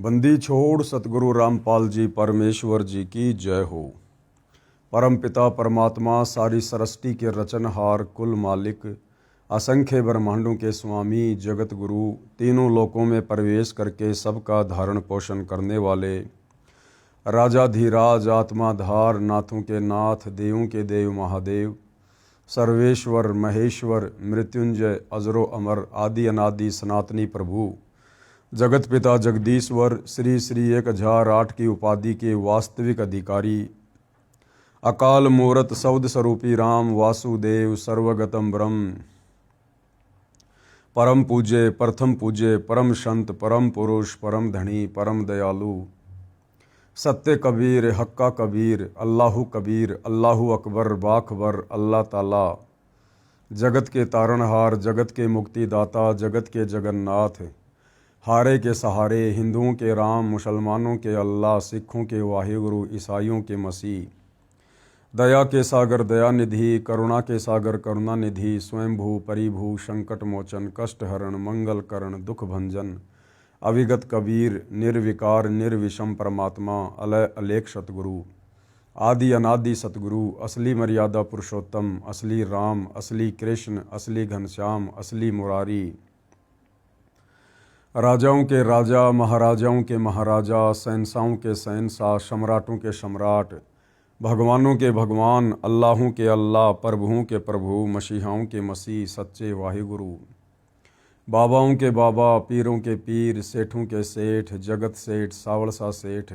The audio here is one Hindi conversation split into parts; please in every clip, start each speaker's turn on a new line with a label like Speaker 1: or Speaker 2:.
Speaker 1: बंदी छोड़ सतगुरु रामपाल जी परमेश्वर जी की जय हो। परम पिता परमात्मा सारी सृष्टि के रचनहार कुल मालिक असंख्य ब्रह्मांडों के स्वामी जगत गुरु तीनों लोकों में प्रवेश करके सबका धारण पोषण करने वाले राजाधीराज आत्माधार नाथों के नाथ देवों के देव महादेव सर्वेश्वर महेश्वर मृत्युंजय अजरो अमर आदि अनादि सनातनी प्रभु जगत पिता जगदीश्वर श्री श्री 1008 की उपाधि के वास्तविक अधिकारी अकाल मूरत सौद स्वरूपी राम वासुदेव सर्वगतम ब्रह्म परम पूज्य प्रथम पूज्य परम संत परम पुरुष परम धनी परम दयालु सत्य कबीर हक्का कबीर अल्लाहु कबीर अल्लाहु अकबर बाखबर अल्लाह ताला जगत के तारणहार जगत के मुक्तिदाता जगत के जगन्नाथ हारे के सहारे हिंदुओं के राम मुसलमानों के अल्लाह सिखों के वाहिगुरु ईसाइयों के मसीह दया के सागर दया निधि करुणा के सागर करुणा निधि स्वयंभू परिभू संकट मोचन कष्ट हरण मंगल करण दुख भंजन अविगत कबीर निर्विकार निर्विषम परमात्मा अलय अलेख सतगुरु आदि अनादि सतगुरु असली मर्यादा पुरुषोत्तम असली राम असली कृष्ण असली घनश्याम असली मुरारी राजाओं के राजा महाराजाओं के महाराजा शहंशाहों के शहंशाह सम्राटों के सम्राट भगवानों के भगवान अल्लाहों के अल्लाह प्रभुओं के प्रभु मसीहाओं के मसीह सच्चे वाहिगुरु बाबाओं के बाबा पीरों के पीर सेठों के सेठ जगत सेठ सावड़सा सेठ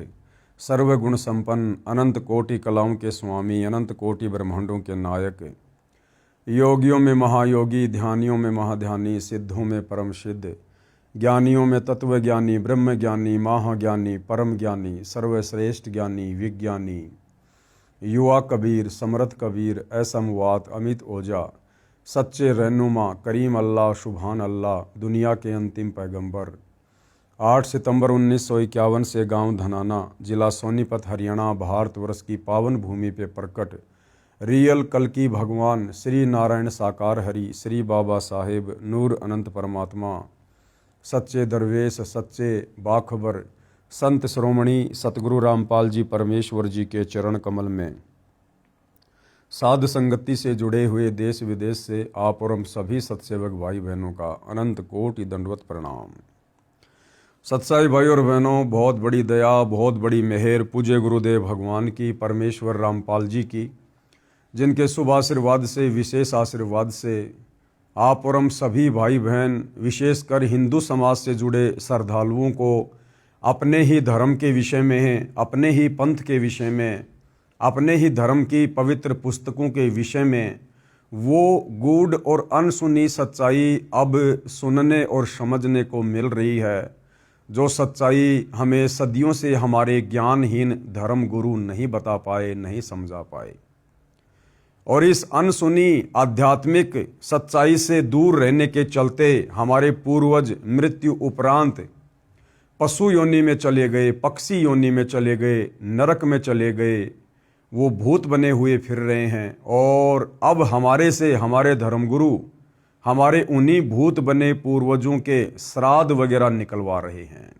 Speaker 1: सर्वगुण संपन्न अनंत कोटि कलाओं के स्वामी अनंत कोटि ब्रह्मांडों के नायक योगियों में महायोगी ध्यानियों में महाध्यानी सिद्धों में परम सिद्ध ज्ञानियों में तत्व ज्ञानी ब्रह्म ज्ञानी महाज्ञानी परम ज्ञानी सर्वश्रेष्ठ ज्ञानी विज्ञानी युवा कबीर समर्थ कबीर असमवात अमित ओझा सच्चे रहनुमा करीम अल्लाह सुभान अल्लाह दुनिया के अंतिम पैगंबर 8 सितंबर 1951 से गांव धनाना जिला सोनीपत हरियाणा भारतवर्ष की पावन भूमि पे प्रकट रियल कल्कि भगवान श्री नारायण साकार हरि श्री बाबा साहेब नूर अनंत परमात्मा सच्चे दरवेश सच्चे बाखबर संत श्रोमणी सतगुरु रामपाल जी परमेश्वर जी के चरण कमल में साध संगति से जुड़े हुए देश विदेश से आप और हम सभी सत्सेवक भाई बहनों का अनंत कोटि दंडवत प्रणाम। सत्साई भाई और बहनों, बहुत बड़ी दया बहुत बड़ी मेहर पूज्य गुरुदेव भगवान की परमेश्वर रामपाल जी की, जिनके शुभ आशीर्वाद से विशेष आशीर्वाद से आप और हम सभी भाई बहन विशेषकर हिंदू समाज से जुड़े श्रद्धालुओं को अपने ही धर्म के विषय में अपने ही पंथ के विषय में अपने ही धर्म की पवित्र पुस्तकों के विषय में वो गूढ़ और अनसुनी सच्चाई अब सुनने और समझने को मिल रही है, जो सच्चाई हमें सदियों से हमारे ज्ञानहीन धर्म गुरु नहीं बता पाए नहीं समझा पाए। और इस अनसुनी आध्यात्मिक सच्चाई से दूर रहने के चलते हमारे पूर्वज मृत्यु उपरांत पशु योनि में चले गए, पक्षी योनि में चले गए, नरक में चले गए, वो भूत बने हुए फिर रहे हैं। और अब हमारे से हमारे धर्मगुरु हमारे उन्हीं भूत बने पूर्वजों के श्राद्ध वगैरह निकलवा रहे हैं,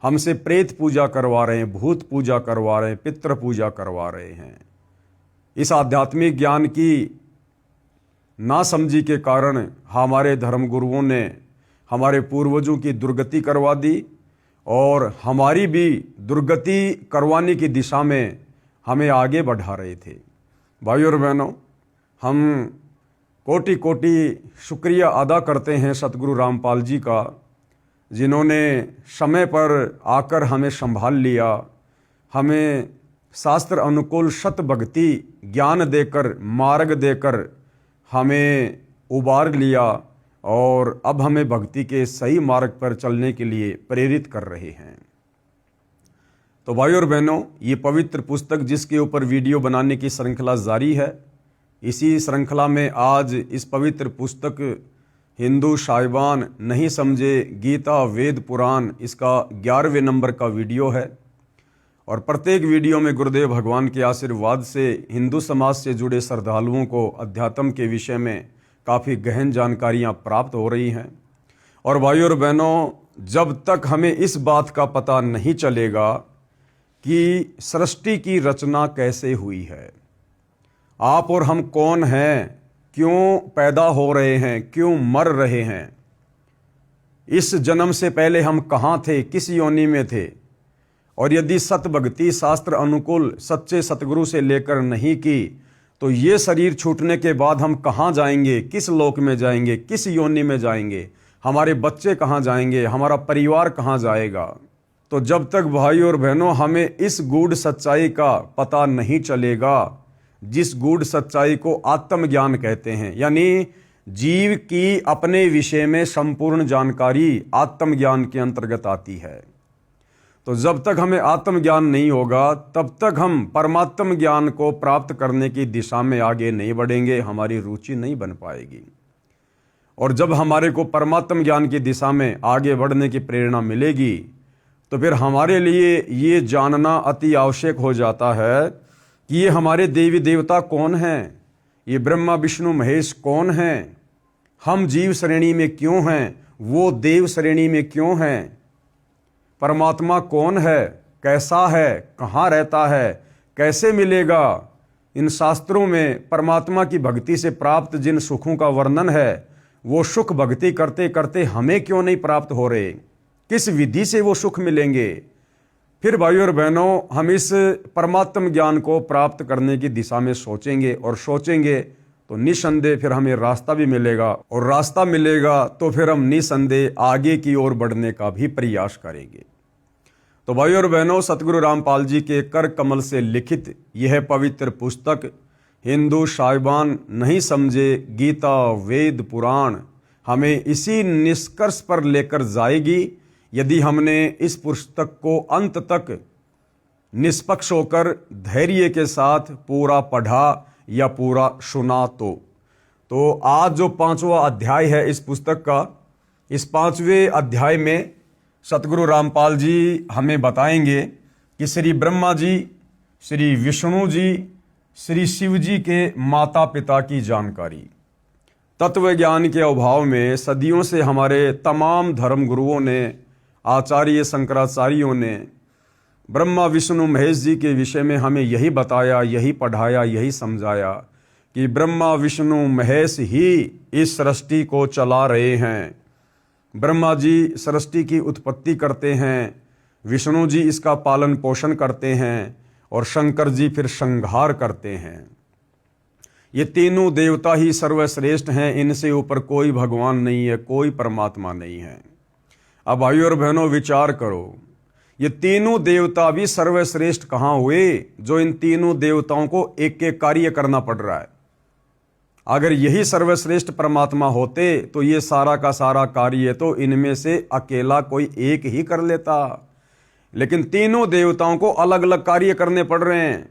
Speaker 1: हमसे प्रेत पूजा करवा रहे हैं, भूत पूजा करवा रहे हैं, पितृ पूजा करवा रहे हैं। इस आध्यात्मिक ज्ञान की नासमझी के कारण हमारे धर्मगुरुओं ने हमारे पूर्वजों की दुर्गति करवा दी और हमारी भी दुर्गति करवाने की दिशा में हमें आगे बढ़ा रहे थे। भाइयों और बहनों, हम कोटि कोटि शुक्रिया अदा करते हैं सतगुरु रामपाल जी का, जिन्होंने समय पर आकर हमें संभाल लिया, हमें शास्त्र अनुकूल सत भक्ति ज्ञान देकर मार्ग देकर हमें उबार लिया और अब हमें भक्ति के सही मार्ग पर चलने के लिए प्रेरित कर रहे हैं। तो भाइयों और बहनों, ये पवित्र पुस्तक जिसके ऊपर वीडियो बनाने की श्रृंखला जारी है, इसी श्रृंखला में आज इस पवित्र पुस्तक हिंदू साहिबान नहीं समझे गीता वेद पुराण, इसका 11वें नंबर का वीडियो है। और प्रत्येक वीडियो में गुरुदेव भगवान के आशीर्वाद से हिंदू समाज से जुड़े श्रद्धालुओं को अध्यात्म के विषय में काफ़ी गहन जानकारियां प्राप्त हो रही हैं। और भाइयों और बहनों, जब तक हमें इस बात का पता नहीं चलेगा कि सृष्टि की रचना कैसे हुई है, आप और हम कौन हैं, क्यों पैदा हो रहे हैं, क्यों मर रहे हैं, इस जन्म से पहले हम कहाँ थे, किस योनि में थे, और यदि सत भक्ति शास्त्र अनुकूल सच्चे सतगुरु से लेकर नहीं की तो ये शरीर छूटने के बाद हम कहाँ जाएंगे, किस लोक में जाएंगे, किस योनि में जाएंगे, हमारे बच्चे कहाँ जाएंगे, हमारा परिवार कहाँ जाएगा। तो जब तक भाई और बहनों हमें इस गूढ़ सच्चाई का पता नहीं चलेगा, जिस गूढ़ सच्चाई को आत्मज्ञान कहते हैं, यानी जीव की अपने विषय में संपूर्ण जानकारी आत्मज्ञान के अंतर्गत आती है। तो जब तक हमें आत्मज्ञान नहीं होगा तब तक हम परमात्म ज्ञान को प्राप्त करने की दिशा में आगे नहीं बढ़ेंगे, हमारी रुचि नहीं बन पाएगी। और जब हमारे को परमात्म ज्ञान की दिशा में आगे बढ़ने की प्रेरणा मिलेगी तो फिर हमारे लिए ये जानना अति आवश्यक हो जाता है कि ये हमारे देवी देवता कौन हैं, ये ब्रह्मा विष्णु महेश कौन हैं, हम जीव श्रेणी में क्यों हैं, वो देव श्रेणी में क्यों हैं, परमात्मा कौन है, कैसा है, कहाँ रहता है, कैसे मिलेगा। इन शास्त्रों में परमात्मा की भक्ति से प्राप्त जिन सुखों का वर्णन है वो सुख भक्ति करते करते हमें क्यों नहीं प्राप्त हो रहे, किस विधि से वो सुख मिलेंगे। फिर भाइयों और बहनों हम इस परमात्म ज्ञान को प्राप्त करने की दिशा में सोचेंगे और सोचेंगे तो निसंदेह फिर हमें रास्ता भी मिलेगा, और रास्ता मिलेगा तो फिर हम निसंदेह आगे की ओर बढ़ने का भी प्रयास करेंगे। तो भाइयों और बहनों, सतगुरु रामपाल जी के कर कमल से लिखित यह पवित्र पुस्तक हिंदू साहिबान नहीं समझे गीता वेद पुराण हमें इसी निष्कर्ष पर लेकर जाएगी यदि हमने इस पुस्तक को अंत तक निष्पक्ष होकर धैर्य के साथ पूरा पढ़ा या पूरा सुना। तो आज जो 5वां अध्याय है इस पुस्तक का, इस 5वें अध्याय में सतगुरु रामपाल जी हमें बताएंगे कि श्री ब्रह्मा जी, श्री विष्णु जी, श्री शिव जी के माता पिता की जानकारी। तत्व ज्ञान के अभाव में सदियों से हमारे तमाम धर्म गुरुओं ने, आचार्य शंकराचार्यों ने ब्रह्मा विष्णु महेश जी के विषय में हमें यही बताया, यही पढ़ाया, यही समझाया कि ब्रह्मा विष्णु महेश ही इस सृष्टि को चला रहे हैं। ब्रह्मा जी सृष्टि की उत्पत्ति करते हैं, विष्णु जी इसका पालन पोषण करते हैं और शंकर जी फिर संहार करते हैं। ये तीनों देवता ही सर्वश्रेष्ठ हैं, इनसे ऊपर कोई भगवान नहीं है, कोई परमात्मा नहीं है। अब भाइयों और बहनों विचार करो, ये तीनों देवता भी सर्वश्रेष्ठ कहाँ हुए जो इन तीनों देवताओं को एक एक कार्य करना पड़ रहा है। अगर यही सर्वश्रेष्ठ परमात्मा होते तो ये सारा का सारा कार्य तो इनमें से अकेला कोई एक ही कर लेता, लेकिन तीनों देवताओं को अलग अलग कार्य करने पड़ रहे हैं।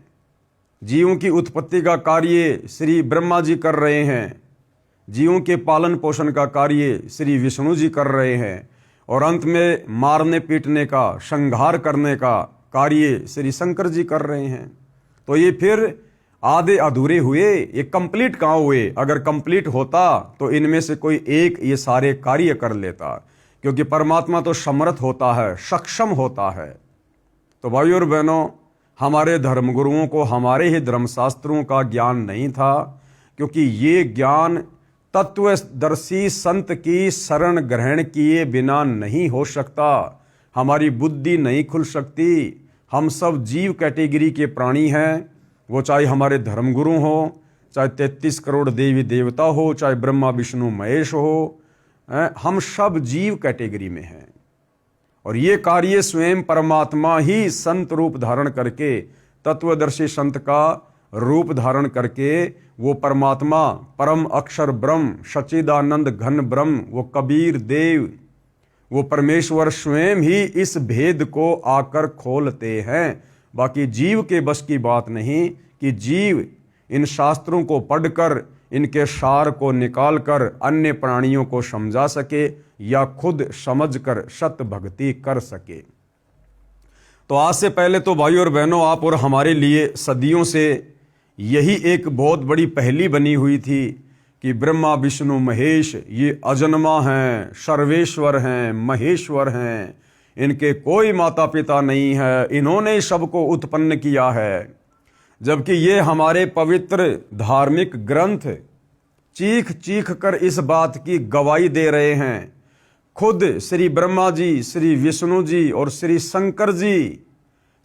Speaker 1: जीवों की उत्पत्ति का कार्य श्री ब्रह्मा जी कर रहे हैं, जीवों के पालन पोषण का कार्य श्री विष्णु जी कर रहे हैं, और अंत में मारने पीटने का, संहार करने का कार्य श्री शंकर जी कर रहे हैं। तो ये फिर आधे अधूरे हुए, ये कंप्लीट कहाँ हुए। अगर कंप्लीट होता तो इनमें से कोई एक ये सारे कार्य कर लेता, क्योंकि परमात्मा तो समर्थ होता है, सक्षम होता है। तो भाइयों और बहनों, हमारे धर्मगुरुओं को हमारे ही धर्मशास्त्रों का ज्ञान नहीं था, क्योंकि ये ज्ञान तत्वदर्शी संत की शरण ग्रहण किए बिना नहीं हो सकता। हमारी बुद्धि नहीं खुल सकती। हम सब जीव कैटेगरी के प्राणी हैं, वो चाहे हमारे धर्मगुरु हो, चाहे 33 करोड़ देवी देवता हो, चाहे ब्रह्मा विष्णु महेश हो, हम सब जीव कैटेगरी में हैं। और ये कार्य स्वयं परमात्मा ही संत रूप धारण करके, तत्वदर्शी संत का रूप धारण करके, वो परमात्मा परम अक्षर ब्रह्म सच्चिदानंद घन ब्रह्म, वो कबीर देव, वो परमेश्वर स्वयं ही इस भेद को आकर खोलते हैं। बाकी जीव के बस की बात नहीं कि जीव इन शास्त्रों को पढ़कर इनके सार को निकालकर अन्य प्राणियों को समझा सके या खुद समझकर सत भक्ति कर सके। तो आज से पहले तो भाइयों और बहनों, आप और हमारे लिए सदियों से यही एक बहुत बड़ी पहेली बनी हुई थी कि ब्रह्मा विष्णु महेश ये अजन्मा हैं, सर्वेश्वर हैं, महेश्वर हैं, इनके कोई माता पिता नहीं है, इन्होंने सबको उत्पन्न किया है। जबकि ये हमारे पवित्र धार्मिक ग्रंथ चीख चीख कर इस बात की गवाही दे रहे हैं। खुद श्री ब्रह्मा जी, श्री विष्णु जी और श्री शंकर जी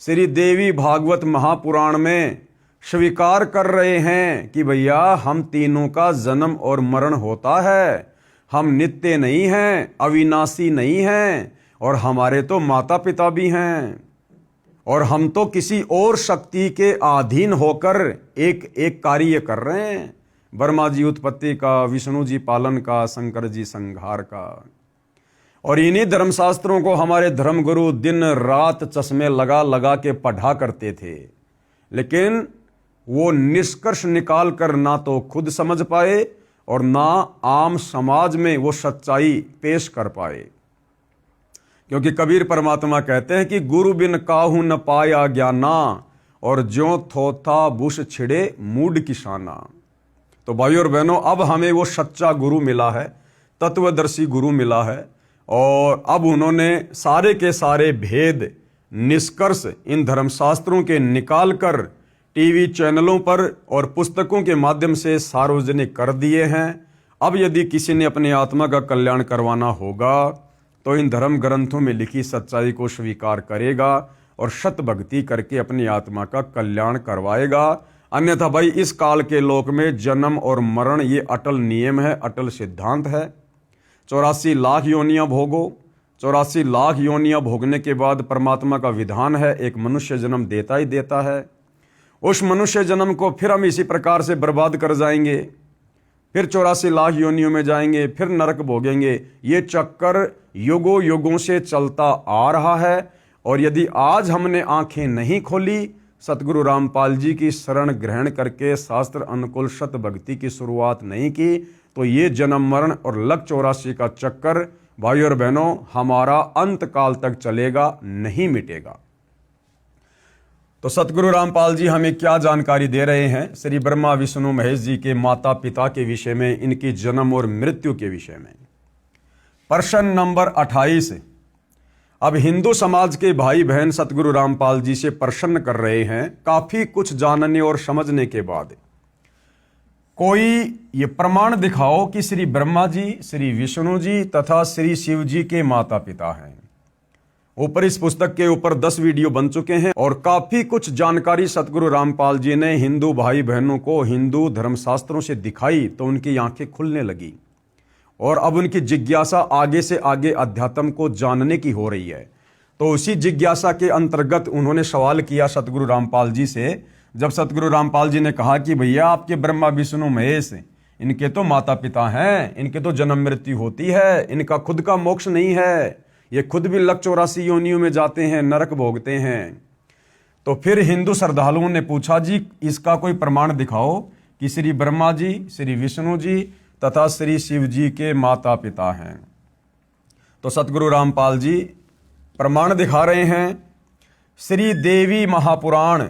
Speaker 1: श्री देवी भागवत महापुराण में स्वीकार कर रहे हैं कि भैया हम तीनों का जन्म और मरण होता है, हम नित्य नहीं हैं, अविनाशी नहीं हैं, और हमारे तो माता पिता भी हैं, और हम तो किसी और शक्ति के अधीन होकर एक एक कार्य कर रहे हैं। ब्रह्मा जी उत्पत्ति का, विष्णु जी पालन का, शंकर जी संहार का। और इन्हीं धर्मशास्त्रों को हमारे धर्मगुरु दिन रात चश्मे लगा लगा के पढ़ा करते थे, लेकिन वो निष्कर्ष निकाल कर ना तो खुद समझ पाए और ना आम समाज में वो सच्चाई पेश कर पाए। क्योंकि कबीर परमात्मा कहते हैं कि गुरु बिन काहू न पाया ज्ञाना, और ज्यों थोथा बुश छिड़े मूड किसाना। तो भाइयों और बहनों, अब हमें वो सच्चा गुरु मिला है, तत्वदर्शी गुरु मिला है, और अब उन्होंने सारे के सारे भेद निष्कर्ष इन धर्मशास्त्रों के निकाल कर टीवी चैनलों पर और पुस्तकों के माध्यम से सार्वजनिक कर दिए हैं। अब यदि किसी ने अपनी आत्मा का कल्याण करवाना होगा तो इन धर्म ग्रंथों में लिखी सच्चाई को स्वीकार करेगा और सत भक्ति करके अपनी आत्मा का कल्याण करवाएगा। अन्यथा भाई इस काल के लोक में जन्म और मरण ये अटल नियम है, अटल सिद्धांत है। 84 लाख योनियां भोगो, 84 लाख योनियां भोगने के बाद परमात्मा का विधान है एक मनुष्य जन्म देता ही देता है। उस मनुष्य जन्म को फिर हम इसी प्रकार से बर्बाद कर जाएंगे, फिर 84 लाख योनियों में जाएंगे, फिर नरक भोगेंगे। ये चक्कर युगों युगों से चलता आ रहा है। और यदि आज हमने आंखें नहीं खोली, सतगुरु रामपाल जी की शरण ग्रहण करके शास्त्र अनुकूल सत भक्ति की शुरुआत नहीं की, तो ये जन्म मरण और लक 84 का चक्कर भाई और बहनों हमारा अंत काल तक चलेगा, नहीं मिटेगा। तो सतगुरु रामपाल जी हमें क्या जानकारी दे रहे हैं श्री ब्रह्मा विष्णु महेश जी के माता पिता के विषय में, इनकी जन्म और मृत्यु के विषय में। प्रश्न नंबर 28। अब हिंदू समाज के भाई बहन सतगुरु रामपाल जी से प्रश्न कर रहे हैं, काफी कुछ जानने और समझने के बाद, कोई ये प्रमाण दिखाओ कि श्री ब्रह्मा जी, श्री विष्णु जी तथा श्री शिव जी के माता पिता हैं। ऊपर इस पुस्तक के ऊपर 10 वीडियो बन चुके हैं और काफी कुछ जानकारी सतगुरु रामपाल जी ने हिंदू भाई बहनों को हिंदू धर्मशास्त्रों से दिखाई, तो उनकी आंखें खुलने लगी और अब उनकी जिज्ञासा आगे से आगे अध्यात्म को जानने की हो रही है। तो उसी जिज्ञासा के अंतर्गत उन्होंने सवाल किया सतगुरु रामपाल जी से। जब सतगुरु रामपाल जी ने कहा कि भैया आपके ब्रह्मा विष्णु महेश, इनके तो माता पिता हैं, इनके तो जन्म मृत्यु होती है, इनका खुद का मोक्ष नहीं है, ये खुद भी लक 84 योनियों में जाते हैं, नरक भोगते हैं। तो फिर हिंदू श्रद्धालुओं ने पूछा, जी इसका कोई प्रमाण दिखाओ कि श्री ब्रह्मा जी, श्री विष्णु जी तथा श्री शिव जी के माता पिता हैं। तो सतगुरु रामपाल जी प्रमाण दिखा रहे हैं। श्री देवी महापुराण,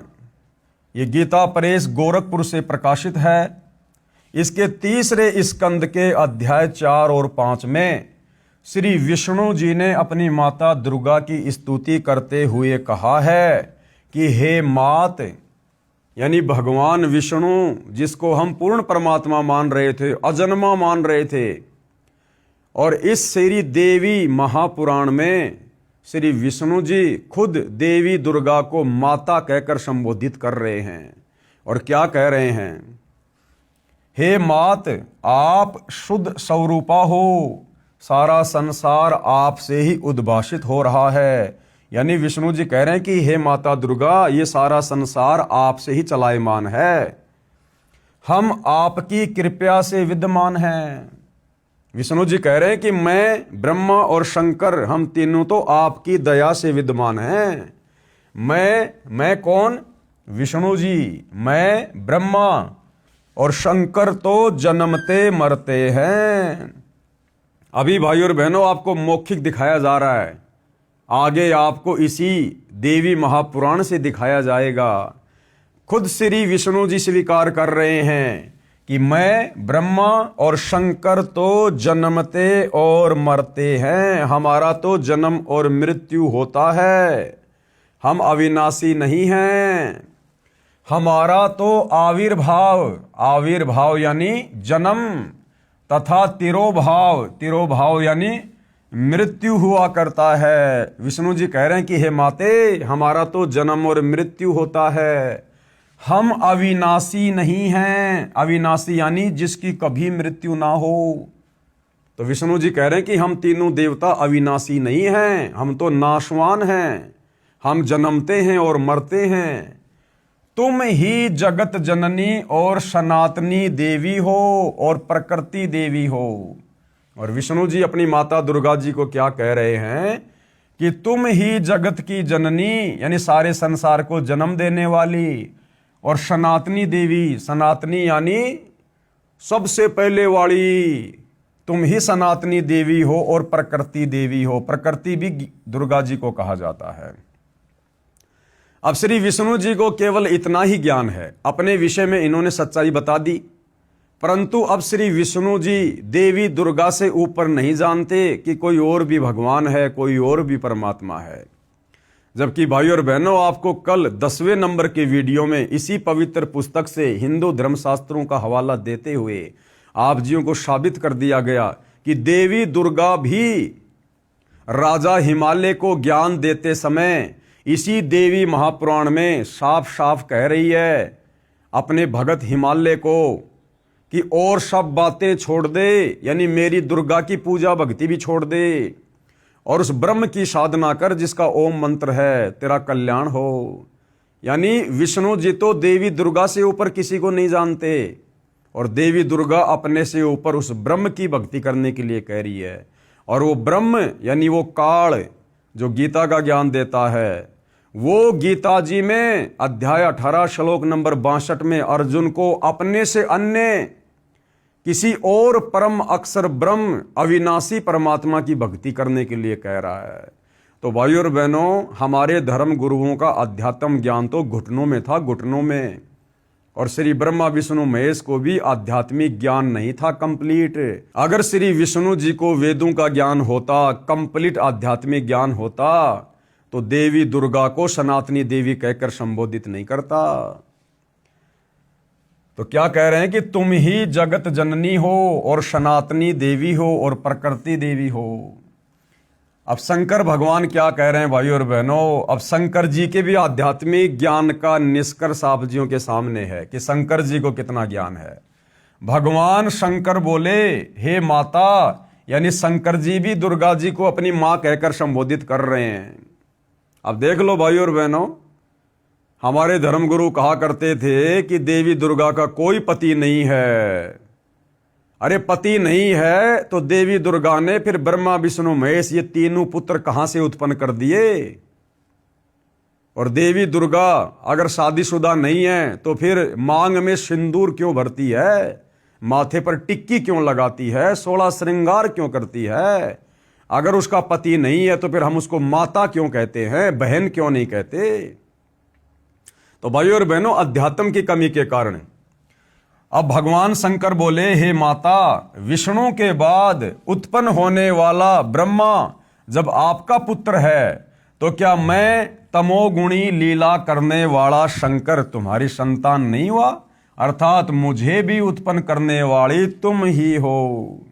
Speaker 1: ये गीता प्रेस गोरखपुर से प्रकाशित है। इसके 3रे स्कंद के अध्याय 4 और 5 में श्री विष्णु जी ने अपनी माता दुर्गा की स्तुति करते हुए कहा है कि हे मात, यानी भगवान विष्णु जिसको हम पूर्ण परमात्मा मान रहे थे, अजन्मा मान रहे थे, और इस श्री देवी महापुराण में श्री विष्णु जी खुद देवी दुर्गा को माता कहकर संबोधित कर रहे हैं। और क्या कह रहे हैं? हे मात, आप शुद्ध स्वरूपा हो, सारा संसार आपसे ही उद्भाषित हो रहा है। यानी विष्णु जी कह रहे हैं कि हे माता दुर्गा, ये सारा संसार आपसे ही चलायमान है, हम आपकी कृपा से विद्यमान हैं। विष्णु जी कह रहे हैं कि मैं, ब्रह्मा और शंकर, हम तीनों तो आपकी दया से विद्यमान हैं। मैं कौन? विष्णु जी। मैं ब्रह्मा और शंकर तो जन्मते मरते हैं। अभी भाई और बहनों आपको मौखिक दिखाया जा रहा है, आगे आपको इसी देवी महापुराण से दिखाया जाएगा। खुद श्री विष्णु जी स्वीकार कर रहे हैं कि मैं ब्रह्मा और शंकर तो जन्मते और मरते हैं, हमारा तो जन्म और मृत्यु होता है, हम अविनाशी नहीं हैं। हमारा तो आविर्भाव यानी जन्म तथा तिरोभाव यानी मृत्यु हुआ करता है। विष्णु जी कह रहे हैं कि हे माते, हमारा तो जन्म और मृत्यु होता है, हम अविनाशी नहीं हैं। अविनाशी यानी जिसकी कभी मृत्यु ना हो। तो विष्णु जी कह रहे हैं कि हम तीनों देवता अविनाशी नहीं हैं, हम तो नाशवान हैं, हम जन्मते हैं और मरते हैं। तुम ही जगत जननी और सनातनी देवी हो और प्रकृति देवी हो। और विष्णु जी अपनी माता दुर्गा जी को क्या कह रहे हैं कि तुम ही जगत की जननी यानी सारे संसार को जन्म देने वाली, और सनातनी देवी, सनातनी यानी सबसे पहले वाली, तुम ही सनातनी देवी हो और प्रकृति देवी हो। प्रकृति भी दुर्गा जी को कहा जाता है। अब श्री विष्णु जी को केवल इतना ही ज्ञान है, अपने विषय में इन्होंने सच्चाई बता दी, परंतु अब श्री विष्णु जी देवी दुर्गा से ऊपर नहीं जानते कि कोई और भी भगवान है, कोई और भी परमात्मा है। जबकि भाई और बहनों, आपको कल 10वें नंबर के वीडियो में इसी पवित्र पुस्तक से हिंदू धर्मशास्त्रों का हवाला देते हुए आप जियों को साबित कर दिया गया कि देवी दुर्गा भी राजा हिमालय को ज्ञान देते समय इसी देवी महापुराण में साफ साफ कह रही है अपने भगत हिमालय को कि और सब बातें छोड़ दे, यानी मेरी दुर्गा की पूजा भक्ति भी छोड़ दे और उस ब्रह्म की साधना कर जिसका ओम मंत्र है, तेरा कल्याण हो। यानी विष्णु जी तो देवी दुर्गा से ऊपर किसी को नहीं जानते और देवी दुर्गा अपने से ऊपर उस ब्रह्म की भक्ति करने के लिए कह रही है। और वो ब्रह्म यानी वो काल जो गीता का ज्ञान देता है, वो गीता जी में अध्याय 18 श्लोक नंबर 62 में अर्जुन को अपने से अन्य किसी और परम अक्षर ब्रह्म अविनाशी परमात्मा की भक्ति करने के लिए कह रहा है। तो भाई और बहनों, हमारे धर्म गुरुओं का अध्यात्म ज्ञान तो घुटनों में था, घुटनों में। और श्री ब्रह्मा विष्णु महेश को भी आध्यात्मिक ज्ञान नहीं था कंप्लीट। अगर श्री विष्णु जी को वेदों का ज्ञान होता, कंप्लीट आध्यात्मिक ज्ञान होता, तो देवी दुर्गा को सनातनी देवी कहकर संबोधित नहीं करता। तो क्या कह रहे हैं कि तुम ही जगत जननी हो और सनातनी देवी हो और प्रकृति देवी हो। अब शंकर भगवान क्या कह रहे हैं भाई और बहनों, अब शंकर जी के भी आध्यात्मिक ज्ञान का निष्कर्ष आप जियों के सामने है कि शंकर जी को कितना ज्ञान है। भगवान शंकर बोले, हे माता, यानी शंकर जी भी दुर्गा जी को अपनी मां कहकर संबोधित कर रहे हैं। अब देख लो भाई और बहनों, हमारे धर्मगुरु कहा करते थे कि देवी दुर्गा का कोई पति नहीं है। अरे पति नहीं है तो देवी दुर्गा ने फिर ब्रह्मा विष्णु महेश ये तीनों पुत्र कहां से उत्पन्न कर दिए। और देवी दुर्गा अगर शादीशुदा नहीं है तो फिर मांग में सिंदूर क्यों भरती है, माथे पर टिक्की क्यों लगाती है, 16 श्रृंगार क्यों करती है। अगर उसका पति नहीं है तो फिर हम उसको माता क्यों कहते हैं, बहन क्यों नहीं कहते। तो भाइयों और बहनों, अध्यात्म की कमी के कारण अब भगवान शंकर बोले, हे माता, विष्णु के बाद उत्पन्न होने वाला ब्रह्मा जब आपका पुत्र है तो क्या मैं तमोगुणी लीला करने वाला शंकर तुम्हारी संतान नहीं हुआ, अर्थात मुझे भी उत्पन्न करने वाली तुम ही हो।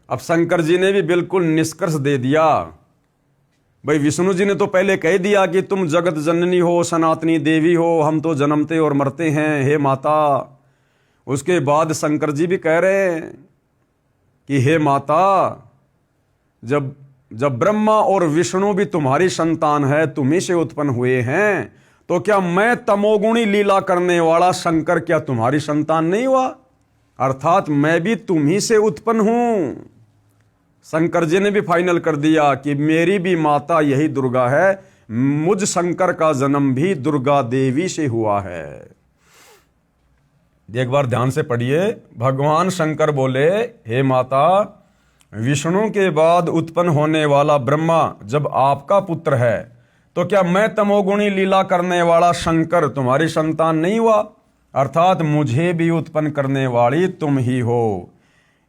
Speaker 1: अब शंकर जी ने भी बिल्कुल निष्कर्ष दे दिया। भाई विष्णु जी ने तो पहले कह दिया कि तुम जगत जननी हो, सनातनी देवी हो, हम तो जन्मते और मरते हैं, हे माता। उसके बाद शंकर जी भी कह रहे हैं कि हे माता, जब ब्रह्मा और विष्णु भी तुम्हारी संतान है, तुम्ही से उत्पन्न हुए हैं, तो क्या मैं तमोगुणी लीला करने वाला शंकर क्या तुम्हारी संतान नहीं हुआ, अर्थात मैं भी तुम्ही से उत्पन्न हूं। शंकर जी ने भी फाइनल कर दिया कि मेरी भी माता यही दुर्गा है, मुझ शंकर का जन्म भी दुर्गा देवी से हुआ है। एक बार ध्यान से पढ़िए। भगवान शंकर बोले, हे माता, विष्णु के बाद उत्पन्न होने वाला ब्रह्मा जब आपका पुत्र है तो क्या मैं तमोगुणी लीला करने वाला शंकर तुम्हारी संतान नहीं हुआ, अर्थात मुझे भी उत्पन्न करने वाली तुम ही हो।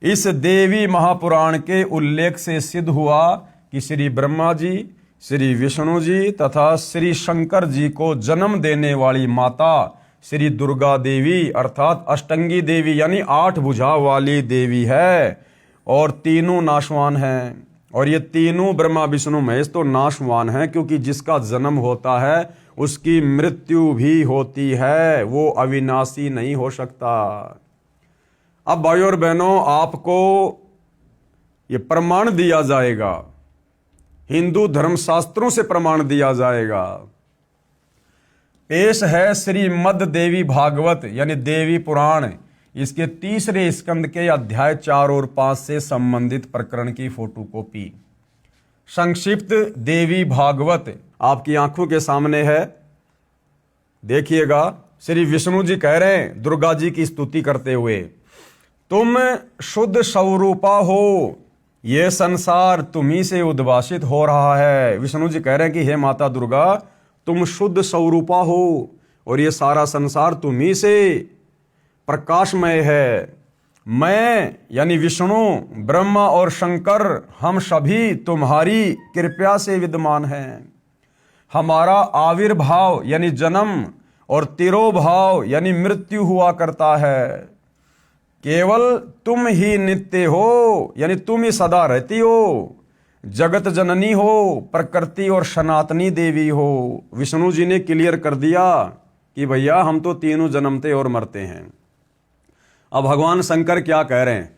Speaker 1: इस देवी महापुराण के उल्लेख से सिद्ध हुआ कि श्री ब्रह्मा जी, श्री विष्णु जी तथा श्री शंकर जी को जन्म देने वाली माता श्री दुर्गा देवी अर्थात अष्टंगी देवी यानी 8 भुजा वाली देवी है और तीनों नाशवान हैं। और ये तीनों ब्रह्मा विष्णु महेश तो नाशवान हैं, क्योंकि जिसका जन्म होता है उसकी मृत्यु भी होती है, वो अविनाशी नहीं हो सकता। अब भाइयों और बहनों, आपको ये प्रमाण दिया जाएगा, हिंदू धर्मशास्त्रों से प्रमाण दिया जाएगा। पेश है श्रीमद् देवी भागवत यानी देवी पुराण, इसके 3रे स्कंद के अध्याय 4 और 5 से संबंधित प्रकरण की फोटोकॉपी। संक्षिप्त देवी भागवत आपकी आंखों के सामने है, देखिएगा। श्री विष्णु जी कह रहे हैं दुर्गा जी की स्तुति करते हुए, तुम शुद्ध स्वरूपा हो, ये संसार तुम्ही से उद्भासित हो रहा है। विष्णु जी कह रहे हैं कि हे माता दुर्गा, तुम शुद्ध स्वरूपा हो और ये सारा संसार तुम्ही से प्रकाशमय है। मैं यानी विष्णु, ब्रह्मा और शंकर हम सभी तुम्हारी कृपा से विद्यमान हैं। हमारा आविर्भाव यानी जन्म और तिरोभाव यानी मृत्यु हुआ करता है। केवल तुम ही नित्य हो यानी तुम ही सदा रहती हो, जगत जननी हो, प्रकृति और सनातनी देवी हो। विष्णु जी ने क्लियर कर दिया कि भैया हम तो तीनों जन्मते और मरते हैं। अब भगवान शंकर क्या कह रहे हैं?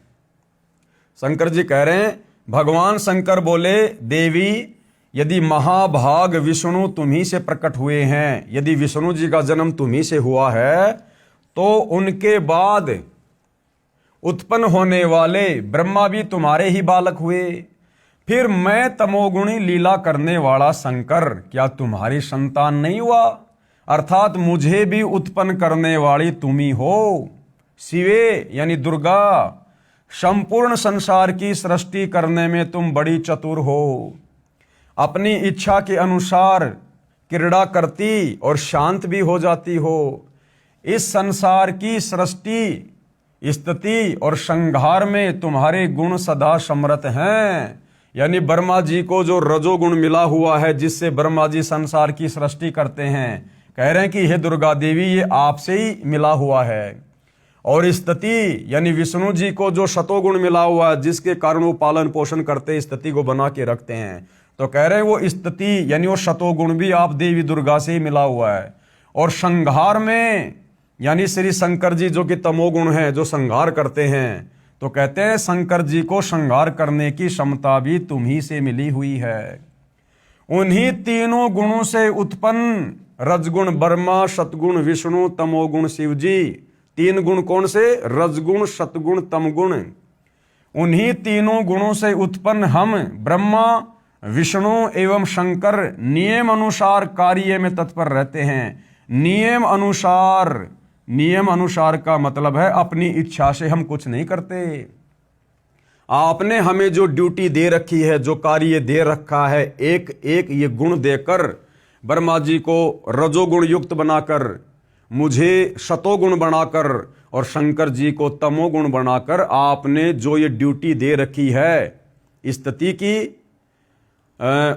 Speaker 1: शंकर जी कह रहे हैं, भगवान शंकर बोले, देवी यदि महाभाग विष्णु तुम्ही से प्रकट हुए हैं, यदि विष्णु जी का जन्म तुम्ही से हुआ है, तो उनके बाद उत्पन्न होने वाले ब्रह्मा भी तुम्हारे ही बालक हुए। फिर मैं तमोगुणी लीला करने वाला शंकर क्या तुम्हारी संतान नहीं हुआ? अर्थात मुझे भी उत्पन्न करने वाली तुम ही हो। शिवे यानी दुर्गा, संपूर्ण संसार की सृष्टि करने में तुम बड़ी चतुर हो। अपनी इच्छा के अनुसार क्रीड़ा करती और शांत भी हो जाती हो। इस संसार की सृष्टि, स्थिति और संहार में तुम्हारे गुण सदा समृत हैं। यानी ब्रह्मा जी को जो रजोगुण मिला हुआ है, जिससे ब्रह्मा जी संसार की सृष्टि करते हैं, कह रहे हैं कि हे दुर्गा देवी, ये आपसे ही मिला हुआ है। और स्थिति यानी विष्णु जी को जो शतोगुण मिला हुआ है, जिसके कारण वो पालन पोषण करते, स्थिति को बना के रखते हैं, तो कह रहे हैं वो स्थिति यानी वो शतोगुण भी आप देवी दुर्गा से ही मिला हुआ है। और संहार में यानी श्री शंकर जी जो कि तमोगुण है, जो संहार करते हैं, तो कहते हैं शंकर जी को संहार करने की क्षमता भी तुम्ही से मिली हुई है। उन्हीं तीनों गुणों से उत्पन्न रजगुण ब्रह्मा, सतगुण विष्णु, तमोगुण शिव जी। 3 गुण कौन से? रजगुण, सतगुण, तमगुण। उन्हीं तीनों गुणों से उत्पन्न हम ब्रह्मा, विष्णु एवं शंकर नियम अनुसार कार्य में तत्पर रहते हैं। नियम अनुसार, नियम अनुसार का मतलब है अपनी इच्छा से हम कुछ नहीं करते। आपने हमें जो ड्यूटी दे रखी है, जो कार्य दे रखा है, एक एक ये गुण देकर ब्रह्मा जी को रजोगुण युक्त बनाकर, मुझे शतोगुण बनाकर और शंकर जी को तमोगुण बनाकर आपने जो ये ड्यूटी दे रखी है, स्थिति की,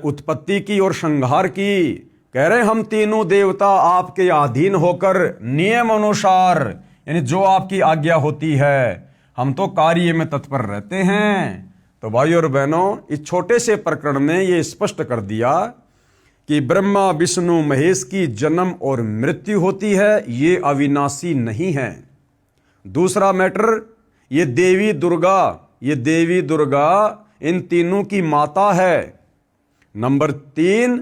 Speaker 1: उत्पत्ति की और संहार की, कह रहे हम तीनों देवता आपके अधीन होकर नियम अनुसार यानी जो आपकी आज्ञा होती है, हम तो कार्य में तत्पर रहते हैं। तो भाइयों और बहनों, इस छोटे से प्रकरण ने ये स्पष्ट कर दिया कि ब्रह्मा विष्णु महेश की जन्म और मृत्यु होती है, ये अविनाशी नहीं है। दूसरा मैटर, ये देवी दुर्गा, ये देवी दुर्गा इन तीनों की माता है। नंबर 3,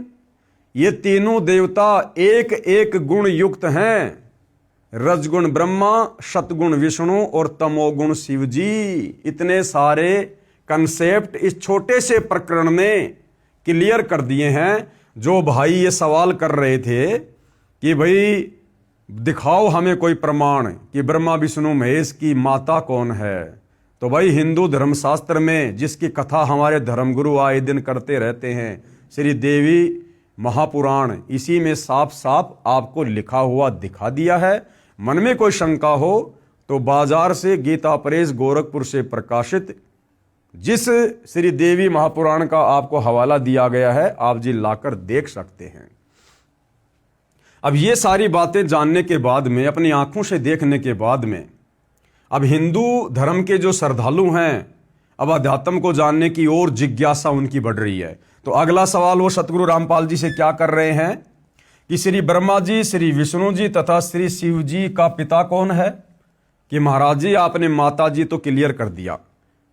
Speaker 1: ये तीनों देवता एक एक गुण युक्त हैं। रजगुण ब्रह्मा, सतगुण विष्णु और तमोगुण शिव जी। इतने सारे कंसेप्ट इस छोटे से प्रकरण ने क्लियर कर दिए हैं। जो भाई ये सवाल कर रहे थे कि भाई दिखाओ हमें कोई प्रमाण कि ब्रह्मा विष्णु महेश की माता कौन है, तो भाई हिंदू धर्मशास्त्र में जिसकी कथा हमारे धर्मगुरु आए दिन करते रहते हैं, श्री देवी महापुराण, इसी में साफ साफ आपको लिखा हुआ दिखा दिया है। मन में कोई शंका हो तो बाजार से गीता प्रेस गोरखपुर से प्रकाशित जिस श्री देवी महापुराण का आपको हवाला दिया गया है, आप जी लाकर देख सकते हैं। अब ये सारी बातें जानने के बाद में, अपनी आंखों से देखने के बाद में, अब हिंदू धर्म के जो श्रद्धालु हैं, अब अध्यात्म को जानने की ओर जिज्ञासा उनकी बढ़ रही है। तो अगला सवाल वो सतगुरु रामपाल जी से क्या कर रहे हैं कि श्री ब्रह्मा जी, श्री विष्णु जी तथा श्री शिव जी का पिता कौन है? कि महाराज जी आपने माता जी तो क्लियर कर दिया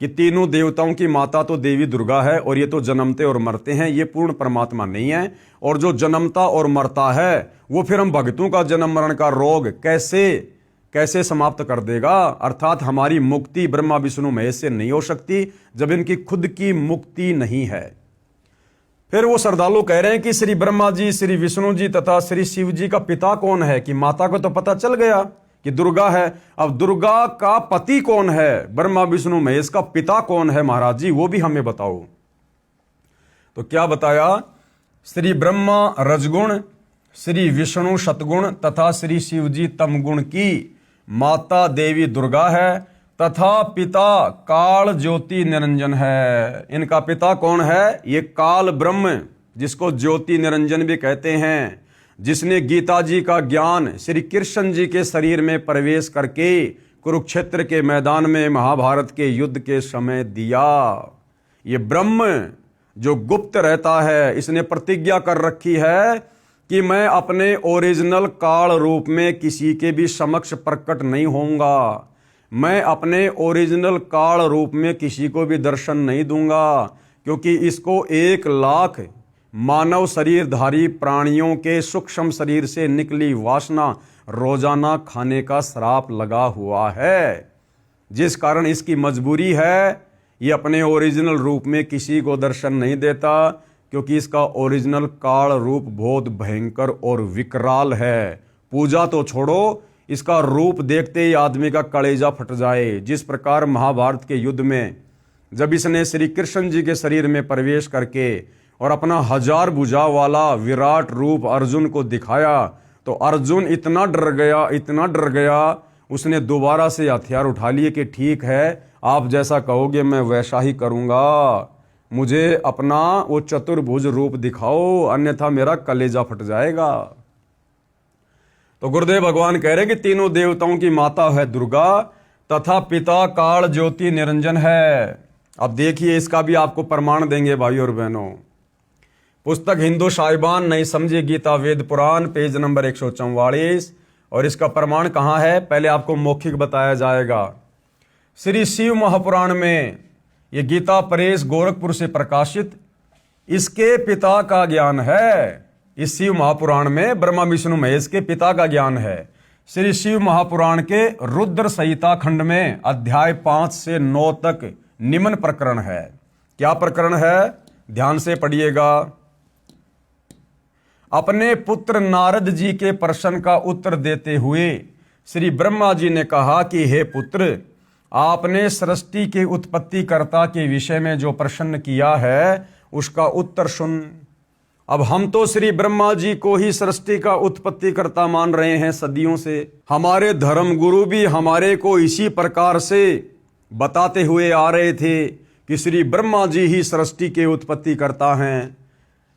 Speaker 1: कि तीनों देवताओं की माता तो देवी दुर्गा है और ये तो जन्मते और मरते हैं, ये पूर्ण परमात्मा नहीं है। और जो जन्मता और मरता है वो फिर हम भक्तों का जन्म मरण का रोग कैसे समाप्त कर देगा? अर्थात हमारी मुक्ति ब्रह्मा विष्णु महेश से नहीं हो सकती जब इनकी खुद की मुक्ति नहीं है। फिर वो श्रद्धालु कह रहे हैं कि श्री ब्रह्मा जी, श्री विष्णु जी तथा श्री शिव जी का पिता कौन है? कि माता को तो पता चल गया कि दुर्गा है, अब दुर्गा का पति कौन है? ब्रह्मा विष्णु महेश का पिता कौन है महाराज जी, वो भी हमें बताओ। तो क्या बताया? श्री ब्रह्मा रजगुण, श्री विष्णु सतगुण तथा श्री शिव जी तमगुण की माता देवी दुर्गा है तथा पिता काल ज्योति निरंजन है। इनका पिता कौन है? ये काल ब्रह्म, जिसको ज्योति निरंजन भी कहते हैं, जिसने गीता जी का ज्ञान श्री कृष्ण जी के शरीर में प्रवेश करके कुरुक्षेत्र के मैदान में महाभारत के युद्ध के समय दिया। ये ब्रह्म जो गुप्त रहता है, इसने प्रतिज्ञा कर रखी है कि मैं अपने ओरिजिनल काल रूप में किसी के भी समक्ष प्रकट नहीं होऊंगा, मैं अपने ओरिजिनल काल रूप में किसी को भी दर्शन नहीं दूंगा, क्योंकि इसको 1,00,000 मानव शरीरधारी प्राणियों के सूक्ष्म शरीर से निकली वासना रोजाना खाने का श्राप लगा हुआ है, जिस कारण इसकी मजबूरी है ये अपने ओरिजिनल रूप में किसी को दर्शन नहीं देता, क्योंकि इसका ओरिजिनल काल रूप बहुत भयंकर और विकराल है। पूजा तो छोड़ो, इसका रूप देखते ही आदमी का कलेजा फट जाए। जिस प्रकार महाभारत के युद्ध में जब इसने श्री कृष्ण जी के शरीर में प्रवेश करके और अपना 1000 भुजा वाला विराट रूप अर्जुन को दिखाया, तो अर्जुन इतना डर गया, उसने दोबारा से हथियार उठा लिए कि ठीक है, आप जैसा कहोगे मैं वैसा ही करूंगा, मुझे अपना वो चतुर्भुज रूप दिखाओ, अन्यथा मेरा कलेजा फट जाएगा। तो गुरुदेव भगवान कह रहे कि तीनों देवताओं की माता है दुर्गा तथा पिता काल ज्योति निरंजन है। अब देखिए, इसका भी आपको प्रमाण देंगे भाई और बहनों। पुस्तक हिंदू साहिबान नहीं समझे गीता वेद पुराण, पेज नंबर 144। और इसका प्रमाण कहाँ है? पहले आपको मौखिक बताया जाएगा। श्री शिव महापुराण में, ये गीता प्रेस गोरखपुर से प्रकाशित, इसके पिता का ज्ञान है। इस शिव महापुराण में ब्रह्मा विष्णु महेश के पिता का ज्ञान है। श्री शिव महापुराण के रुद्र संहिता खंड में अध्याय 5 से 9 तक निम्न प्रकरण है। क्या प्रकरण है? ध्यान से पढ़िएगा। अपने पुत्र नारद जी के प्रश्न का उत्तर देते हुए श्री ब्रह्मा जी ने कहा कि हे पुत्र, आपने सृष्टि के उत्पत्तिकर्ता के विषय में जो प्रश्न किया है उसका उत्तर सुन। अब हम तो श्री ब्रह्मा जी को ही सृष्टि का उत्पत्तिकर्ता मान रहे हैं सदियों से। हमारे धर्म गुरु भी हमारे को इसी प्रकार से बताते हुए आ रहे थे कि श्री ब्रह्मा जी ही सृष्टि के उत्पत्तिकर्ता हैं।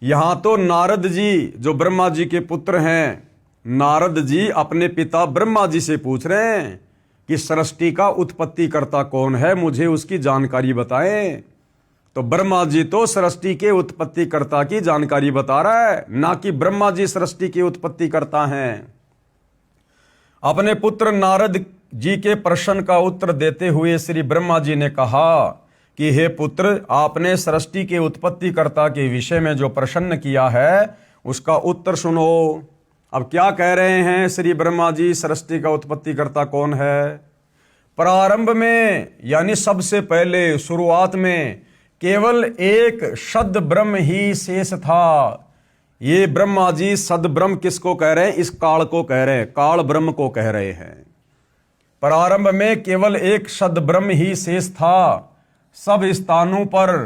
Speaker 1: यहाँ तो नारद जी जो ब्रह्मा जी के पुत्र हैं, नारद जी अपने पिता ब्रह्मा जी से पूछ रहे हैं कि सृष्टि का उत्पत्तिकर्ता कौन है, मुझे उसकी जानकारी बताएं। तो ब्रह्मा जी तो सृष्टि के उत्पत्तिकर्ता की जानकारी बता रहा है, ना कि ब्रह्मा जी सृष्टि के उत्पत्तिकर्ता हैं। अपने पुत्र नारद जी के प्रश्न का उत्तर देते हुए श्री ब्रह्मा जी ने कहा कि हे पुत्र, आपने सृष्टि के उत्पत्तिकर्ता के विषय में जो प्रश्न किया है उसका उत्तर सुनो। अब क्या कह रहे हैं श्री ब्रह्मा जी, सृष्टि का उत्पत्तिकर्ता कौन है? प्रारंभ में, यानी सबसे पहले शुरुआत में केवल एक सद ब्रह्म ही शेष था। ये ब्रह्मा जी सद ब्रह्म किसको कह रहे हैं? इस काल को कह रहे हैं, काल ब्रह्म को कह रहे हैं। प्रारंभ में केवल एक सद ब्रह्म ही शेष था, सब स्थानों पर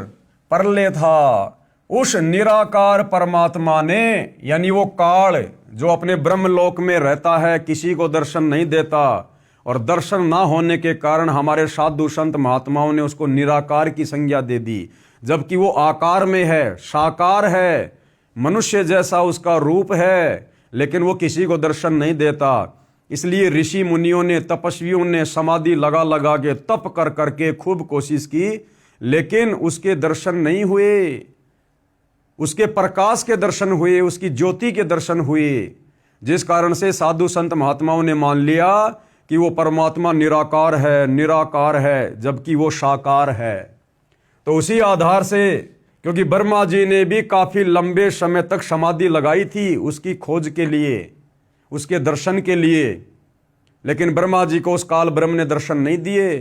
Speaker 1: प्रलय था। उस निराकार परमात्मा ने, यानी वो काल जो अपने ब्रह्मलोक में रहता है किसी को दर्शन नहीं देता, और दर्शन ना होने के कारण हमारे साधु संत महात्माओं ने उसको निराकार की संज्ञा दे दी, जबकि वो आकार में है, साकार है, मनुष्य जैसा उसका रूप है, लेकिन वो किसी को दर्शन नहीं देता। इसलिए ऋषि मुनियों ने, तपस्वियों ने समाधि लगा लगा के, तप कर करके खूब कोशिश की, लेकिन उसके दर्शन नहीं हुए। उसके प्रकाश के दर्शन हुए, उसकी ज्योति के दर्शन हुए, जिस कारण से साधु संत महात्माओं ने मान लिया कि वो परमात्मा निराकार है, निराकार है, जबकि वो साकार है। तो उसी आधार से, क्योंकि ब्रह्मा जी ने भी काफी लंबे समय तक समाधि लगाई थी उसकी खोज के लिए, उसके दर्शन के लिए, लेकिन ब्रह्मा जी को उस काल ब्रह्म ने दर्शन नहीं दिए।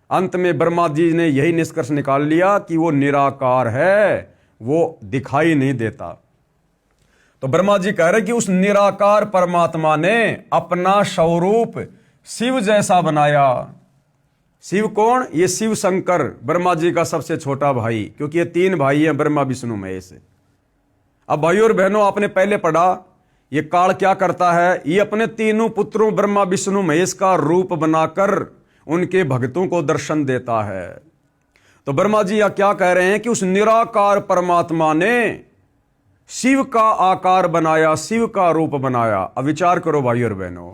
Speaker 1: अंत में ब्रह्मा जी ने यही निष्कर्ष निकाल लिया कि वो निराकार है, वो दिखाई नहीं देता। तो ब्रह्मा जी कह रहे कि उस निराकार परमात्मा ने अपना स्वरूप शिव जैसा बनाया। शिव कौन? ये शिव शंकर, ब्रह्मा जी का सबसे छोटा भाई, क्योंकि ये 3 भाई हैं, ब्रह्मा विष्णु महेश। अब भाइयों और बहनों, आपने पहले पढ़ा ये काल क्या करता है, ये अपने तीनों पुत्रों ब्रह्मा विष्णु महेश का रूप बनाकर उनके भक्तों को दर्शन देता है। तो ब्रह्मा जी या क्या कह रहे हैं कि उस निराकार परमात्मा ने शिव का आकार बनाया, शिव का रूप बनाया। अब विचार करो भाइयों और बहनों,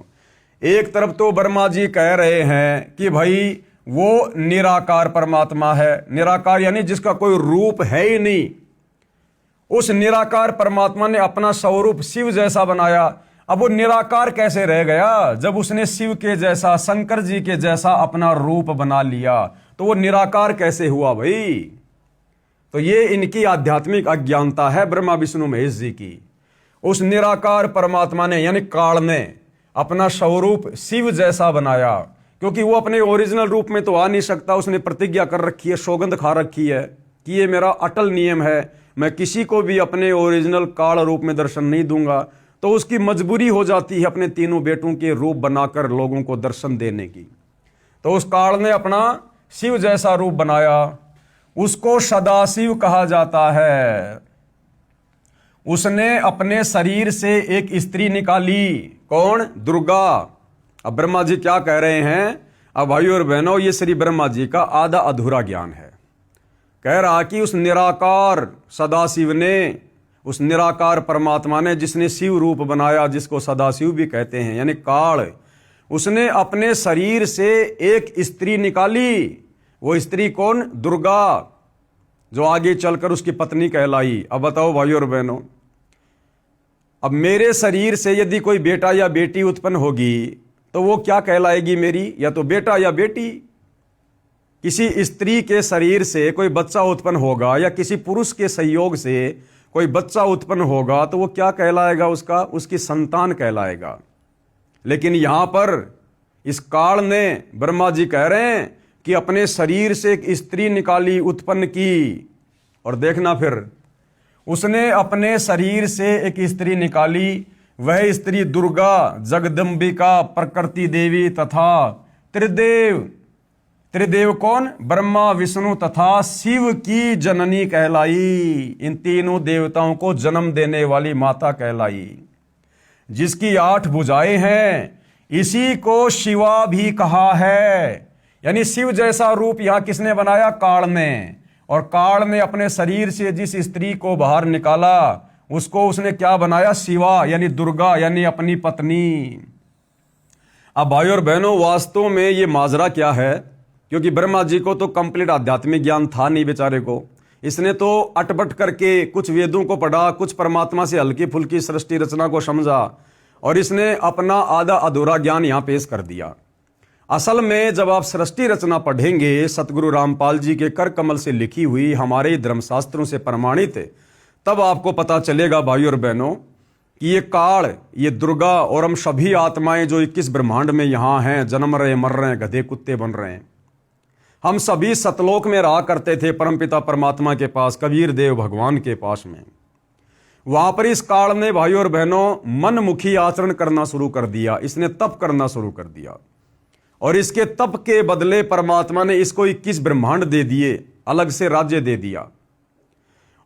Speaker 1: एक तरफ तो ब्रह्मा जी कह रहे हैं कि भाई वो निराकार परमात्मा है, निराकार यानी जिसका कोई रूप है ही नहीं। उस निराकार परमात्मा ने अपना स्वरूप शिव जैसा बनाया। अब वो निराकार कैसे रह गया जब उसने शिव के जैसा, शंकर जी के जैसा अपना रूप बना लिया? तो वो निराकार कैसे हुआ भाई? तो ये इनकी आध्यात्मिक अज्ञानता है ब्रह्मा विष्णु महेश जी की। उस निराकार परमात्मा ने यानी काल ने अपना स्वरूप शिव जैसा बनाया, क्योंकि वो अपने ओरिजिनल रूप में तो आ नहीं सकता। उसने प्रतिज्ञा कर रखी है, सौगंध खा रखी है कि ये मेरा अटल नियम है, मैं किसी को भी अपने ओरिजिनल काल रूप में दर्शन नहीं दूंगा। तो उसकी मजबूरी हो जाती है अपने तीनों बेटों के रूप बनाकर लोगों को दर्शन देने की। तो उस काल ने अपना शिव जैसा रूप बनाया, उसको सदाशिव कहा जाता है। उसने अपने शरीर से एक स्त्री निकाली, कौन? दुर्गा। अब ब्रह्मा जी क्या कह रहे हैं? अब भाइयों और बहनों, ये श्री ब्रह्मा जी का आधा अधूरा ज्ञान है। कह रहा कि उस निराकार सदाशिव ने, उस निराकार परमात्मा ने जिसने शिव रूप बनाया, जिसको सदाशिव भी कहते हैं यानी काल, उसने अपने शरीर से एक स्त्री निकाली। वो स्त्री कौन? दुर्गा, जो आगे चलकर उसकी पत्नी कहलाई। अब बताओ भाइयों और बहनों, अब मेरे शरीर से यदि कोई बेटा या बेटी उत्पन्न होगी तो वो क्या कहलाएगी मेरी? या तो बेटा या बेटी। किसी स्त्री के शरीर से कोई बच्चा उत्पन्न होगा या किसी पुरुष के सहयोग से कोई बच्चा उत्पन्न होगा तो वो क्या कहलाएगा? उसकी संतान कहलाएगा। लेकिन यहां पर इस काल ने, ब्रह्मा जी कह रहे हैं कि अपने शरीर से एक स्त्री निकाली, उत्पन्न की। और देखना फिर, उसने अपने शरीर से एक स्त्री निकाली, वह स्त्री दुर्गा, जगदम्बिका, प्रकृति देवी तथा त्रिदेव। त्रिदेव कौन? ब्रह्मा विष्णु तथा शिव की जननी कहलाई। इन तीनों देवताओं को जन्म देने वाली माता कहलाई, जिसकी 8 भुजाएं हैं। इसी को शिवा भी कहा है। यानी शिव जैसा रूप यहां किसने बनाया? काल ने। और काल ने अपने शरीर से जिस स्त्री को बाहर निकाला उसको उसने क्या बनाया? शिवा यानी दुर्गा, यानी अपनी पत्नी। अब भाइयों और बहनों, वास्तव में ये माजरा क्या है? क्योंकि ब्रह्मा जी को तो कंप्लीट आध्यात्मिक ज्ञान था नहीं बेचारे को। इसने तो अटपट करके कुछ वेदों को पढ़ा, कुछ परमात्मा से हल्की फुल्की सृष्टि रचना को समझा, और इसने अपना आधा अधूरा ज्ञान यहां पेश कर दिया। असल में जब आप सृष्टि रचना पढ़ेंगे, सतगुरु रामपाल जी के कर कमल से लिखी हुई, हमारे धर्मशास्त्रों से प्रमाणित, तब आपको पता चलेगा भाइयों और बहनों कि ये काल, ये दुर्गा और हम सभी आत्माएं जो 21 ब्रह्मांड में यहाँ हैं, जन्म रहे, मर रहे हैं, गधे कुत्ते बन रहे हैं, हम सभी सतलोक में रहा करते थे परमपिता परमात्मा के पास, कबीर देव भगवान के पास में। वहां पर इस काल ने भाइयों और बहनों मनमुखी आचरण करना शुरू कर दिया। इसने तप करना शुरू कर दिया, और इसके तप के बदले परमात्मा ने इसको 21 ब्रह्मांड दे दिए, अलग से राज्य दे दिया।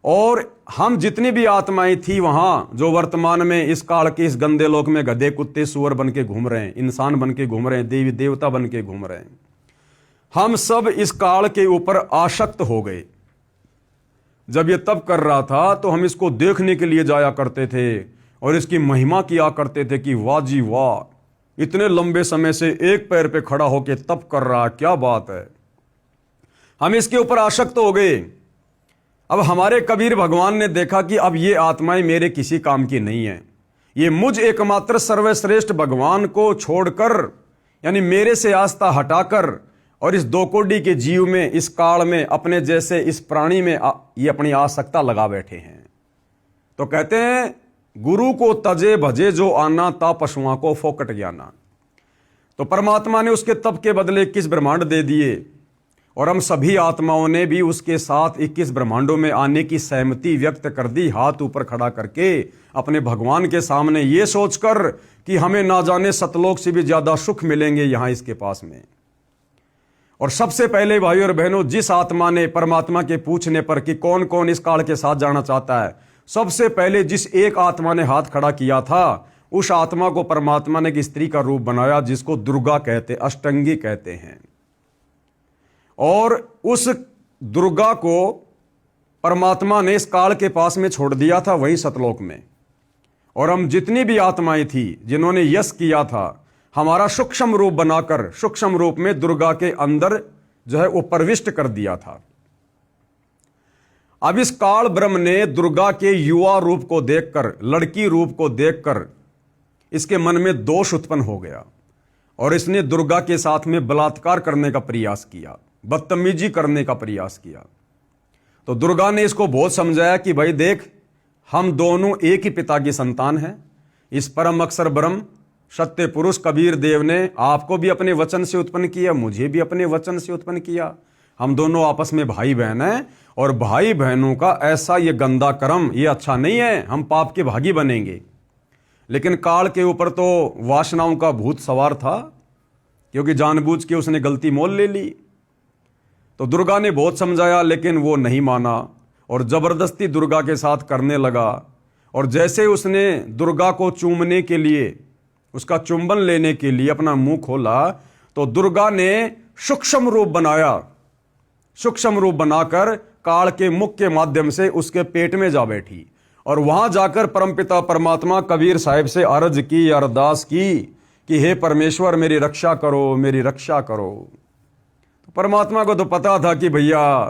Speaker 1: और हम जितनी भी आत्माएं थी वहां, जो वर्तमान में इस काल के इस गंदे लोक में गधे कुत्ते सूअर बन के घूम रहे हैं, इंसान बन के घूम रहे हैं, देवी देवता बन के घूम रहे हैं, हम सब इस काल के ऊपर आसक्त हो गए। जब ये तप कर रहा था तो हम इसको देखने के लिए जाया करते थे और इसकी महिमा किया करते थे कि वाह जी वाह, इतने लंबे समय से एक पैर पे खड़ा होकर तप कर रहा, क्या बात है। हम इसके ऊपर आसक्त हो गए। अब हमारे कबीर भगवान ने देखा कि अब ये आत्माएं मेरे किसी काम की नहीं है, ये मुझ एकमात्र सर्वश्रेष्ठ भगवान को छोड़कर, यानी मेरे से आस्था हटाकर और इस दो कोडी के जीव में, इस काल में, अपने जैसे इस प्राणी में ये अपनी आसक्ता लगा बैठे हैं। तो कहते हैं गुरु को तजे भजे जो आना, ता पशुओं को फोकट ज्ञाना। तो परमात्मा ने उसके तप के बदले 21 ब्रह्मांड दे दिए और हम सभी आत्माओं ने भी उसके साथ 21 ब्रह्मांडों में आने की सहमति व्यक्त कर दी, हाथ ऊपर खड़ा करके अपने भगवान के सामने, ये सोचकर कि हमें ना जाने सतलोक से भी ज्यादा सुख मिलेंगे यहां इसके पास में। और सबसे पहले भाई और बहनों, जिस आत्मा ने परमात्मा के पूछने पर कि कौन कौन इस काल के साथ जाना चाहता है, सबसे पहले जिस एक आत्मा ने हाथ खड़ा किया था, उस आत्मा को परमात्मा ने एक स्त्री का रूप बनाया जिसको दुर्गा कहते, अष्टंगी कहते हैं। और उस दुर्गा को परमात्मा ने इस काल के पास में छोड़ दिया था, वही सतलोक में। और हम जितनी भी आत्माएं थी जिन्होंने यश किया था, हमारा सूक्ष्म रूप बनाकर सूक्ष्म रूप में दुर्गा के अंदर जो है वो प्रविष्ट कर दिया था। अब इस काल ब्रह्म ने दुर्गा के युवा रूप को देखकर, लड़की रूप को देखकर इसके मन में दोष उत्पन्न हो गया और इसने दुर्गा के साथ में बलात्कार करने का प्रयास किया, बदतमीजी करने का प्रयास किया। तो दुर्गा ने इसको बहुत समझाया कि भाई देख, हम दोनों एक ही पिता की संतान हैं। इस परम अक्षर ब्रह्म सत्य पुरुष कबीर देव ने आपको भी अपने वचन से उत्पन्न किया, मुझे भी अपने वचन से उत्पन्न किया। हम दोनों आपस में भाई बहन हैं और भाई बहनों का ऐसा ये गंदा कर्म ये अच्छा नहीं है, हम पाप के भागी बनेंगे। लेकिन काल के ऊपर तो वासनाओं का भूत सवार था, क्योंकि जानबूझ के उसने गलती मोल ले ली। तो दुर्गा ने बहुत समझाया लेकिन वो नहीं माना और जबरदस्ती दुर्गा के साथ करने लगा। और जैसे उसने दुर्गा को चूमने के लिए, उसका चुंबन लेने के लिए अपना मुंह खोला, तो दुर्गा ने सूक्ष्म रूप बनाया, सूक्ष्म रूप बनाकर काल के मुख के माध्यम से उसके पेट में जा बैठी और वहां जाकर परमपिता परमात्मा कबीर साहिब से अर्ज की, अरदास की कि हे परमेश्वर मेरी रक्षा करो, मेरी रक्षा करो। तो परमात्मा को तो पता था कि भैया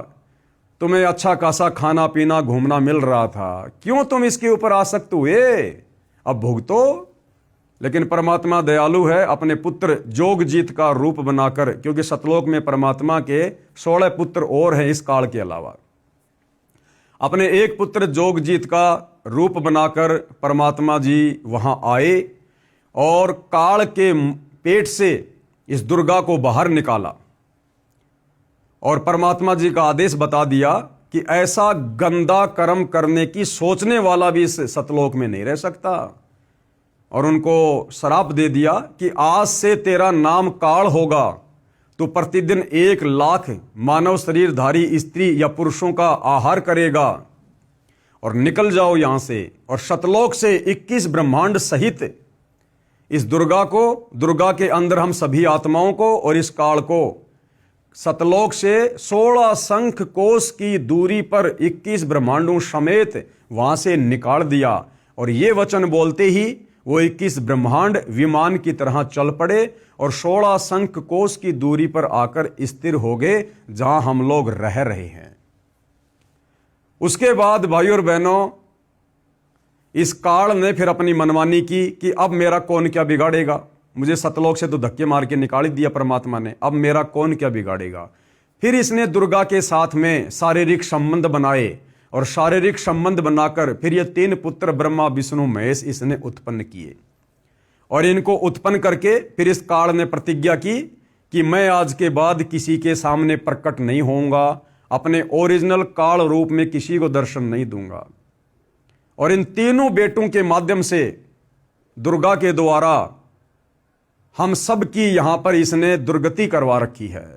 Speaker 1: तुम्हें अच्छा खासा खाना पीना घूमना मिल रहा था, क्यों तुम इसके ऊपर आसक्त हुए, अब भुगतो। लेकिन परमात्मा दयालु है, अपने पुत्र जोगजीत का रूप बनाकर, क्योंकि सतलोक में परमात्मा के 16 पुत्र और हैं इस काल के अलावा, अपने एक पुत्र जोगजीत का रूप बनाकर परमात्मा जी वहां आए और काल के पेट से इस दुर्गा को बाहर निकाला और परमात्मा जी का आदेश बता दिया कि ऐसा गंदा कर्म करने की सोचने वाला भी इस सतलोक में नहीं रह सकता। और उनको श्राप दे दिया कि आज से तेरा नाम काल होगा, तो प्रतिदिन 1 लाख मानव शरीरधारी स्त्री या पुरुषों का आहार करेगा और निकल जाओ यहां से। और सतलोक से 21 ब्रह्मांड सहित इस दुर्गा को, दुर्गा के अंदर हम सभी आत्माओं को और इस काल को सतलोक से 16 शंख कोश की दूरी पर 21 ब्रह्मांडों समेत वहां से निकाल दिया। और ये वचन बोलते ही वो 21 ब्रह्मांड विमान की तरह चल पड़े और 16 शंख कोश की दूरी पर आकर स्थिर हो गए जहां हम लोग रह रहे हैं। उसके बाद भाई और बहनों, इस काल ने फिर अपनी मनमानी की कि अब मेरा कौन क्या बिगाड़ेगा, मुझे सतलोक से तो धक्के मार के निकाल ही दिया परमात्मा ने, अब मेरा कौन क्या बिगाड़ेगा। फिर इसने दुर्गा के साथ में शारीरिक संबंध बनाए और शारीरिक संबंध बनाकर फिर ये 3 पुत्र ब्रह्मा विष्णु महेश इसने उत्पन्न किए। और इनको उत्पन्न करके फिर इस काल ने प्रतिज्ञा की कि मैं आज के बाद किसी के सामने प्रकट नहीं होऊंगा, अपने ओरिजिनल काल रूप में किसी को दर्शन नहीं दूंगा। और इन तीनों बेटों के माध्यम से दुर्गा के द्वारा हम सब की यहां पर इसने दुर्गति करवा रखी है।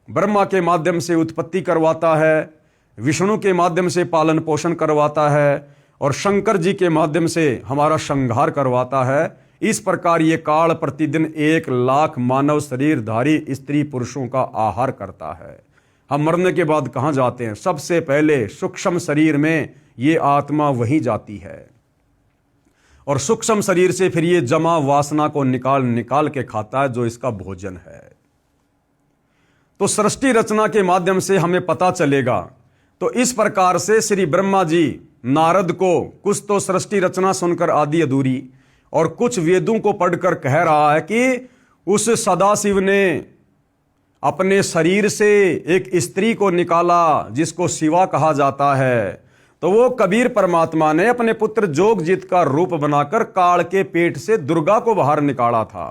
Speaker 1: ब्रह्मा के माध्यम से उत्पत्ति करवाता है, विष्णु के माध्यम से पालन पोषण करवाता है और शंकर जी के माध्यम से हमारा संहार करवाता है। इस प्रकार ये काल प्रतिदिन 1 लाख मानव शरीरधारी स्त्री पुरुषों का आहार करता है। हम मरने के बाद कहाँ जाते हैं? सबसे पहले सूक्ष्म शरीर में ये आत्मा वहीं जाती है और सूक्ष्म शरीर से फिर ये जमा वासना को निकाल के खाता है, जो इसका भोजन है। तो सृष्टि रचना के माध्यम से हमें पता चलेगा। तो इस प्रकार से श्री ब्रह्मा जी नारद को कुछ तो सृष्टि रचना सुनकर आधी अधूरी और कुछ वेदों को पढ़कर कह रहा है कि उस सदाशिव ने अपने शरीर से एक स्त्री को निकाला जिसको शिवा कहा जाता है। तो वो कबीर परमात्मा ने अपने पुत्र जोगजीत का रूप बनाकर काल के पेट से दुर्गा को बाहर निकाला था।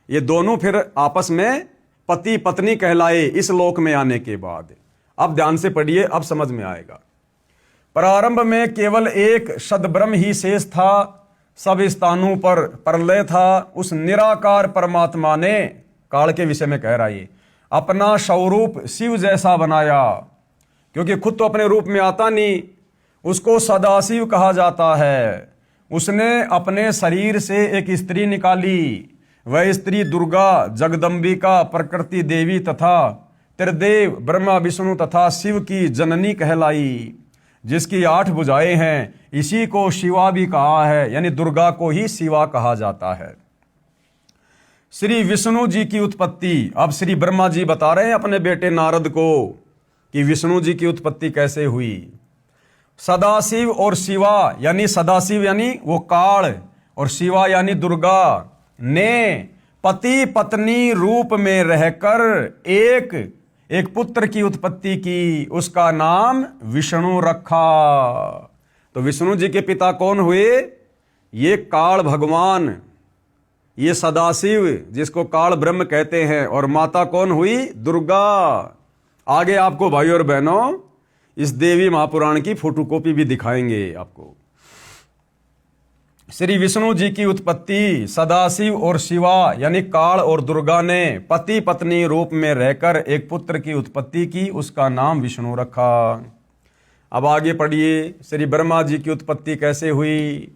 Speaker 1: ये दोनों फिर आपस में पति पत्नी कहलाए इस लोक में आने के बाद। अब ध्यान से पढ़िए, अब समझ में आएगा। प्रारंभ में केवल एक सद्ब्रह्म ही शेष था, सब स्थानों पर प्रलय था। उस निराकार परमात्मा ने, काल के विषय में कह रहा है, अपना स्वरूप शिव जैसा बनाया, क्योंकि खुद तो अपने रूप में आता नहीं, उसको सदाशिव कहा जाता है। उसने अपने शरीर से एक स्त्री निकाली, वह स्त्री दुर्गा, जगदम्बिका, प्रकृति देवी तथा त्रिदेव ब्रह्मा विष्णु तथा शिव की जननी कहलाई, जिसकी 8 भुजाएं हैं। इसी को शिवा भी कहा है, यानी दुर्गा को ही शिवा कहा जाता है। श्री विष्णु जी की उत्पत्ति, अब श्री ब्रह्मा जी बता रहे हैं अपने बेटे नारद को कि विष्णु जी की उत्पत्ति कैसे हुई। सदाशिव और शिवा, यानी सदाशिव यानी वो काल और शिवा यानी दुर्गा ने पति पत्नी रूप में रहकर एक पुत्र की उत्पत्ति की, उसका नाम विष्णु रखा। तो विष्णु जी के पिता कौन हुए? ये काल भगवान, ये सदाशिव जिसको काल ब्रह्म कहते हैं, और माता कौन हुई? दुर्गा। आगे आपको भाई और बहनों इस देवी महापुराण की फोटोकॉपी भी दिखाएंगे आपको। श्री विष्णु जी की उत्पत्ति सदाशिव और शिवा यानी काल और दुर्गा ने पति पत्नी रूप में रहकर एक पुत्र की उत्पत्ति की, उसका नाम विष्णु रखा। अब आगे पढ़िए, श्री ब्रह्मा जी की उत्पत्ति कैसे हुई।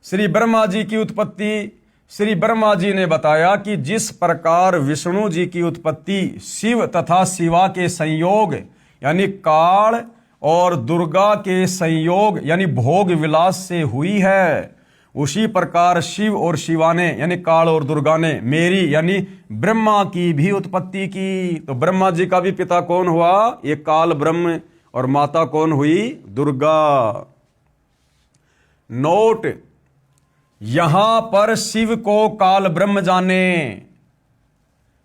Speaker 1: श्री ब्रह्मा जी की उत्पत्ति, श्री ब्रह्मा जी ने बताया कि जिस प्रकार विष्णु जी की उत्पत्ति शिव तथा शिवा के संयोग यानी काल और दुर्गा के संयोग यानी भोग विलास से हुई है, उसी प्रकार शिव और शिवा ने यानी काल और दुर्गा ने मेरी यानी ब्रह्मा की भी उत्पत्ति की। तो ब्रह्मा जी का भी पिता कौन हुआ? ये काल ब्रह्म, और माता कौन हुई? दुर्गा। नोट, यहां पर शिव को काल ब्रह्म जाने,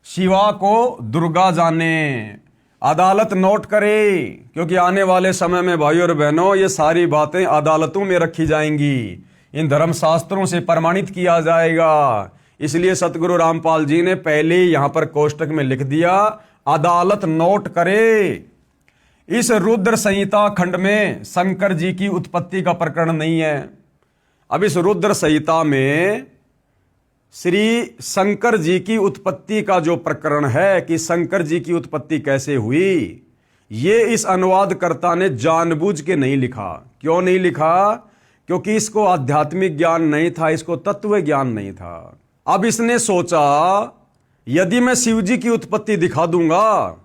Speaker 1: शिवा को दुर्गा जाने। अदालत नोट करे, क्योंकि आने वाले समय में भाई और बहनों ये सारी बातें अदालतों में रखी जाएंगी, इन धर्म शास्त्रों से प्रमाणित किया जाएगा। इसलिए सतगुरु रामपाल जी ने पहले यहां पर कोष्टक में लिख दिया, अदालत नोट करे। इस रुद्र संहिता खंड में शंकर जी की उत्पत्ति का प्रकरण नहीं है। अब इस रुद्र संहिता में श्री शंकर जी की उत्पत्ति का जो प्रकरण है कि शंकर जी की उत्पत्ति कैसे हुई, ये इस अनुवादकर्ता ने जानबूझ के नहीं लिखा। क्यों नहीं लिखा? क्योंकि इसको आध्यात्मिक ज्ञान नहीं था, इसको तत्व ज्ञान नहीं था। अब इसने सोचा यदि मैं शिव जी की उत्पत्ति दिखा दूंगा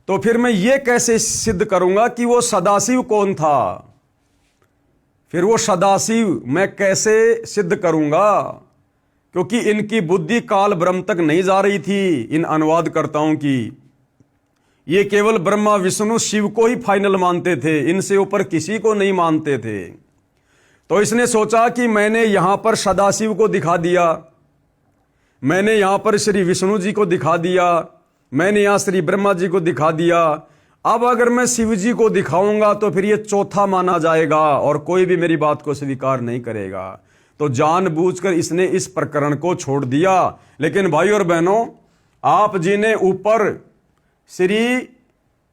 Speaker 1: तो फिर मैं ये कैसे सिद्ध करूंगा कि वो सदाशिव कौन था, फिर वो सदाशिव मैं कैसे सिद्ध करूंगा, क्योंकि इनकी बुद्धि काल ब्रह्म तक नहीं जा रही थी। इन अनुवादकर्ताओं की ये केवल ब्रह्मा विष्णु शिव को ही फाइनल मानते थे, इनसे ऊपर किसी को नहीं मानते थे। तो इसने सोचा कि मैंने यहां पर सदाशिव को दिखा दिया, मैंने यहां पर श्री विष्णु जी को दिखा दिया, मैंने यहां श्री ब्रह्मा जी को दिखा दिया। अब अगर मैं शिव जी को दिखाऊंगा तो फिर ये चौथा माना जाएगा और कोई भी मेरी बात को स्वीकार नहीं करेगा। तो जानबूझकर इसने इस प्रकरण को छोड़ दिया। लेकिन भाई और बहनों, आप जी ने ऊपर श्री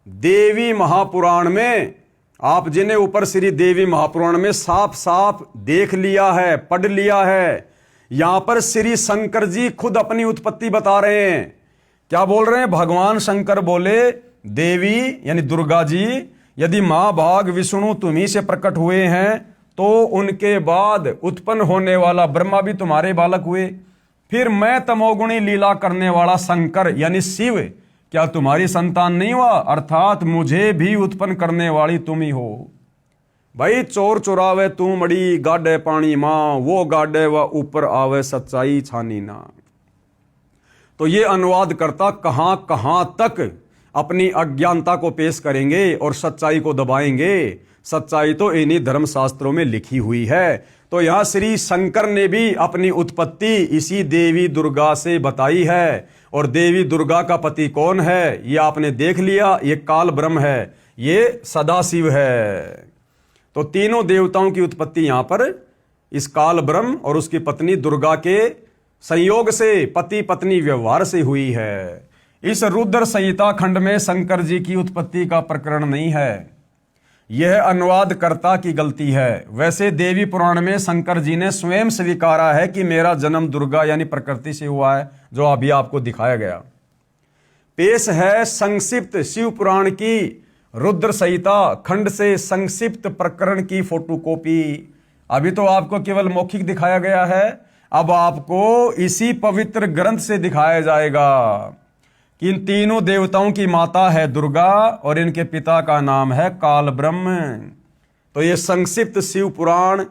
Speaker 1: देवी महापुराण में, आप जी ने ऊपर श्री देवी महापुराण में साफ साफ देख लिया है, पढ़ लिया है। यहां पर श्री शंकर जी खुद अपनी उत्पत्ति बता रहे हैं। क्या बोल रहे हैं? भगवान शंकर बोले देवी यानी दुर्गा जी यदि महाभाग विष्णु तुम्ही से प्रकट हुए हैं तो उनके बाद उत्पन्न होने वाला ब्रह्मा भी तुम्हारे बालक हुए। फिर मैं तमोगुणी लीला करने वाला शंकर यानी शिव क्या तुम्हारी संतान नहीं हुआ? अर्थात मुझे भी उत्पन्न करने वाली तुम ही हो। भाई चोर चुरावे तू मड़ी, गाडे पानी मां, वो गाडे व ऊपर आवे, सच्चाई छानी ना। तो ये अनुवाद करता कहां कहां तक अपनी अज्ञानता को पेश करेंगे और सच्चाई को दबाएंगे। सच्चाई तो इन्हीं धर्मशास्त्रों में लिखी हुई है। तो यहां श्री शंकर ने भी अपनी उत्पत्ति इसी देवी दुर्गा से बताई है। और देवी दुर्गा का पति कौन है ये आपने देख लिया, ये काल ब्रह्म है, ये सदाशिव है। तो तीनों देवताओं की उत्पत्ति यहां पर इस काल ब्रह्म और उसकी पत्नी दुर्गा के संयोग से, पति पत्नी व्यवहार से हुई है। इस रुद्र संहिता खंड में शंकर जी की उत्पत्ति का प्रकरण नहीं है, यह अनुवादकर्ता की गलती है। वैसे देवी पुराण में शंकर जी ने स्वयं स्वीकारा है कि मेरा जन्म दुर्गा यानी प्रकृति से हुआ है, जो अभी आपको दिखाया गया। पेश है संक्षिप्त शिव पुराण की रुद्र संहिता खंड से संक्षिप्त प्रकरण की फोटोकॉपी। अभी तो आपको केवल मौखिक दिखाया गया है, अब आपको इसी पवित्र ग्रंथ से दिखाया जाएगा कि इन तीनों देवताओं की माता है दुर्गा और इनके पिता का नाम है काल ब्रह्म। तो ये संक्षिप्त शिव पुराण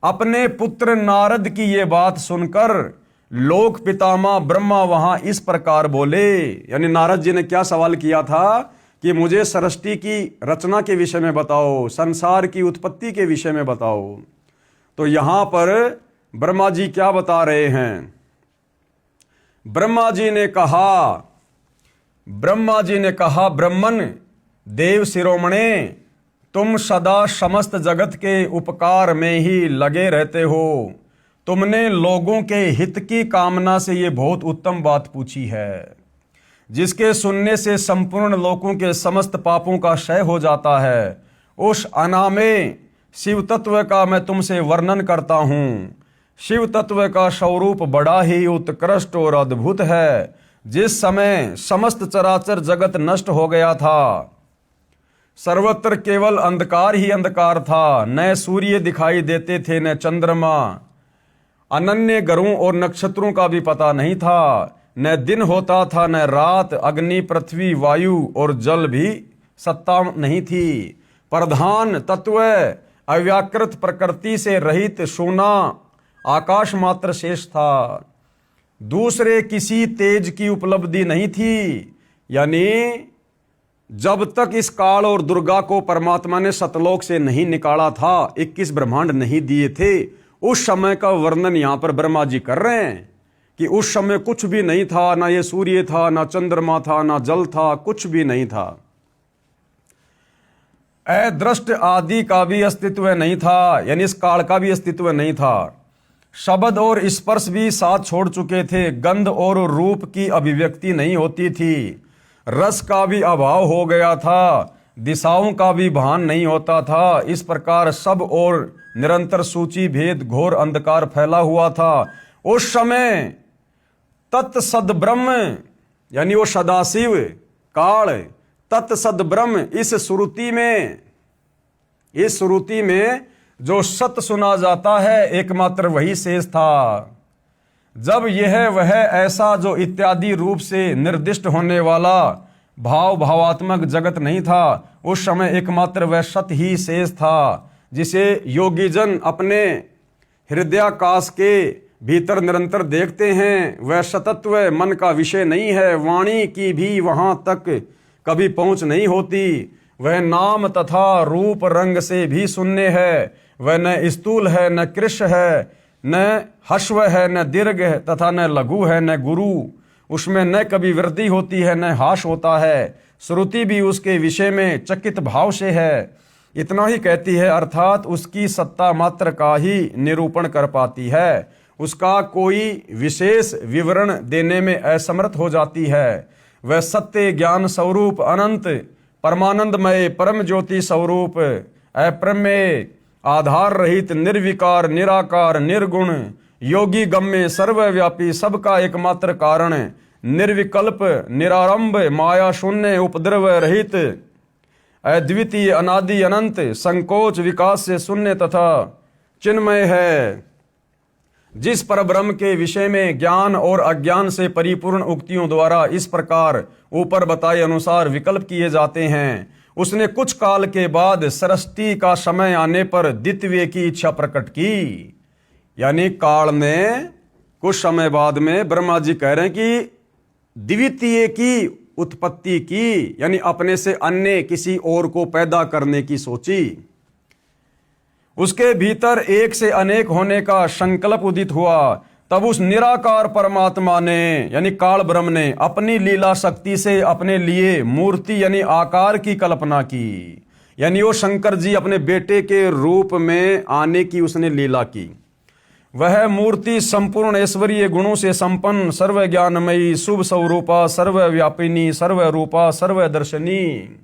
Speaker 1: अपने पुत्र नारद की ये बात सुनकर लोक पितामह ब्रह्मा वहां इस प्रकार बोले, यानी नारद जी ने क्या सवाल किया था कि मुझे सृष्टि की रचना के विषय में बताओ, संसार की उत्पत्ति के विषय में बताओ। तो यहां पर ब्रह्मा जी क्या बता रहे हैं? ब्रह्मा जी ने कहा ब्रह्मन देव शिरोमणे, तुम सदा समस्त जगत के उपकार में ही लगे रहते हो। तुमने लोगों के हित की कामना से ये बहुत उत्तम बात पूछी है, जिसके सुनने से संपूर्ण लोगों के समस्त पापों का क्षय हो जाता है। उस अनामे शिव तत्व का मैं तुमसे वर्णन करता हूं। शिव तत्व का स्वरूप बड़ा ही उत्कृष्ट और अद्भुत है। जिस समय समस्त चराचर जगत नष्ट हो गया था, सर्वत्र केवल अंधकार ही अंधकार था, न सूर्य दिखाई देते थे न चंद्रमा, अनन्य ग्रहों और नक्षत्रों का भी पता नहीं था, न दिन होता था न रात, अग्नि पृथ्वी वायु और जल भी सत्ता नहीं थी। प्रधान तत्व अव्याकृत प्रकृति से रहित सोना आकाश मात्र शेष था। दूसरे किसी तेज की उपलब्धि नहीं थी। यानी जब तक इस काल और दुर्गा को परमात्मा ने सतलोक से नहीं निकाला था, 21 ब्रह्मांड नहीं दिए थे, उस समय का वर्णन यहां पर ब्रह्मा जी कर रहे हैं कि उस समय कुछ भी नहीं था, ना ये सूर्य था, ना चंद्रमा था, ना जल था, कुछ भी नहीं था। अदृष्ट आदि का भी अस्तित्व नहीं था, यानी इस काल का भी अस्तित्व नहीं था। शब्द और स्पर्श भी साथ छोड़ चुके थे, गंध और रूप की अभिव्यक्ति नहीं होती थी, रस का भी अभाव हो गया था, दिशाओं का भी भान नहीं होता था। इस प्रकार सब और निरंतर सूची भेद घोर अंधकार फैला हुआ था। उस समय तत्सद ब्रह्म, यानी वो सदाशिव काल तत्सद ब्रह्म, इस श्रुति में जो सत्य सुना जाता है एकमात्र वही शेष था। जब यह वह ऐसा जो इत्यादि रूप से निर्दिष्ट होने वाला भावात्मक जगत नहीं था, उस समय एकमात्र वह सत्य ही शेष था, जिसे योगीजन अपने हृदयाकाश के भीतर निरंतर देखते हैं। वह सतत्व मन का विषय नहीं है, वाणी की भी वहां तक कभी पहुंच नहीं होती। वह नाम तथा रूप रंग से भी शून्य है। वह न स्थूल है, न कृश है, न हश्व है, न दीर्घ है तथा न लघु है, न गुरु। उसमें न कभी वृद्धि होती है, न हास होता है। श्रुति भी उसके विषय में चकित भाव से है, इतना ही कहती है, अर्थात उसकी सत्ता मात्र का ही निरूपण कर पाती है, उसका कोई विशेष विवरण देने में असमर्थ हो जाती है। वह सत्य ज्ञान स्वरूप अनंत परमानंदमय परम ज्योति स्वरूप अप्रमेय आधार रहित निर्विकार निराकार निर्गुण योगी गम्य सर्वव्यापी सबका एकमात्र कारण निर्विकल्प निरारंभ माया शून्य उपद्रव रहित अद्वितीय अनादि अनंत संकोच विकास से शून्य तथा चिन्मय है। जिस परब्रह्म के विषय में ज्ञान और अज्ञान से परिपूर्ण उक्तियों द्वारा इस प्रकार ऊपर बताए अनुसार विकल्प किए जाते हैं, उसने कुछ काल के बाद सृष्टि का समय आने पर द्वितीय की इच्छा प्रकट की। यानी काल ने कुछ समय बाद में ब्रह्मा जी कह रहे हैं कि द्वितीय की उत्पत्ति की, यानी अपने से अन्य किसी और को पैदा करने की सोची। उसके भीतर एक से अनेक होने का संकल्प उदित हुआ। तब उस निराकार परमात्मा ने यानी काल ब्रह्म ने अपनी लीला शक्ति से अपने लिए मूर्ति यानी आकार की कल्पना की। यानी वो शंकर जी अपने बेटे के रूप में आने की उसने लीला की। वह मूर्ति संपूर्ण ऐश्वर्य गुणों से संपन्न, सर्व ज्ञानमयी, शुभ स्वरूपा, सर्वव्यापिनी, सर्वरूपा, सर्वदर्शनी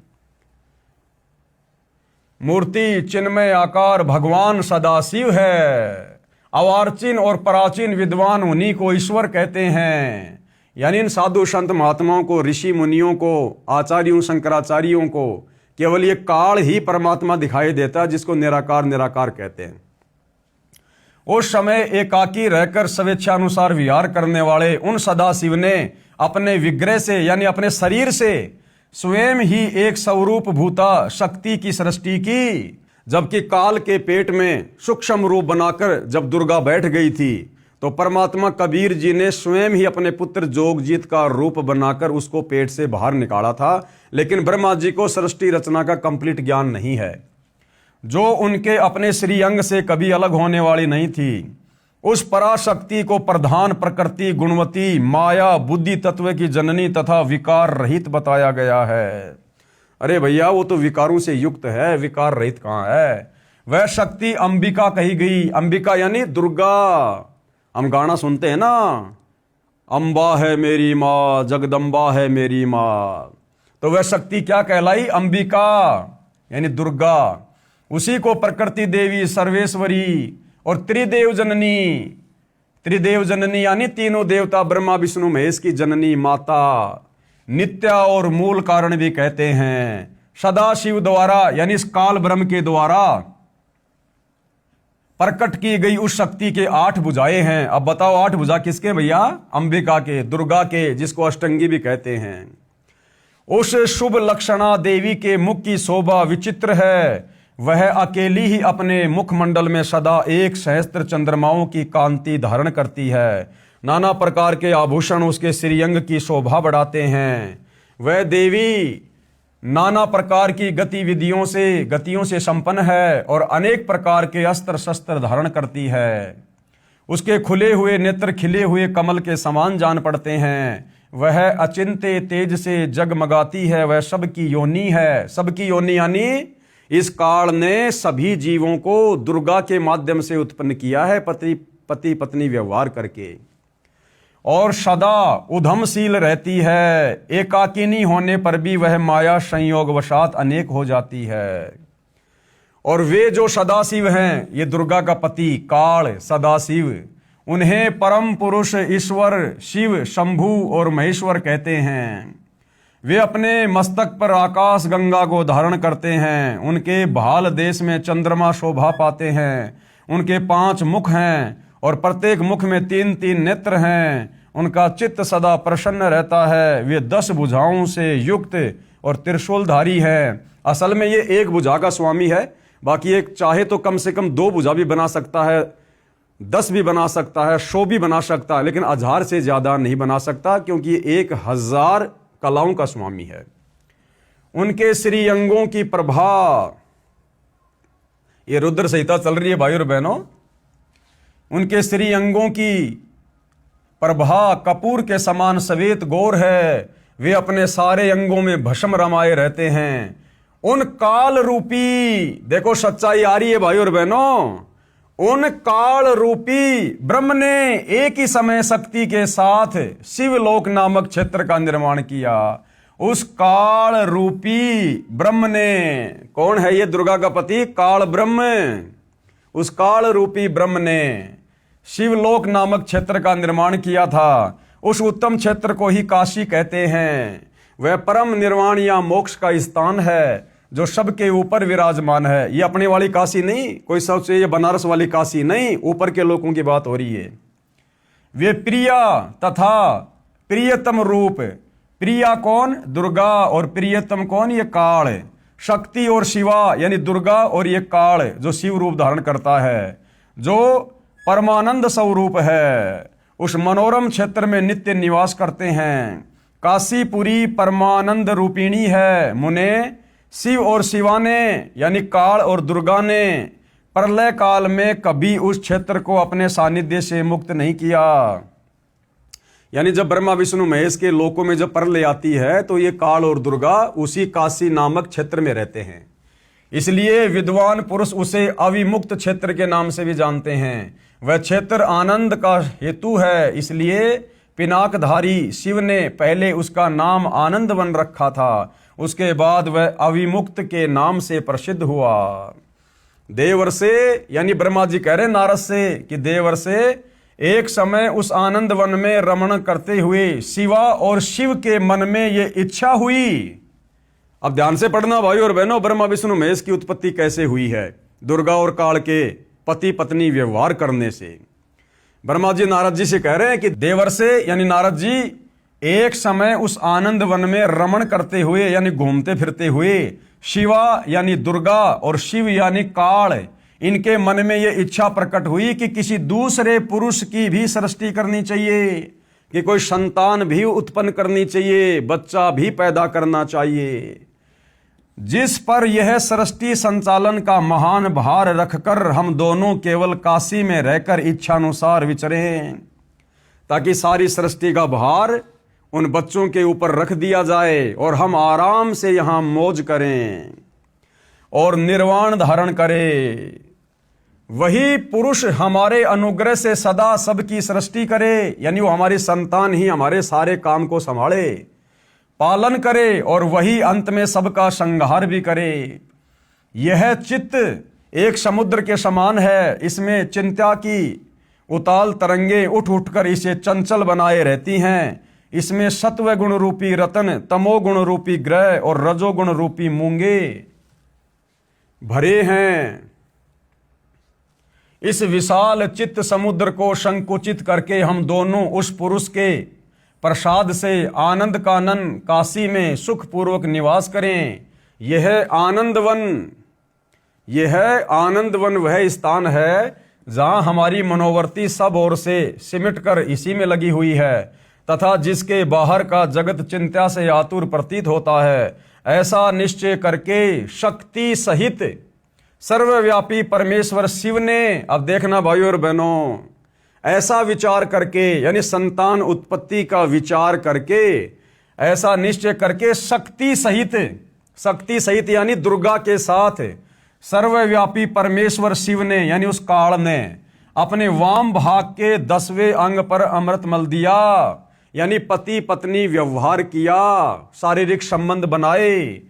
Speaker 1: मूर्ति चिन्मय आकार भगवान सदाशिव है। अवार्चिन और प्राचीन विद्वान उन्हीं को ईश्वर कहते हैं। यानी इन साधु संत महात्माओं को, ऋषि मुनियों को, आचार्यों शंकराचार्यों को केवल ये काल ही परमात्मा दिखाई देता है, जिसको निराकार निराकार कहते हैं। उस समय एकाकी रहकर स्वेच्छानुसार विहार करने वाले उन सदाशिव ने अपने विग्रह से यानी अपने शरीर से स्वयं ही एक स्वरूप भूता शक्ति की सृष्टि की। जबकि काल के पेट में सूक्ष्म रूप बनाकर जब दुर्गा बैठ गई थी, तो परमात्मा कबीर जी ने स्वयं ही अपने पुत्र जोगजीत का रूप बनाकर उसको पेट से बाहर निकाला था। लेकिन ब्रह्मा जी को सृष्टि रचना का कंप्लीट ज्ञान नहीं है, जो उनके अपने श्रीअंग से कभी अलग होने वाली नहीं थी। उस पराशक्ति को प्रधान प्रकृति गुणवती माया बुद्धि तत्व की जननी तथा विकार रहित बताया गया है। अरे भैया, वो तो विकारों से युक्त है, विकार रहित कहाँ है? वह शक्ति अंबिका कही गई। अंबिका यानी दुर्गा। हम गाना सुनते हैं ना, अंबा है मेरी माँ, जगदम्बा है मेरी माँ। तो वह शक्ति क्या कहलाई? अंबिका यानी दुर्गा। उसी को प्रकृति देवी, सर्वेश्वरी और त्रिदेव जननी, त्रिदेव जननी यानी तीनों देवता ब्रह्मा विष्णु महेश की जननी माता, नित्या और मूल कारण भी कहते हैं। सदाशिव द्वारा यानी इस काल ब्रह्म के द्वारा प्रकट की गई उस शक्ति के 8 भुजाएं हैं। अब बताओ 8 भुजा किसके भैया? अंबिका के, दुर्गा के, जिसको अष्टंगी भी कहते हैं। उस शुभ लक्षणा देवी के मुख की शोभा विचित्र है। वह अकेली ही अपने मुखमंडल में सदा 1 सहस्त्र चंद्रमाओं की कांति धारण करती है। नाना प्रकार के आभूषण उसके श्रीअंग की शोभा बढ़ाते हैं। वह देवी नाना प्रकार की गतियों से संपन्न है और अनेक प्रकार के अस्त्र शस्त्र धारण करती है। उसके खुले हुए नेत्र खिले हुए कमल के समान जान पड़ते हैं। वह अचिंत्य तेज से जगमगाती है। वह सबकी योनि है। सबकी योनि यानी इस काल ने सभी जीवों को दुर्गा के माध्यम से उत्पन्न किया है, पति पत्नी व्यवहार करके, और सदा उधमशील रहती है। एकाकिनी होने पर भी वह माया संयोगवशात अनेक हो जाती है। और वे जो सदाशिव हैं, ये दुर्गा का पति काल सदाशिव, उन्हें परम पुरुष ईश्वर शिव शंभु और महेश्वर कहते हैं। वे अपने मस्तक पर आकाश गंगा को धारण करते हैं। उनके भाल देश में चंद्रमा शोभा पाते हैं। उनके 5 मुख हैं और प्रत्येक मुख में 3-3 नेत्र हैं। उनका चित्त सदा प्रसन्न रहता है। वे 10 भुजाओं से युक्त और त्रिशूलधारी है। असल में ये 1 भुजा का स्वामी है, बाकी एक चाहे तो कम से कम 2 भुजा भी बना सकता है, 10 भी बना सकता है, 100 भी बना सकता है, लेकिन 1000 से ज्यादा नहीं बना सकता, क्योंकि ये 1000 कलाओं का स्वामी है। उनके श्रीअंगों की प्रभा, ये रुद्र संहिता चल रही है भाई और बहनों, उनके श्रीअंगों की प्रभा कपूर के समान श्वेत गौर है। वे अपने सारे अंगों में भस्म रमाए रहते हैं। उन काल रूपी, देखो सच्चाई आ रही है भाई और बहनों, उन काल रूपी ब्रह्म ने एक ही समय शक्ति के साथ शिवलोक नामक क्षेत्र का निर्माण किया। उस काल रूपी ब्रह्म ने, कौन है ये? दुर्गा का पति काल ब्रह्म। उस काल रूपी ब्रह्म ने शिवलोक नामक क्षेत्र का निर्माण किया था। उस उत्तम क्षेत्र को ही काशी कहते हैं। वह परम निर्वाण या मोक्ष का स्थान है, जो सबके ऊपर विराजमान है। ये अपने वाली काशी नहीं, कोई सोचे ये बनारस वाली काशी नहीं, ऊपर के लोगों की बात हो रही है। वे प्रिया तथा प्रियतम रूप, प्रिया कौन? दुर्गा, और प्रियतम कौन? ये काल। शक्ति और शिवा यानी दुर्गा और ये काल जो शिव रूप धारण करता है, जो परमानंद स्वरूप है, उस मनोरम क्षेत्र में नित्य निवास करते हैं। काशीपुरी परमानंद रूपिणी है मुने, शिव और शिवा ने यानी काल और दुर्गा ने प्रलय काल में कभी उस क्षेत्र को अपने सानिध्य से मुक्त नहीं किया। यानी जब ब्रह्मा विष्णु महेश के लोकों में जब प्रलय आती है तो ये काल और दुर्गा उसी काशी नामक क्षेत्र में रहते हैं। इसलिए विद्वान पुरुष उसे अविमुक्त क्षेत्र के नाम से भी जानते हैं। वह क्षेत्र आनंद का हेतु है, इसलिए पिनाकधारी शिव ने पहले उसका नाम आनंद वन रखा था, उसके बाद वह अविमुक्त के नाम से प्रसिद्ध हुआ। देवर्षे यानी ब्रह्मा जी कह रहे नारद से कि देवर्षे एक समय उस आनंद वन में रमण करते हुए शिवा और शिव के मन में ये इच्छा हुई। अब ध्यान से पढ़ना भाई और बहनों, ब्रह्मा विष्णु महेश की उत्पत्ति कैसे हुई है? दुर्गा और काल के पति पत्नी व्यवहार करने से। ब्रह्मा जी नारद जी से कह रहे हैं कि देवर्षे यानी नारद जी एक समय उस आनंद वन में रमण करते हुए यानी घूमते फिरते हुए शिवा यानी दुर्गा और शिव यानी काल, इनके मन में ये इच्छा प्रकट हुई कि किसी दूसरे पुरुष की भी सृष्टि करनी चाहिए, कि कोई संतान भी उत्पन्न करनी चाहिए, बच्चा भी पैदा करना चाहिए। जिस पर यह सृष्टि संचालन का महान भार रखकर हम दोनों केवल काशी में रहकर इच्छानुसार विचरें, ताकि सारी सृष्टि का भार उन बच्चों के ऊपर रख दिया जाए और हम आराम से यहां मौज करें और निर्वाण धारण करें। वही पुरुष हमारे अनुग्रह से सदा सबकी सृष्टि करे, यानी वो हमारी संतान ही हमारे सारे काम को संभाले, पालन करे और वही अंत में सबका संहार भी करे। यह चित्त एक समुद्र के समान है, इसमें चिंता की उताल तरंगे उठ उठकर इसे चंचल बनाए रहती हैं। इसमें सत्व गुण रूपी रतन, तमोगुण रूपी ग्रह और रजोगुण रूपी मूंगे भरे हैं। इस विशाल चित्त समुद्र को संकुचित करके हम दोनों उस पुरुष के प्रसाद से आनंद कानन काशी में सुखपूर्वक निवास करें। यह आनंद वन वह स्थान है जहां हमारी मनोवर्ती सब ओर से सिमट कर इसी में लगी हुई है, तथा जिसके बाहर का जगत चिंता से आतुर प्रतीत होता है। ऐसा निश्चय करके शक्ति सहित सर्वव्यापी परमेश्वर शिव ने, अब देखना भाइयों और बहनों, ऐसा विचार करके यानी संतान उत्पत्ति का विचार करके, ऐसा निश्चय करके शक्ति सहित यानी दुर्गा के साथ सर्वव्यापी परमेश्वर शिव ने यानी उस काल ने अपने वाम भाग के 10वें अंग पर अमृत मल दिया, यानी पति पत्नी व्यवहार किया, शारीरिक संबंध बनाए।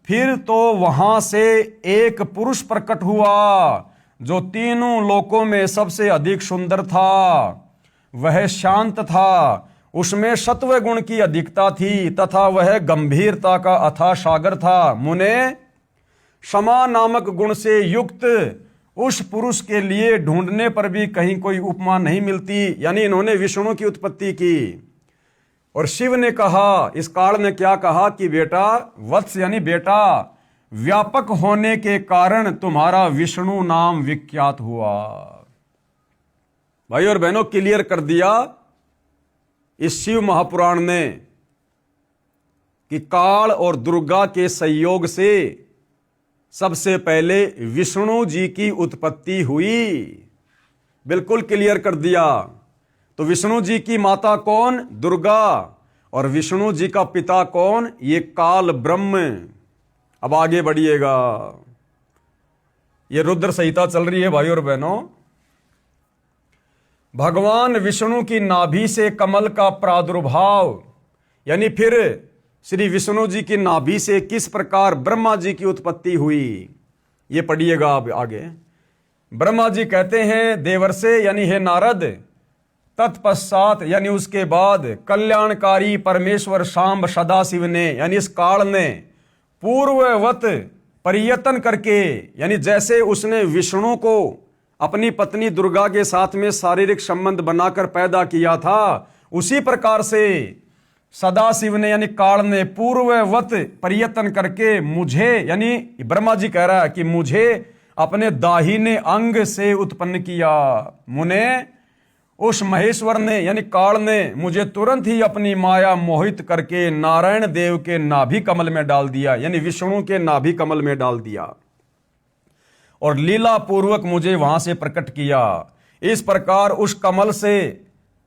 Speaker 1: फिर तो वहां से एक पुरुष प्रकट हुआ जो तीनों लोकों में सबसे अधिक सुंदर था। वह शांत था, उसमें सत्व गुण की अधिकता थी तथा वह गंभीरता का अथाह सागर था। मुने क्षमा नामक गुण से युक्त उस पुरुष के लिए ढूंढने पर भी कहीं कोई उपमा नहीं मिलती। यानी इन्होंने विष्णु की उत्पत्ति की और शिव ने कहा, इस काल ने क्या कहा कि बेटा, वत्स यानी बेटा, व्यापक होने के कारण तुम्हारा विष्णु नाम विख्यात हुआ। भाई और बहनों, क्लियर कर दिया इस शिव महापुराण ने कि काल और दुर्गा के संयोग से सबसे पहले विष्णु जी की उत्पत्ति हुई। बिल्कुल क्लियर कर दिया। तो विष्णु जी की माता कौन? दुर्गा। और विष्णु जी का पिता कौन? ये काल ब्रह्म। अब आगे बढ़िएगा, ये रुद्र संहिता चल रही है भाई और बहनों। भगवान विष्णु की नाभि से कमल का प्रादुर्भाव, यानी फिर श्री विष्णु जी की नाभि से किस प्रकार ब्रह्मा जी की उत्पत्ति हुई, ये पढ़िएगा आप आगे। ब्रह्मा जी कहते हैं, देवर्षे यानी हे नारद, तत्पश्चात यानी उसके बाद कल्याणकारी परमेश्वर शांब सदाशिव ने यानी इस काल ने पूर्ववत परियतन करके, यानी जैसे उसने विष्णु को अपनी पत्नी दुर्गा के साथ में शारीरिक संबंध बनाकर पैदा किया था, उसी प्रकार से सदाशिव ने यानी काल ने पूर्ववत परियतन करके मुझे, यानी ब्रह्मा जी कह रहा है कि मुझे अपने दाहिने अंग से उत्पन्न किया। मुने उस महेश्वर ने यानी काल ने मुझे तुरंत ही अपनी माया मोहित करके नारायण देव के नाभि कमल में डाल दिया, यानी विष्णु के नाभि कमल में डाल दिया और लीला पूर्वक मुझे वहां से प्रकट किया। इस प्रकार उस कमल से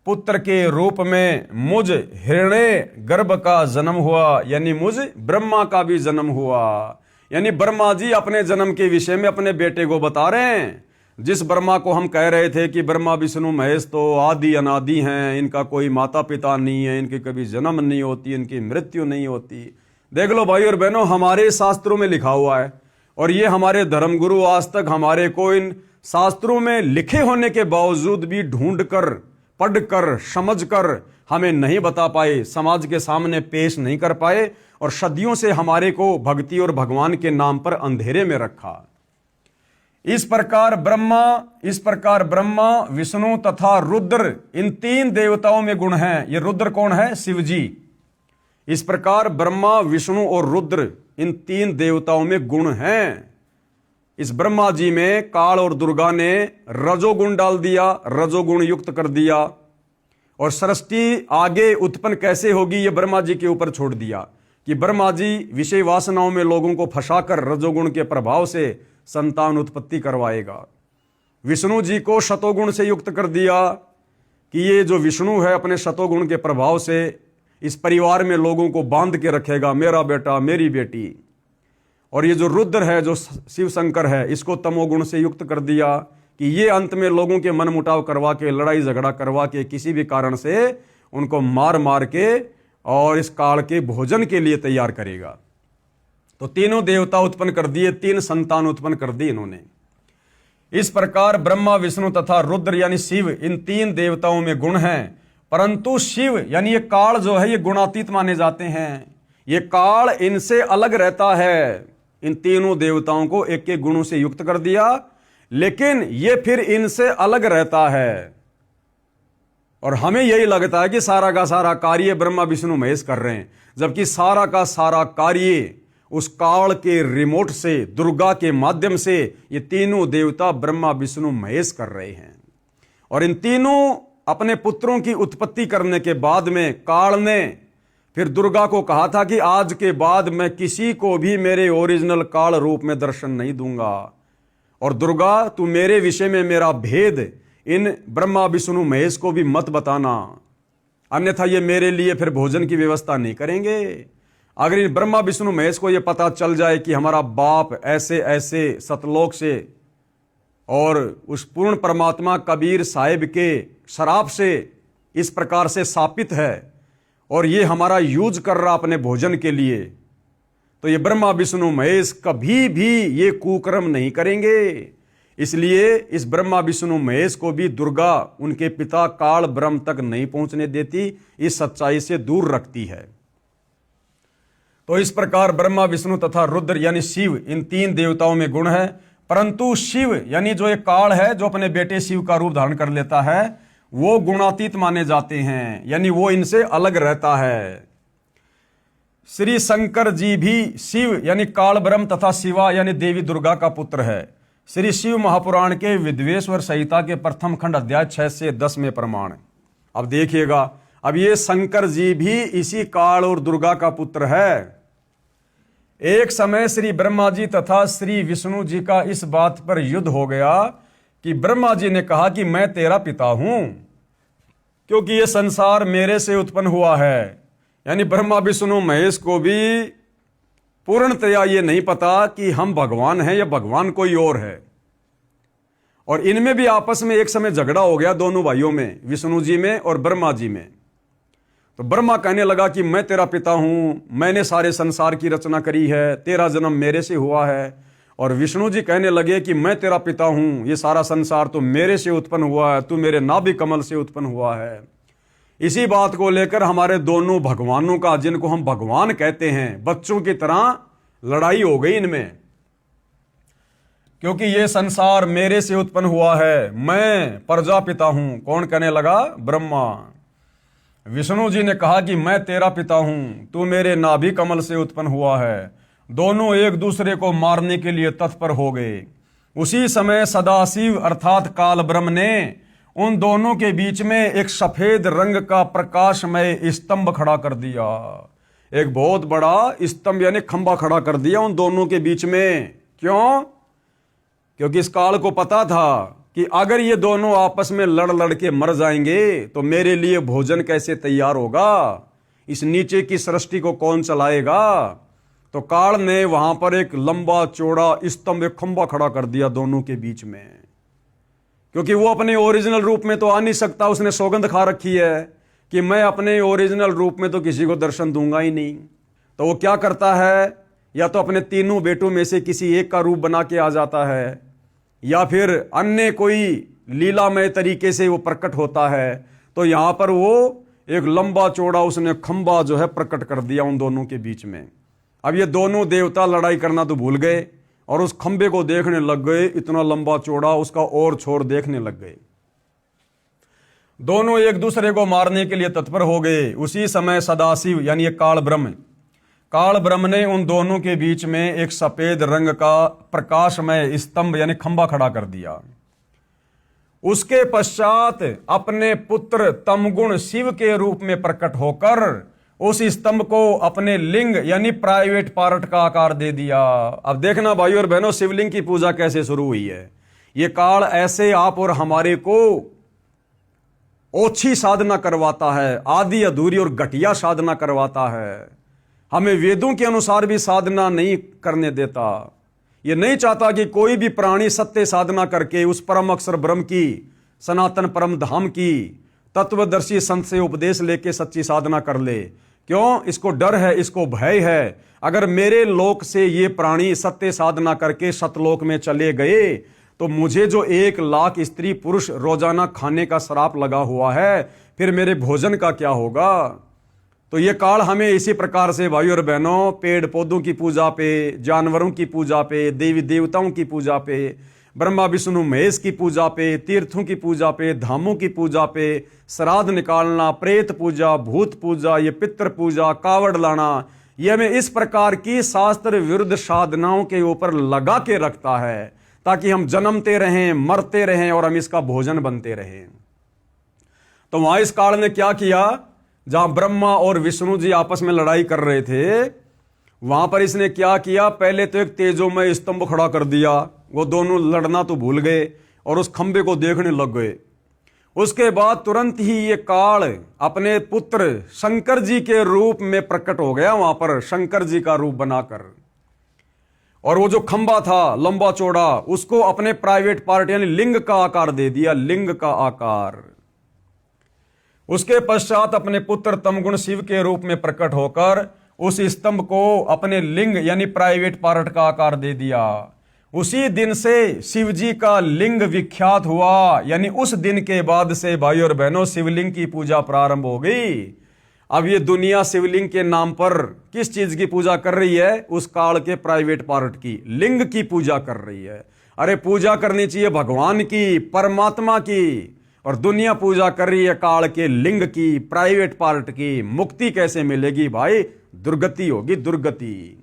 Speaker 1: पुत्र के रूप में मुझ हिरण्य गर्भ का जन्म हुआ, यानी मुझ ब्रह्मा का भी जन्म हुआ। यानी ब्रह्मा जी अपने जन्म के विषय में अपने बेटे को बता रहे हैं। जिस ब्रह्मा को हम कह रहे थे कि ब्रह्मा विष्णु महेश तो आदि अनादि हैं, इनका कोई माता पिता नहीं है, इनकी कभी जन्म नहीं होती, इनकी मृत्यु नहीं होती। देख लो भाई और बहनों, हमारे शास्त्रों में लिखा हुआ है और ये हमारे धर्मगुरु आज तक हमारे को इन शास्त्रों में लिखे होने के बावजूद भी ढूंढकर, पढ़कर, समझकर हमें नहीं बता पाए, समाज के सामने पेश नहीं कर पाए और सदियों से हमारे को भक्ति और भगवान के नाम पर अंधेरे में रखा। इस प्रकार ब्रह्मा विष्णु तथा रुद्र इन तीन देवताओं में गुण हैं। ये रुद्र कौन है? शिव जी। इस प्रकार ब्रह्मा विष्णु और रुद्र इन तीन देवताओं में गुण हैं। इस ब्रह्मा जी में काल और दुर्गा ने रजोगुण डाल दिया, रजोगुण युक्त कर दिया और सृष्टि आगे उत्पन्न कैसे होगी ये ब्रह्मा जी के ऊपर छोड़ दिया कि ब्रह्मा जी विषय वासनाओं में लोगों को फंसाकर रजोगुण के प्रभाव से संतान उत्पत्ति करवाएगा। विष्णु जी को शतोगुण से युक्त कर दिया कि ये जो विष्णु है अपने शतोगुण के प्रभाव से इस परिवार में लोगों को बांध के रखेगा, मेरा बेटा मेरी बेटी। और ये जो रुद्र है, जो शिव शंकर है, इसको तमोगुण से युक्त कर दिया कि ये अंत में लोगों के मन मुटाव करवा के, लड़ाई झगड़ा करवा के, किसी भी कारण से उनको मार मार के और इस काल के भोजन के लिए तैयार करेगा। तो तीनों देवता उत्पन्न कर दिए, तीन संतान उत्पन्न कर दी इन्होंने। इस प्रकार ब्रह्मा विष्णु तथा रुद्र यानी शिव इन तीन देवताओं में गुण हैं, परंतु शिव यानी ये काल जो है ये गुणातीत माने जाते हैं। ये काल इनसे अलग रहता है। इन तीनों देवताओं को एक एक गुणों से युक्त कर दिया, लेकिन ये फिर इनसे अलग रहता है और हमें यही लगता है कि सारा का सारा कार्य ब्रह्मा विष्णु महेश कर रहे हैं, जबकि सारा का सारा कार्य उस काल के रिमोट से, दुर्गा के माध्यम से ये तीनों देवता ब्रह्मा विष्णु महेश कर रहे हैं। और इन तीनों अपने पुत्रों की उत्पत्ति करने के बाद में काल ने फिर दुर्गा को कहा था कि आज के बाद मैं किसी को भी मेरे ओरिजिनल काल रूप में दर्शन नहीं दूंगा और दुर्गा तू मेरे विषय में मेरा भेद इन ब्रह्मा विष्णु महेश को भी मत बताना, अन्यथा ये मेरे लिए फिर भोजन की व्यवस्था नहीं करेंगे। अगर इन ब्रह्मा विष्णु महेश को ये पता चल जाए कि हमारा बाप ऐसे ऐसे सतलोक से और उस पूर्ण परमात्मा कबीर साहिब के शराब से इस प्रकार से शापित है और ये हमारा यूज कर रहा अपने भोजन के लिए, तो ये ब्रह्मा विष्णु महेश कभी भी ये कुकर्म नहीं करेंगे। इसलिए इस ब्रह्मा विष्णु महेश को भी दुर्गा उनके पिता काल ब्रह्म तक नहीं पहुंचने देती, इस सच्चाई से दूर रखती है। तो इस प्रकार ब्रह्मा विष्णु तथा रुद्र यानी शिव इन तीन देवताओं में गुण है, परंतु शिव यानी जो एक काल है जो अपने बेटे शिव का रूप धारण कर लेता है वो गुणातीत माने जाते हैं, यानी वो इनसे अलग रहता है। श्री शंकर जी भी शिव यानी काल ब्रह्म तथा शिवा यानी देवी दुर्गा का पुत्र है। श्री शिव महापुराण के विद्वेश्वर संहिता के प्रथम खंड अध्याय 6 से 10 में प्रमाण। अब देखिएगा, अब ये शंकर जी भी इसी काल और दुर्गा का पुत्र है। एक समय श्री ब्रह्मा जी तथा श्री विष्णु जी का इस बात पर युद्ध हो गया कि ब्रह्मा जी ने कहा कि मैं तेरा पिता हूं क्योंकि ये संसार मेरे से उत्पन्न हुआ है। यानी ब्रह्मा विष्णु महेश को भी पूर्णतया ये नहीं पता कि हम भगवान हैं या भगवान कोई और है। और इनमें भी आपस में एक समय झगड़ा हो गया दोनों भाइयों में, विष्णु जी में और ब्रह्मा जी में। तो ब्रह्मा कहने लगा कि मैं तेरा पिता हूं, मैंने सारे संसार की रचना करी है, तेरा जन्म मेरे से हुआ है। और विष्णु जी कहने लगे कि मैं तेरा पिता हूं, ये सारा संसार तो मेरे से उत्पन्न हुआ है, तू मेरे नाभि कमल से उत्पन्न हुआ है। इसी बात को लेकर हमारे दोनों भगवानों का, जिनको हम भगवान कहते हैं, बच्चों की तरह लड़ाई हो गई इनमें। क्योंकि ये संसार मेरे से उत्पन्न हुआ है, मैं प्रजापिता हूं। कौन कहने लगा? ब्रह्मा। विष्णु जी ने कहा कि मैं तेरा पिता हूं, तू मेरे नाभि कमल से उत्पन्न हुआ है। दोनों एक दूसरे को मारने के लिए तत्पर हो गए। उसी समय सदाशिव अर्थात काल ब्रह्म ने उन दोनों के बीच में एक सफेद रंग का प्रकाशमय स्तंभ खड़ा कर दिया। एक बहुत बड़ा स्तंभ यानी खंबा खड़ा कर दिया उन दोनों के बीच में। क्यों? क्योंकि इस काल को पता था कि अगर ये दोनों आपस में लड़ लड़ के मर जाएंगे तो मेरे लिए भोजन कैसे तैयार होगा, इस नीचे की सृष्टि को कौन चलाएगा। तो काल ने वहां पर एक लंबा चौड़ा स्तंभ, एक खंबा खड़ा कर दिया दोनों के बीच में, क्योंकि वो अपने ओरिजिनल रूप में तो आ नहीं सकता। उसने सौगंध खा रखी है कि मैं अपने ओरिजिनल रूप में तो किसी को दर्शन दूंगा ही नहीं। तो वो क्या करता है, या तो अपने तीनों बेटों में से किसी एक का रूप बना के आ जाता है, या फिर अन्य कोई लीलामय तरीके से वो प्रकट होता है। तो यहां पर वो एक लंबा चौड़ा उसने खंबा जो है प्रकट कर दिया उन दोनों के बीच में। अब ये दोनों देवता लड़ाई करना तो भूल गए और उस खंबे को देखने लग गए, इतना लंबा चौड़ा, उसका और छोर देखने लग गए। दोनों एक दूसरे को मारने के लिए तत्पर हो गए। उसी समय सदाशिव यानी काल ब्रह्म ने उन दोनों के बीच में एक सफेद रंग का प्रकाशमय स्तंभ यानी खंबा खड़ा कर दिया। उसके पश्चात अपने पुत्र तमगुण शिव के रूप में प्रकट होकर उस स्तंभ को अपने लिंग यानी प्राइवेट पार्ट का आकार दे दिया। अब देखना भाई और बहनों, शिवलिंग की पूजा कैसे शुरू हुई है। ये काल ऐसे आप और हमारे को ओछी साधना करवाता है, आधी अधूरी और घटिया साधना करवाता है। हमें वेदों के अनुसार भी साधना नहीं करने देता। ये नहीं चाहता कि कोई भी प्राणी सत्य साधना करके उस परम अक्षर ब्रह्म की, सनातन परम धाम की तत्वदर्शी संत से उपदेश लेके सच्ची साधना कर ले। क्यों? इसको डर है, इसको भय है। अगर मेरे लोक से ये प्राणी सत्य साधना करके सतलोक में चले गए तो मुझे जो 1 लाख स्त्री पुरुष रोजाना खाने का श्राप लगा हुआ है, फिर मेरे भोजन का क्या होगा। तो ये काल हमें इसी प्रकार से भाई और बहनों पेड़ पौधों की पूजा पे, जानवरों की पूजा पे, देवी देवताओं की पूजा पे, ब्रह्मा विष्णु महेश की पूजा पे, तीर्थों की पूजा पे, धामों की पूजा पे, श्राद्ध निकालना, प्रेत पूजा, भूत पूजा, ये पितृ पूजा, कावड़ लाना, ये हमें इस प्रकार की शास्त्र विरुद्ध साधनाओं के ऊपर लगा के रखता है ताकि हम जन्मते रहें, मरते रहें और हम इसका भोजन बनते रहें। तो वहां इस काल ने क्या किया, जहां ब्रह्मा और विष्णु जी आपस में लड़ाई कर रहे थे, वहां पर इसने क्या किया, पहले तो एक तेजोमय स्तंभ खड़ा कर दिया। वो दोनों लड़ना तो भूल गए और उस खंबे को देखने लग गए। उसके बाद तुरंत ही ये काल अपने पुत्र शंकर जी के रूप में प्रकट हो गया वहां पर, शंकर जी का रूप बनाकर। और वो जो खंबा था लंबा चौड़ा, उसको अपने प्राइवेट पार्ट यानी लिंग का आकार दे दिया, लिंग का आकार। उसके पश्चात अपने पुत्र तमगुण शिव के रूप में प्रकट होकर उस स्तंभ को अपने लिंग यानी प्राइवेट पार्ट का आकार दे दिया। उसी दिन से शिव जी का लिंग विख्यात हुआ, यानी उस दिन के बाद से भाई और बहनों शिवलिंग की पूजा प्रारंभ हो गई। अब ये दुनिया शिवलिंग के नाम पर किस चीज की पूजा कर रही है? उस काल के प्राइवेट पार्ट की, लिंग की पूजा कर रही है। अरे पूजा करनी चाहिए भगवान की, परमात्मा की, और दुनिया पूजा कर रही है काल के लिंग की, प्राइवेट पार्ट की। मुक्ति कैसे मिलेगी भाई? दुर्गति होगी, दुर्गति।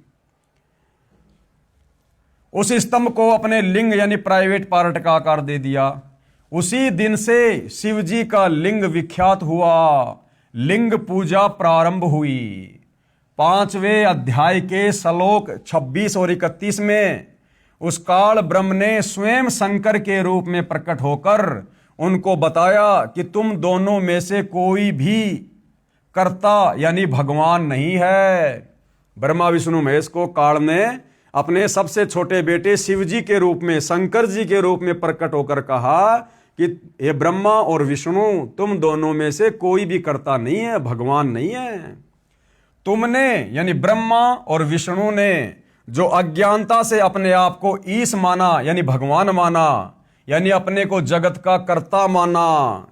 Speaker 1: उस स्तंभ को अपने लिंग यानी प्राइवेट पार्ट का आकार दे दिया। उसी दिन से शिव जी का लिंग विख्यात हुआ, लिंग पूजा प्रारंभ हुई। 5वें अध्याय के श्लोक 26 और 31 में उस काल ब्रह्म ने स्वयं शंकर के रूप में प्रकट होकर उनको बताया कि तुम दोनों में से कोई भी कर्ता यानी भगवान नहीं है। ब्रह्मा विष्णु महेश को काल ने अपने सबसे छोटे बेटे शिव जी के रूप में, शंकर जी के रूप में प्रकट होकर कहा कि ये ब्रह्मा और विष्णु, तुम दोनों में से कोई भी कर्ता नहीं है, भगवान नहीं है। तुमने यानी ब्रह्मा और विष्णु ने जो अज्ञानता से अपने आप को ईश माना यानी भगवान माना, यानी अपने को जगत का कर्ता माना,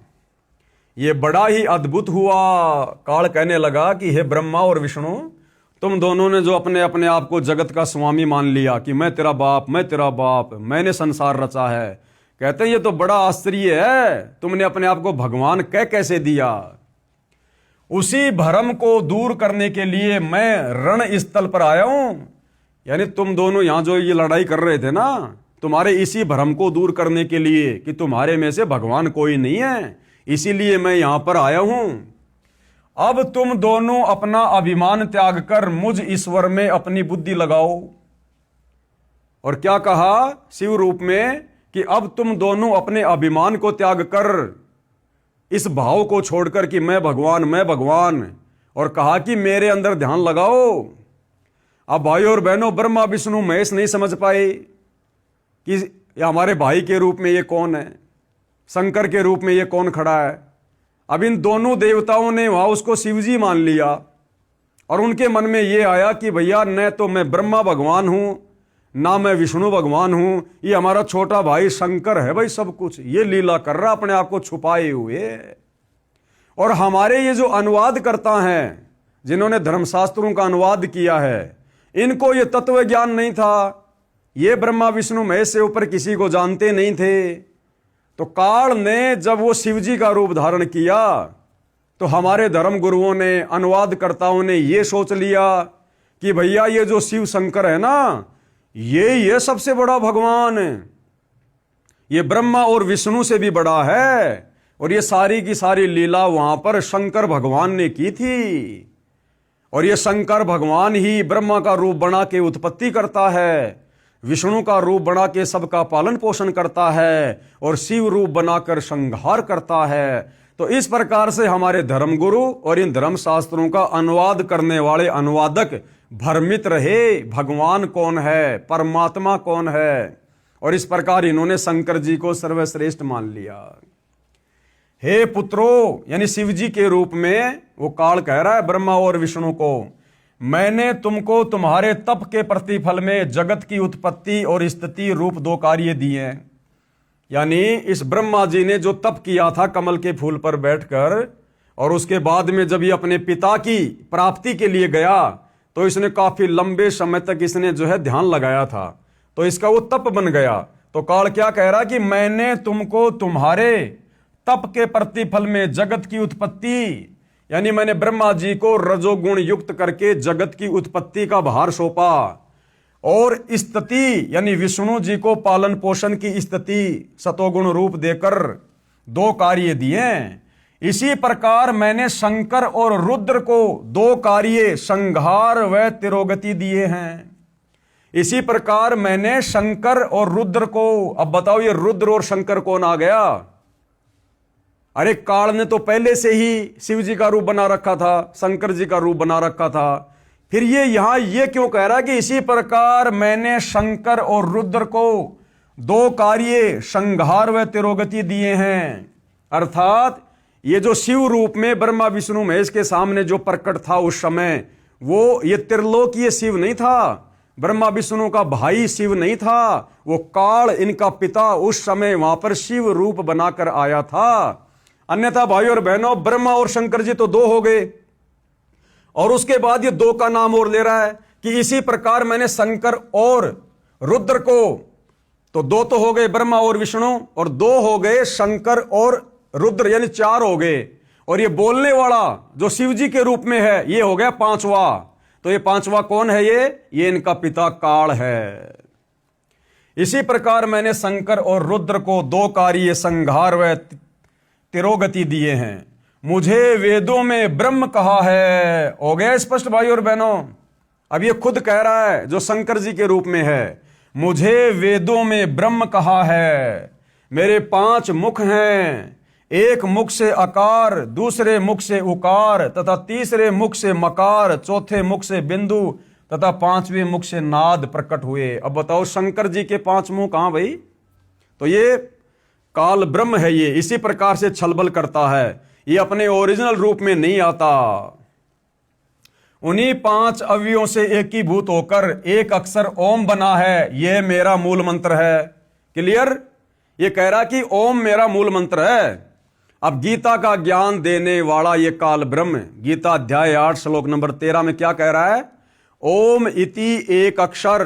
Speaker 1: ये बड़ा ही अद्भुत हुआ। काल कहने लगा कि हे ब्रह्मा और विष्णु, तुम दोनों ने जो अपने अपने आप को जगत का स्वामी मान लिया कि मैं तेरा बाप, मैंने संसार रचा है, कहते हैं ये तो बड़ा आश्चर्य है, तुमने अपने आप को भगवान कह कैसे दिया। उसी भ्रम को दूर करने के लिए मैं रण स्थल पर आया हूं। यानी तुम दोनों यहां जो ये लड़ाई कर रहे थे ना, तुम्हारे इसी भ्रम को दूर करने के लिए कि तुम्हारे में से भगवान कोई नहीं है, इसीलिए मैं यहां पर आया हूं। अब तुम दोनों अपना अभिमान त्याग कर मुझ ईश्वर में अपनी बुद्धि लगाओ। और क्या कहा शिव रूप में कि अब तुम दोनों अपने अभिमान को त्याग कर, इस भाव को छोड़कर कि मैं भगवान, और कहा कि मेरे अंदर ध्यान लगाओ। अब भाइयों और बहनों, ब्रह्मा विष्णु महेश नहीं समझ पाए कि ये हमारे भाई के रूप में ये कौन है, शंकर के रूप में ये कौन खड़ा है। अब इन दोनों देवताओं ने वहां उसको शिवजी मान लिया, और उनके मन में ये आया कि भैया न तो मैं ब्रह्मा भगवान हूं, ना मैं विष्णु भगवान हूं, ये हमारा छोटा भाई शंकर है भाई सब कुछ, ये लीला कर रहा अपने आप को छुपाए हुए। और हमारे ये जो अनुवाद करता है, जिन्होंने धर्मशास्त्रों का अनुवाद किया है, इनको ये तत्व ज्ञान नहीं था, ये ब्रह्मा विष्णु महेश से ऊपर किसी को जानते नहीं थे। तो काल ने जब वो शिवजी का रूप धारण किया, तो हमारे धर्म गुरुओं ने, अनुवादकर्ताओं ने ये सोच लिया कि भैया ये जो शिव शंकर है ना, ये सबसे बड़ा भगवान है, ये ब्रह्मा और विष्णु से भी बड़ा है, और ये सारी की सारी लीला वहां पर शंकर भगवान ने की थी। और ये शंकर भगवान ही ब्रह्मा का रूप बना के उत्पत्ति करता है, विष्णु का रूप बना के सबका पालन पोषण करता है, और शिव रूप बनाकर संहार करता है। तो इस प्रकार से हमारे धर्मगुरु और इन धर्म शास्त्रों का अनुवाद करने वाले अनुवादक भ्रमित रहे, भगवान कौन है, परमात्मा कौन है, और इस प्रकार इन्होंने शंकर जी को सर्वश्रेष्ठ मान लिया। हे पुत्रो, यानी शिव जी के रूप में वो काल कह रहा है ब्रह्मा और विष्णु को, मैंने तुमको तुम्हारे तप के प्रतिफल में जगत की उत्पत्ति और स्थिति रूप 2 कार्य दिए हैं। यानी इस ब्रह्मा जी ने जो तप किया था कमल के फूल पर बैठकर, और उसके बाद में जब ये अपने पिता की प्राप्ति के लिए गया, तो इसने काफी लंबे समय तक इसने जो है ध्यान लगाया था, तो इसका वो तप बन गया। तो काल क्या कह रहा कि मैंने तुमको तुम्हारे तप के प्रतिफल में जगत की उत्पत्ति, यानी मैंने ब्रह्मा जी को रजोगुण युक्त करके जगत की उत्पत्ति का भार सौंपा, और स्थिति यानी विष्णु जी को पालन पोषण की स्थिति सतोगुण रूप देकर 2 कार्य दिए। इसी प्रकार मैंने शंकर और रुद्र को 2 कार्य संहार व तिरोगति दिए हैं। इसी प्रकार मैंने शंकर और रुद्र को, अब बताओ ये रुद्र और शंकर कौन आ गया? अरे काल ने तो पहले से ही शिव जी का रूप बना रखा था, शंकर जी का रूप बना रखा था, फिर ये यहां ये क्यों कह रहा कि इसी प्रकार मैंने शंकर और रुद्र को 2 कार्य संहार व तिरोगति दिए हैं। अर्थात ये जो शिव रूप में ब्रह्मा विष्णु महेश के सामने जो प्रकट था उस समय, वो ये त्रिलोकीय शिव नहीं था, ब्रह्मा विष्णु का भाई शिव नहीं था, वो काल इनका पिता उस समय वहां पर शिव रूप बनाकर आया था। अन्यथा भाइयों और बहनों, ब्रह्मा और शंकर जी तो 2 हो गए, और उसके बाद ये 2 का नाम और ले रहा है कि इसी प्रकार मैंने शंकर और रुद्र को, तो 2 तो हो गए ब्रह्मा और विष्णु, और 2 हो गए शंकर और रुद्र, यानी 4 हो गए। और ये बोलने वाला जो शिव जी के रूप में है, ये हो गया 5वां। तो ये 5वां कौन है? ये इनका पिता काल है। इसी प्रकार मैंने शंकर और रुद्र को 2 कार्य संहार व तिरोगति दिए हैं। मुझे वेदों में ब्रह्म कहा है। हो गया स्पष्ट भाई और बहनों? अब ये खुद कह रहा है जो शंकर जी के रूप में है, मुझे वेदों में ब्रह्म कहा है। मेरे 5 मुख हैं, एक मुख से अकार, दूसरे मुख से उकार, तथा तीसरे मुख से मकार, चौथे मुख से बिंदु, तथा 5वें मुख से नाद प्रकट हुए। अब बताओ शंकर जी के 5 मुंह कहां भाई? तो ये काल ब्रह्म है। ये इसी प्रकार से छलबल करता है, ये अपने ओरिजिनल रूप में नहीं आता। उन्हीं 5 अवयवों से एकीभूत होकर एक अक्षर ओम बना है। यह मेरा मूल मंत्र है। क्लियर? ये कह रहा कि ओम मेरा मूल मंत्र है। अब गीता का ज्ञान देने वाला ये काल ब्रह्म, गीता अध्याय 8 श्लोक नंबर 13 में क्या कह रहा है? ओम इति एक अक्षर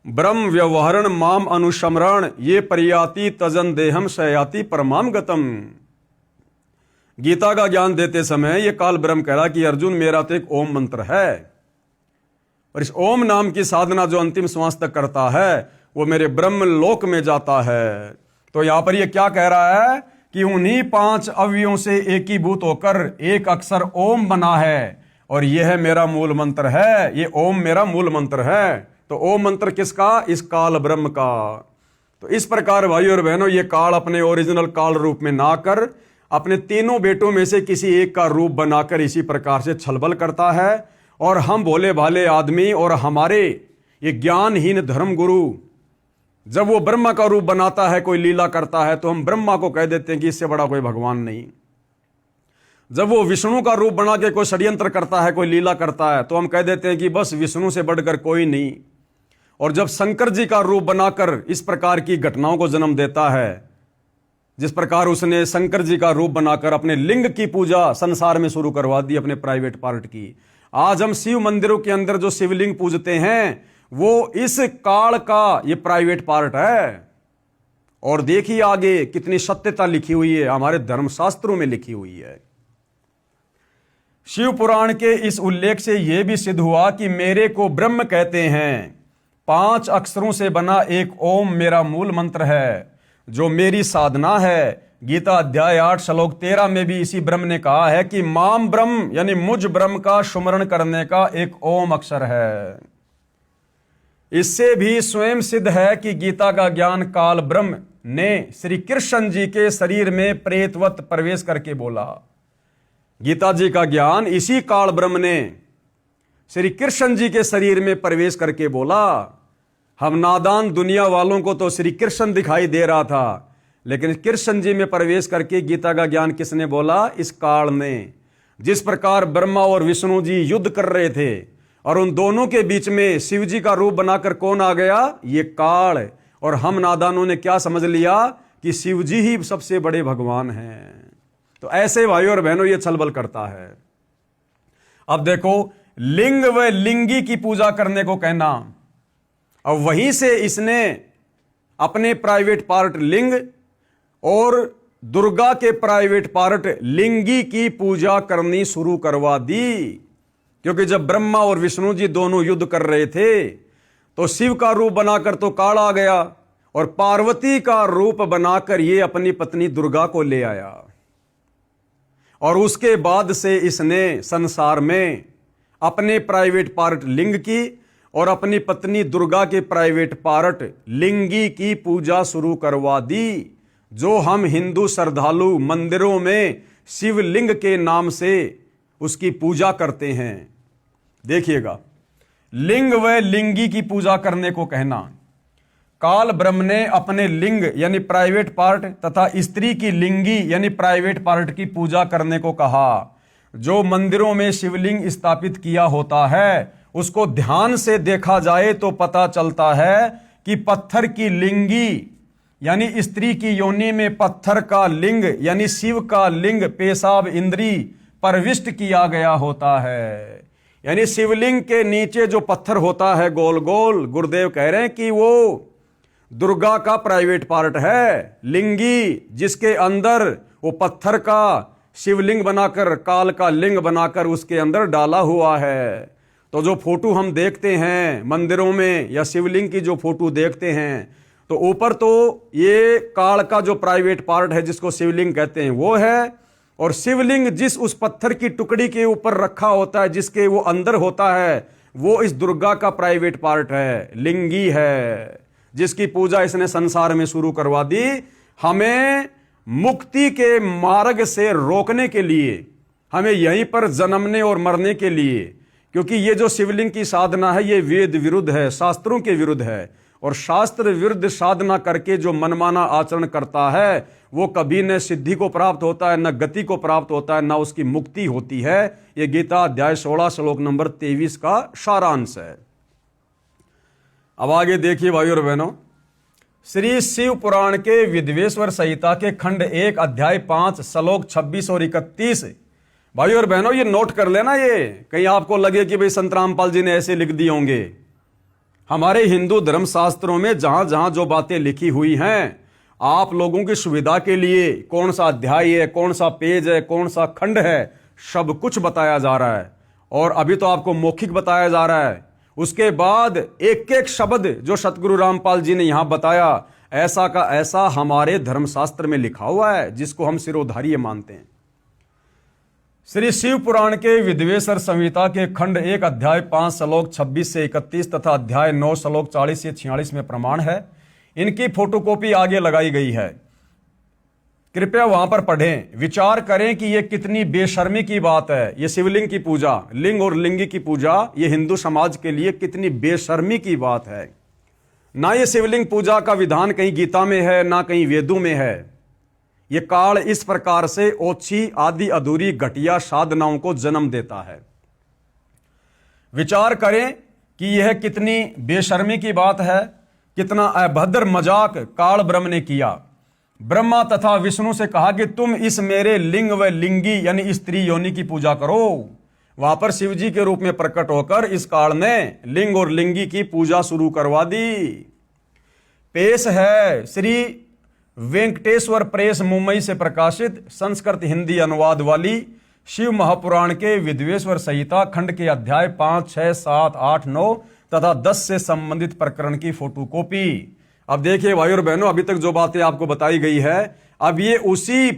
Speaker 1: ब्रह्म व्यवहरण माम अनुशमरण ये परियाति तजन देहम शयाति परमाम गतम। गीता का ज्ञान देते समय ये काल ब्रह्म कह रहा कि अर्जुन मेरा तो एक ओम मंत्र है, और इस ओम नाम की साधना जो अंतिम श्वास तक करता है वो मेरे ब्रह्म लोक में जाता है। तो यहां पर ये क्या कह रहा है कि उन्हीं 5 अवयवों से एकीभूत होकर एक अक्षर ओम बना है, और यह है मेरा मूल मंत्र है। ये ओम मेरा मूल मंत्र है। तो ओम मंत्र किसका? इस काल ब्रह्म का। तो इस प्रकार भाइयों और बहनों, ये काल अपने ओरिजिनल काल रूप में ना कर अपने तीनों बेटों में से किसी एक का रूप बनाकर इसी प्रकार से छलबल करता है। और हम भोले भाले आदमी और हमारे ये ज्ञानहीन धर्म गुरु जब वो ब्रह्मा का रूप बनाता है, कोई लीला करता है, तो हम ब्रह्मा को कह देते हैं कि इससे बड़ा कोई भगवान नहीं। जब वो विष्णु का रूप बना के कोई षड्यंत्र करता है, कोई लीला करता है, तो हम कह देते हैं कि बस विष्णु से बढ़कर कोई नहीं। और जब शंकर जी का रूप बनाकर इस प्रकार की घटनाओं को जन्म देता है, जिस प्रकार उसने शंकर जी का रूप बनाकर अपने लिंग की पूजा संसार में शुरू करवा दी, अपने प्राइवेट पार्ट की। आज हम शिव मंदिरों के अंदर जो शिवलिंग पूजते हैं वो इस काल का ये प्राइवेट पार्ट है। और देखिए आगे कितनी सत्यता लिखी हुई है, हमारे धर्मशास्त्रों में लिखी हुई है। शिव पुराण के इस उल्लेख से यह भी सिद्ध हुआ कि मेरे को ब्रह्म कहते हैं। 5 अक्षरों से बना एक ओम मेरा मूल मंत्र है, जो मेरी साधना है। गीता अध्याय 8 श्लोक 13 में भी इसी ब्रह्म ने कहा है कि माम ब्रह्म यानी मुझ ब्रह्म का सुमरण करने का एक ओम अक्षर है। इससे भी स्वयं सिद्ध है कि गीता का ज्ञान काल ब्रह्म ने श्री कृष्ण जी के शरीर में प्रेतवत प्रवेश करके बोला। गीता जी का ज्ञान इसी काल ब्रह्म ने श्री कृष्ण जी के शरीर में प्रवेश करके बोला। हम नादान दुनिया वालों को तो श्री कृष्ण दिखाई दे रहा था, लेकिन कृष्ण जी में प्रवेश करके गीता का ज्ञान किसने बोला? इस काल ने। जिस प्रकार ब्रह्मा और विष्णु जी युद्ध कर रहे थे और उन दोनों के बीच में शिव जी का रूप बनाकर कौन आ गया? ये काल। और हम नादानों ने क्या समझ लिया कि शिव जी ही सबसे बड़े भगवान हैं। तो ऐसे भाइयों और बहनों ये छलबल करता है। अब देखो, लिंग व लिंगी की पूजा करने को कहना, अब वहीं से इसने अपने प्राइवेट पार्ट लिंग और दुर्गा के प्राइवेट पार्ट लिंगी की पूजा करनी शुरू करवा दी। क्योंकि जब ब्रह्मा और विष्णु जी दोनों युद्ध कर रहे थे तो शिव का रूप बनाकर तो काल आ गया, और पार्वती का रूप बनाकर ये अपनी पत्नी दुर्गा को ले आया। और उसके बाद से इसने संसार में अपने प्राइवेट पार्ट लिंग की और अपनी पत्नी दुर्गा के प्राइवेट पार्ट लिंगी की पूजा शुरू करवा दी, जो हम हिंदू श्रद्धालु मंदिरों में शिवलिंग के नाम से उसकी पूजा करते हैं। देखिएगा, लिंग व लिंगी की पूजा करने को कहना, काल ब्रह्म ने अपने लिंग यानी प्राइवेट पार्ट तथा स्त्री की लिंगी यानी प्राइवेट पार्ट की पूजा करने को कहा। जो मंदिरों में शिवलिंग स्थापित किया होता है उसको ध्यान से देखा जाए तो पता चलता है कि पत्थर की लिंगी यानी स्त्री की योनि में पत्थर का लिंग यानी शिव का लिंग पेशाब इंद्री प्रविष्ट किया गया होता है। यानी शिवलिंग के नीचे जो पत्थर होता है गोल गोल, गुरुदेव कह रहे हैं कि वो दुर्गा का प्राइवेट पार्ट है। लिंगी जिसके अंदर वो पत्थर का शिवलिंग बनाकर, काल का लिंग बनाकर उसके अंदर डाला हुआ है। तो जो फोटो हम देखते हैं मंदिरों में या शिवलिंग की जो फोटो देखते हैं, तो ऊपर तो ये काल का जो प्राइवेट पार्ट है जिसको शिवलिंग कहते हैं वो है, और शिवलिंग जिस उस पत्थर की टुकड़ी के ऊपर रखा होता है जिसके वो अंदर होता है वो इस दुर्गा का प्राइवेट पार्ट है, लिंगी है, जिसकी पूजा इसने संसार में शुरू करवा दी। हमें मुक्ति के मार्ग से रोकने के लिए, हमें यहीं पर जन्मने और मरने के लिए, क्योंकि ये जो शिवलिंग की साधना है ये वेद विरुद्ध है, शास्त्रों के विरुद्ध है। और शास्त्र विरुद्ध साधना करके जो मनमाना आचरण करता है वो कभी न सिद्धि को प्राप्त होता है, न गति को प्राप्त होता है, न उसकी मुक्ति होती है। ये गीता अध्याय 16 श्लोक नंबर 23 का सारांश है। अब आगे देखिए भाइयों और बहनों, श्री शिव पुराण के विद्वेश्वर संहिता के खंड 1 अध्याय 5 श्लोक 26 और 31 भाई और बहनों ये नोट कर लेना, ये कहीं आपको लगे कि भाई संत रामपाल जी ने ऐसे लिख दिए होंगे। हमारे हिंदू धर्म शास्त्रों में जहां जहां जो बातें लिखी हुई हैं, आप लोगों की सुविधा के लिए कौन सा अध्याय है, कौन सा पेज है, कौन सा खंड है, सब कुछ बताया जा रहा है। और अभी तो आपको मौखिक बताया जा रहा है, उसके बाद एक एक शब्द जो सतगुरु रामपाल जी ने यहां बताया, ऐसा का ऐसा हमारे धर्मशास्त्र में लिखा हुआ है, जिसको हम सिरोधार्य मानते हैं। श्री शिव पुराण के विद्वेश्वर संहिता के खंड 1 अध्याय 5 श्लोक 26 से 31 तथा अध्याय 9 श्लोक 40 से 46 में प्रमाण है। इनकी फोटोकॉपी आगे लगाई गई है, कृपया वहां पर पढ़ें, विचार करें कि यह कितनी बेशर्मी की बात है। यह शिवलिंग की पूजा, लिंग और लिंगी की पूजा, यह हिंदू समाज के लिए कितनी बेशर्मी की बात है। ना यह शिवलिंग पूजा का विधान कहीं गीता में है, ना कहीं वेदों में है। यह काल इस प्रकार से ओछी आदि अधूरी घटिया साधनाओं को जन्म देता है। विचार करें कि यह कितनी बेशर्मी की बात है, कितना अभद्र मजाक काल ब्रह्म ने किया। ब्रह्मा तथा विष्णु से कहा कि तुम इस मेरे लिंग व लिंगी यानी स्त्री योनि की पूजा करो। वहां पर शिव जी के रूप में प्रकट होकर इस काल ने लिंग और लिंगी की पूजा शुरू करवा दी। पेश है श्री वेंकटेश्वर प्रेस मुंबई से प्रकाशित संस्कृत हिंदी अनुवाद वाली शिव महापुराण के विद्वेश्वर संहिता खंड के अध्याय 5, 6, 7, 8, 9 तथा 10 से संबंधित प्रकरण की फोटोकॉपी। अब देखिए भाई और बहनों, अभी तक जो बातें आपको बताई गई है, अब ये उसी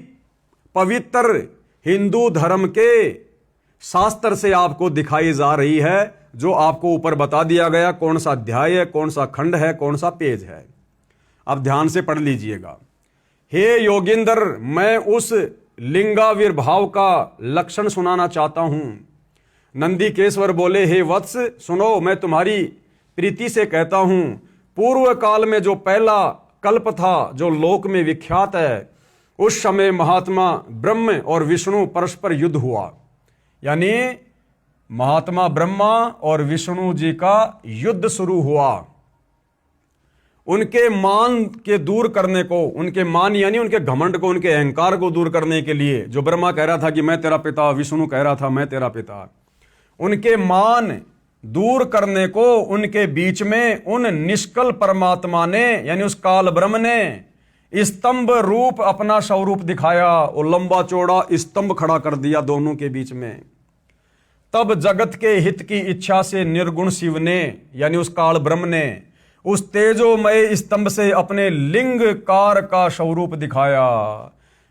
Speaker 1: पवित्र हिंदू धर्म के शास्त्र से आपको दिखाई जा रही है, जो आपको ऊपर बता दिया गया, कौन सा अध्याय है, कौन सा खंड है, कौन सा पेज है। अब ध्यान से पढ़ लीजिएगा। हे योगेंद्र, मैं उस लिंगाविर्भाव का लक्षण सुनाना चाहता हूं। नंदीकेश्वर बोले, हे वत्स सुनो, मैं तुम्हारी प्रीति से कहता हूं, पूर्व काल में जो पहला कल्प था, जो लोक में विख्यात है, उस समय महात्मा ब्रह्म और विष्णु परस्पर युद्ध हुआ। यानी महात्मा ब्रह्मा और विष्णु जी का युद्ध शुरू हुआ। उनके मान के दूर करने को, उनके मान यानी उनके घमंड को, उनके अहंकार को दूर करने के लिए, जो ब्रह्मा कह रहा था कि मैं तेरा पिता, विष्णु कह रहा था मैं तेरा पिता, उनके मान दूर करने को उनके बीच में उन निष्कल परमात्मा ने यानी उस काल ब्रह्म ने स्तंभ रूप अपना स्वरूप दिखाया और लंबा चौड़ा स्तंभ खड़ा कर दिया दोनों के बीच में। तब जगत के हित की इच्छा से निर्गुण शिव ने यानी उस काल ब्रह्म ने उस तेजोमय स्तंभ से अपने लिंग कार का स्वरूप दिखाया।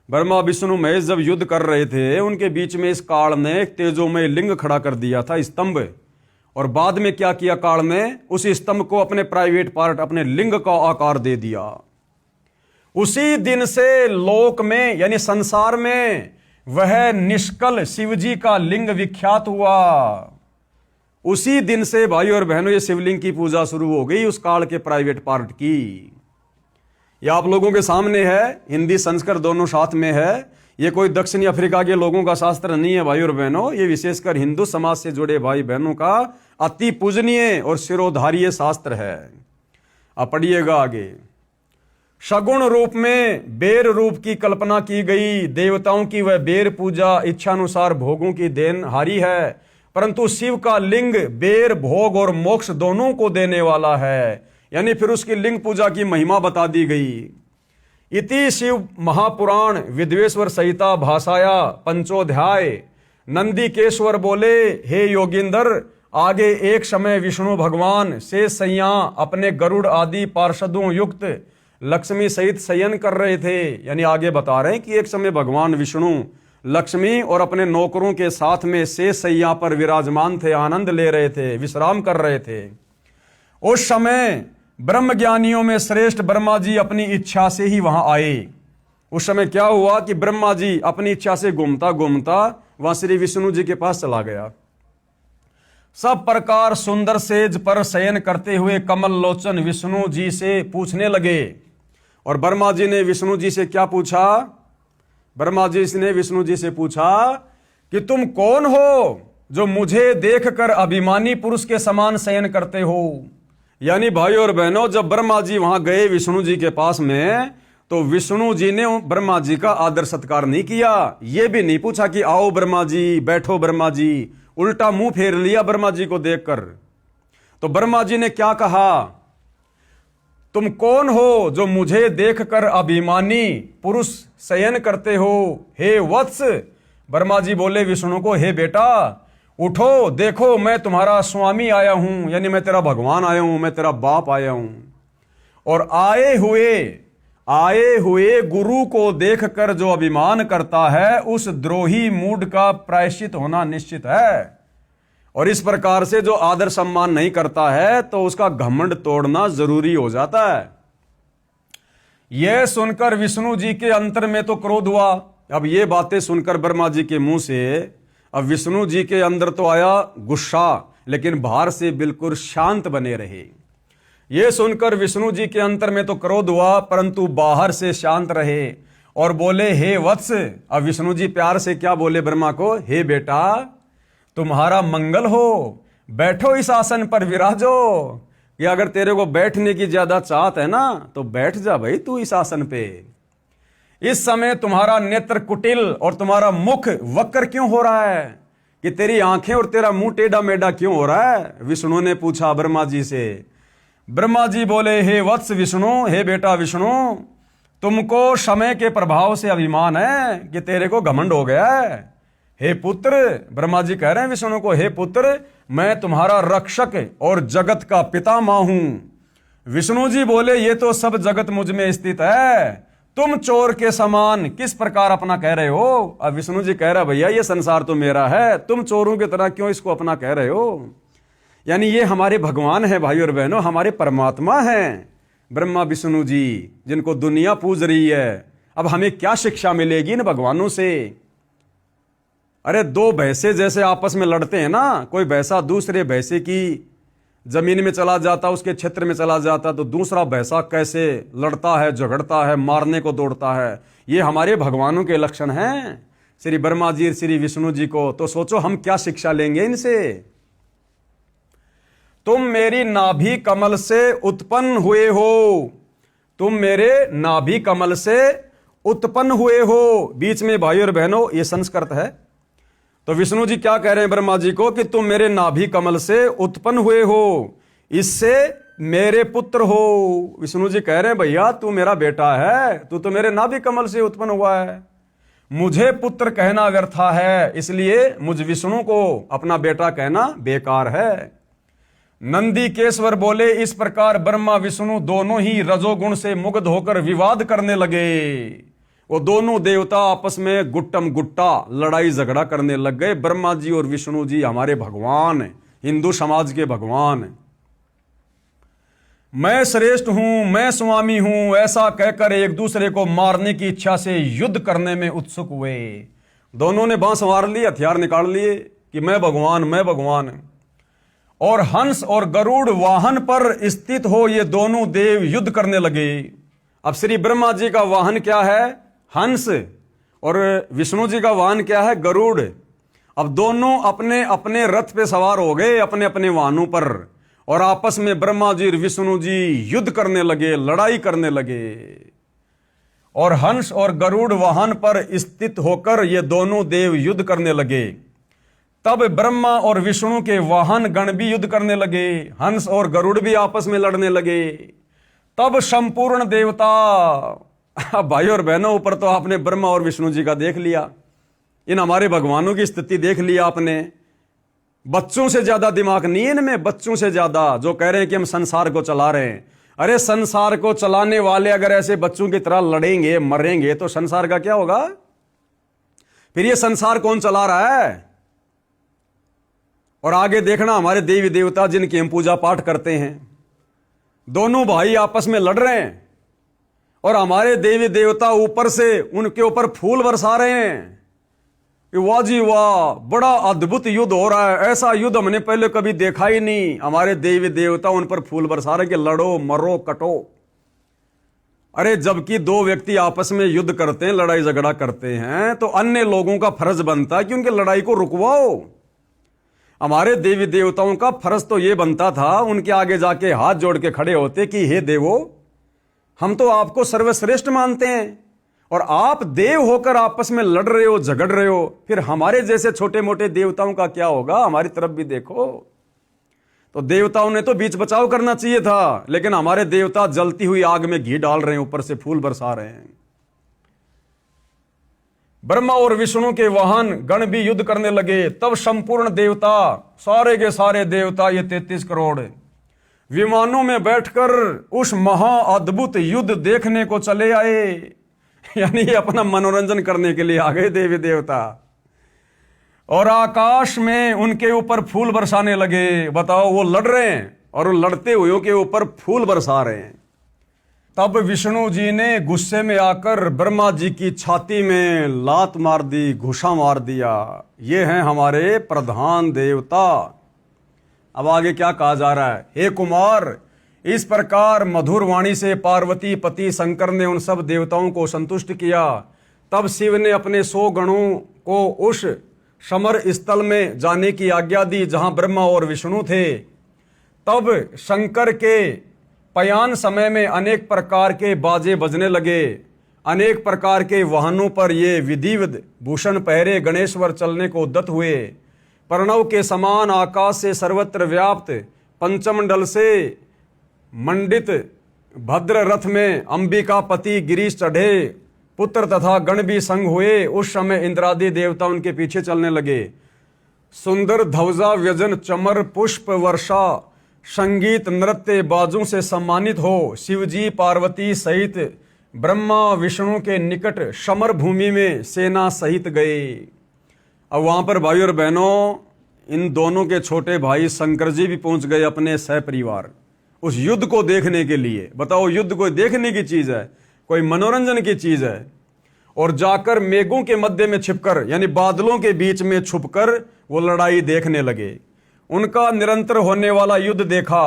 Speaker 1: ब्रह्मा विष्णु महेश जब युद्ध कर रहे थे, उनके बीच में इस काल ने एक तेजोमय लिंग खड़ा कर दिया था, स्तंभ। और बाद में क्या किया काल ने, उस स्तंभ को अपने प्राइवेट पार्ट, अपने लिंग का आकार दे दिया। उसी दिन से लोक में यानी संसार में वह निष्कल शिवजी का लिंग विख्यात हुआ। उसी दिन से भाई और बहनों ये शिवलिंग की पूजा शुरू हो गई, उस काल के प्राइवेट पार्ट की। यह आप लोगों के सामने है, हिंदी संस्कृत दोनों साथ में है। ये कोई दक्षिणी अफ्रीका के लोगों का शास्त्र नहीं है भाई और बहनों, ये विशेषकर हिंदू समाज से जुड़े भाई बहनों का अति पूजनीय और शिरोधार्य शास्त्र है। अब पढ़िएगा आगे। सगुण रूप में बेर रूप की कल्पना की गई। देवताओं की वह बेर पूजा इच्छानुसार भोगों की देनहारी है, परंतु शिव का लिंग बेर भोग और मोक्ष दोनों को देने वाला है। यानी फिर उसकी लिंग पूजा की महिमा बता दी गई। इति शिव महापुराण विद्वेश्वर संहिता भाषाया पंचोध्याय। नंदीकेश्वर बोले, हे योगींद्र, आगे एक समय विष्णु भगवान शेष सैया अपने गरुड़ आदि पार्षदों युक्त लक्ष्मी सहित शयन कर रहे थे। यानी आगे बता रहे हैं कि एक समय भगवान विष्णु लक्ष्मी और अपने नौकरों के साथ में शेष सैया पर विराजमान थे, आनंद ले रहे थे, विश्राम कर रहे थे। उस समय ब्रह्म ज्ञानियों में श्रेष्ठ ब्रह्मा जी अपनी इच्छा से ही वहां आए। उस समय क्या हुआ कि ब्रह्मा जी अपनी इच्छा से घूमता घूमता वहां श्री विष्णु जी के पास चला गया। सब प्रकार सुंदर सेज पर शयन करते हुए कमल लोचन विष्णु जी से पूछने लगे। और ब्रह्मा जी ने विष्णु जी से क्या पूछा? ब्रह्मा जी ने विष्णु जी से पूछा कि तुम कौन हो जो मुझे देखकर अभिमानी पुरुष के समान शयन करते हो। यानी भाई और बहनों, जब ब्रह्मा जी वहां गए विष्णु जी के पास में, तो विष्णु जी ने ब्रह्मा जी का आदर सत्कार नहीं किया, ये भी नहीं पूछा कि आओ ब्रह्मा जी, बैठो ब्रह्मा जी, उल्टा मुंह फेर लिया ब्रह्मा जी को देखकर। तो ब्रह्मा जी ने क्या कहा, तुम कौन हो जो मुझे देखकर अभिमानी पुरुष शयन करते हो, हे वत्स। ब्रह्मा जी बोले विष्णु को, हे बेटा उठो, देखो मैं तुम्हारा स्वामी आया हूं, यानी मैं तेरा भगवान आया हूं, मैं तेरा बाप आया हूं। और आए हुए गुरु को देखकर जो अभिमान करता है, उस द्रोही मूड का प्रायश्चित होना निश्चित है। और इस प्रकार से जो आदर सम्मान नहीं करता है तो उसका घमंड तोड़ना जरूरी हो जाता है। यह सुनकर विष्णु जी के अंतर में तो क्रोध हुआ। अब ये बातें सुनकर ब्रह्मा जी के मुंह से अब विष्णु जी के अंदर तो आया गुस्सा, लेकिन बाहर से बिल्कुल शांत बने रहे। यह सुनकर विष्णु जी के अंतर में तो क्रोध हुआ, परंतु बाहर से शांत रहे और बोले, हे वत्स। अब विष्णु जी प्यार से क्या बोले ब्रह्मा को, हे बेटा तुम्हारा मंगल हो, बैठो इस आसन पर विराजो। कि अगर तेरे को बैठने की ज्यादा चाहत है ना तो बैठ जा भाई तू इस आसन पे। इस समय तुम्हारा नेत्र कुटिल और तुम्हारा मुख वक्र क्यों हो रहा है, कि तेरी आंखें और तेरा मुंह टेढ़ा मेढ़ा क्यों हो रहा है, विष्णु ने पूछा ब्रह्मा जी से। ब्रह्मा जी बोले, हे वत्स विष्णु, हे बेटा विष्णु, तुमको समय के प्रभाव से अभिमान है कि तेरे को घमंड हो गया है। हे पुत्र, ब्रह्मा जी कह रहे हैं विष्णु को, हे पुत्र मैं तुम्हारा रक्षक और जगत का पितामह हूं। विष्णु जी बोले, ये तो सब जगत मुझ में स्थित है, तुम चोर के समान किस प्रकार अपना कह रहे हो। अब विष्णु जी कह रहे, भैया ये संसार तो मेरा है, तुम चोरों की तरह क्यों इसको अपना कह रहे हो। यानी ये हमारे भगवान है भाई और बहनों, हमारे परमात्मा हैं ब्रह्मा विष्णु जी, जिनको दुनिया पूज रही है। अब हमें क्या शिक्षा मिलेगी इन भगवानों से। अरे दो भैंसे जैसे आपस में लड़ते हैं ना, कोई भैंसा दूसरे भैंसे की जमीन में चला जाता, उसके क्षेत्र में चला जाता, तो दूसरा भैंसा कैसे लड़ता है, झगड़ता है, मारने को दौड़ता है। ये हमारे भगवानों के लक्षण हैं, श्री ब्रह्मा जी श्री विष्णु जी को। तो सोचो हम क्या शिक्षा लेंगे इनसे। तुम मेरी नाभि कमल से उत्पन्न हुए हो, तुम मेरे नाभि कमल से उत्पन्न हुए हो। बीच में भाई और बहनों ये संस्कृत है। तो विष्णु जी क्या कह रहे हैं ब्रह्मा जी को, कि तुम मेरे नाभि कमल से उत्पन्न हुए हो, इससे मेरे पुत्र हो। विष्णु जी कह रहे हैं, भैया तू मेरा बेटा है, तू तो मेरे नाभि कमल से उत्पन्न हुआ है, मुझे पुत्र कहना व्यर्था है, इसलिए मुझ विष्णु को अपना बेटा कहना बेकार है। नंदी केश्वर बोले, इस प्रकार ब्रह्मा विष्णु दोनों ही रजोगुण से मुग्ध होकर विवाद करने लगे। वो दोनों देवता आपस में गुट्टम गुट्टा लड़ाई झगड़ा करने लग गए। ब्रह्मा जी और विष्णु जी हमारे भगवान, हिंदू समाज के भगवान। मैं श्रेष्ठ हूं, मैं स्वामी हूं, ऐसा कहकर एक दूसरे को मारने की इच्छा से युद्ध करने में उत्सुक हुए। दोनों ने बांस मार लिए, हथियार निकाल लिए कि मैं भगवान, मैं भगवान। और हंस और गरुड़ वाहन पर स्थित हो ये दोनों देव युद्ध करने लगे। अब श्री ब्रह्मा जी का वाहन क्या है, हंस, और विष्णु जी का वाहन क्या है, गरुड़। अब दोनों अपने अपने रथ पे सवार हो गए, अपने अपने वाहनों पर, और आपस में ब्रह्मा जी और विष्णु जी युद्ध करने लगे, लड़ाई करने लगे। और हंस और गरुड़ वाहन पर स्थित होकर ये दोनों देव युद्ध करने लगे। तब ब्रह्मा और विष्णु के वाहन गण भी युद्ध करने लगे, हंस और गरुड़ भी आपस में लड़ने लगे। तब संपूर्ण देवता, भाई और बहनों ऊपर तो आपने ब्रह्मा और विष्णु जी का देख लिया, इन हमारे भगवानों की स्थिति देख लिया आपने। बच्चों से ज्यादा दिमाग नहीं है इनमें, बच्चों से ज्यादा, जो कह रहे हैं कि हम संसार को चला रहे हैं। अरे संसार को चलाने वाले अगर ऐसे बच्चों की तरह लड़ेंगे, मरेंगे, तो संसार का क्या होगा। फिर ये संसार कौन चला रहा है। और आगे देखना, हमारे देवी देवता जिनकी हम पूजा पाठ करते हैं, दोनों भाई आपस में लड़ रहे हैं, और हमारे देवी देवता ऊपर से उनके ऊपर फूल बरसा रहे हैं। वाह जी वाह, बड़ा अद्भुत युद्ध हो रहा है, ऐसा युद्ध हमने पहले कभी देखा ही नहीं। हमारे देवी देवता उन पर फूल बरसा रहे कि लड़ो, मरो, कटो। अरे जबकि दो व्यक्ति आपस में युद्ध करते हैं, लड़ाई झगड़ा करते हैं, तो अन्य लोगों का फर्ज बनता है कि उनकी लड़ाई को रुकवाओ। हमारे देवी देवताओं का फर्ज तो यह बनता था, उनके आगे जाके हाथ जोड़ के खड़े होते कि हे देवो, हम तो आपको सर्वश्रेष्ठ मानते हैं और आप देव होकर आपस में लड़ रहे हो, झगड़ रहे हो, फिर हमारे जैसे छोटे मोटे देवताओं का क्या होगा? हमारी तरफ भी देखो। तो देवताओं ने तो बीच बचाव करना चाहिए था, लेकिन हमारे देवता जलती हुई आग में घी डाल रहे हैं, ऊपर से फूल बरसा रहे हैं। ब्रह्मा और विष्णु के वाहन गण भी युद्ध करने लगे। तब संपूर्ण देवता, सारे के सारे देवता, ये 33 करोड़ विमानों में बैठकर उस महा अद्भुत युद्ध देखने को चले आए। यानी अपना मनोरंजन करने के लिए आ गए देवी देवता, और आकाश में उनके ऊपर फूल बरसाने लगे। बताओ, वो लड़ रहे हैं और वो लड़ते हुए के ऊपर फूल बरसा रहे हैं। तब विष्णु जी ने गुस्से में आकर ब्रह्मा जी की छाती में लात मार दी, घुसा मार दिया। ये हैं हमारे प्रधान देवता। अब आगे क्या कहा जा रहा है? हे कुमार, इस प्रकार मधुर वाणी से पार्वती पति शंकर ने उन सब देवताओं को संतुष्ट किया। तब शिव ने अपने 100 गणों को उस समर स्थल में जाने की आज्ञा दी जहां ब्रह्मा और विष्णु थे। तब शंकर के पयान समय में अनेक प्रकार के बाजे बजने लगे। अनेक प्रकार के वाहनों पर ये विधिवत भूषण पहरे गणेश्वर चलने को उद्यत हुए। प्रणव के समान आकाश से सर्वत्र व्याप्त पंचमंडल से मंडित भद्र रथ में अंबिका पति गिरीश चढ़े। पुत्र तथा गण भी संग हुए। उस समय इंद्रादि देवता उनके पीछे चलने लगे। सुंदर ध्वजा व्यजन चमर पुष्प वर्षा संगीत नृत्य बाजों से सम्मानित हो शिवजी पार्वती सहित ब्रह्मा विष्णु के निकट समर भूमि में सेना सहित गए। अब वहां पर भाई और बहनों, इन दोनों के छोटे भाई शंकर जी भी पहुंच गए अपने सहपरिवार उस युद्ध को देखने के लिए। बताओ, युद्ध कोई देखने की चीज है, कोई मनोरंजन की चीज है। और जाकर मेघों के मध्य में छिपकर, यानी बादलों के बीच में छुपकर वो लड़ाई देखने लगे। उनका निरंतर होने वाला युद्ध देखा।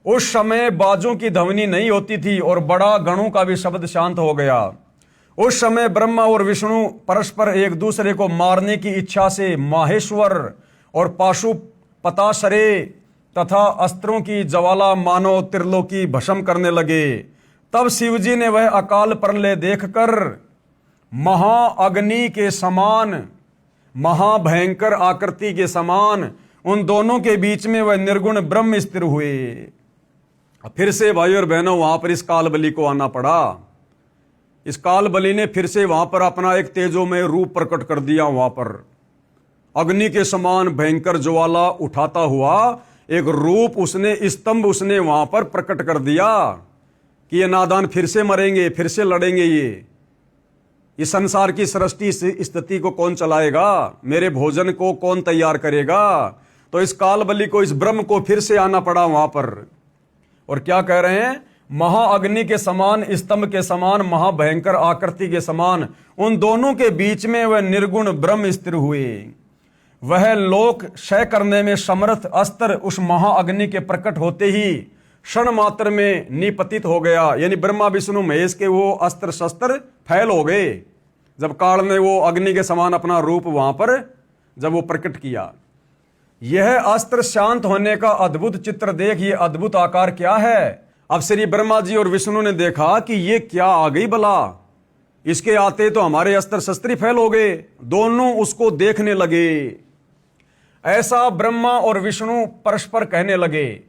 Speaker 1: उस समय बाजों की ध्वनि नहीं होती थी और बड़ा गणों का भी शब्द शांत हो गया। उस समय ब्रह्मा और विष्णु परस्पर एक दूसरे को मारने की इच्छा से माहेश्वर और पाशुपताशरे तथा अस्त्रों की ज्वाला मानो त्रिलोकी भस्म करने लगे। तब शिवजी ने वह अकाल प्रलय देखकर महाअग्नि के समान, महाभयंकर आकृति के समान उन दोनों के बीच में वह निर्गुण ब्रह्म स्थिर हुए। फिर से भाई और बहनों, वहां पर इस काल बलि को आना पड़ा। इस काल बलि ने फिर से वहां पर अपना एक तेजोमय रूप प्रकट कर दिया। वहां पर अग्नि के समान भयंकर ज्वाला उठाता हुआ एक रूप उसने, स्तंभ उसने वहां पर प्रकट कर दिया कि ये नादान फिर से मरेंगे, फिर से लड़ेंगे। ये इस संसार की सृष्टि स्थिति को कौन चलाएगा? मेरे भोजन को कौन तैयार करेगा? तो इस काल बलि को, इस ब्रह्म को फिर से आना पड़ा वहां पर। और क्या कह रहे हैं? महाअग्नि के समान, स्तंभ के समान, महाभयंकर आकृति के समान उन दोनों के बीच में वह निर्गुण ब्रह्म स्थिर हुए। वह लोक क्षय करने में समर्थ अस्त्र उस महाअग्नि के प्रकट होते ही क्षण मात्र में निपतित हो गया। यानी ब्रह्मा विष्णु महेश के वो अस्त्र शस्त्र फैल हो गए जब काल ने वो अग्नि के समान अपना रूप वहां पर जब वो प्रकट किया। यह अस्त्र शांत होने का अद्भुत चित्र देख, ये अद्भुत आकार क्या है? अब श्री ब्रह्मा जी और विष्णु ने देखा कि ये क्या आ गई भला, इसके आते तो हमारे अस्त्र शस्त्र फैल हो गए। दोनों उसको देखने लगे। ऐसा ब्रह्मा और विष्णु परस्पर कहने लगे,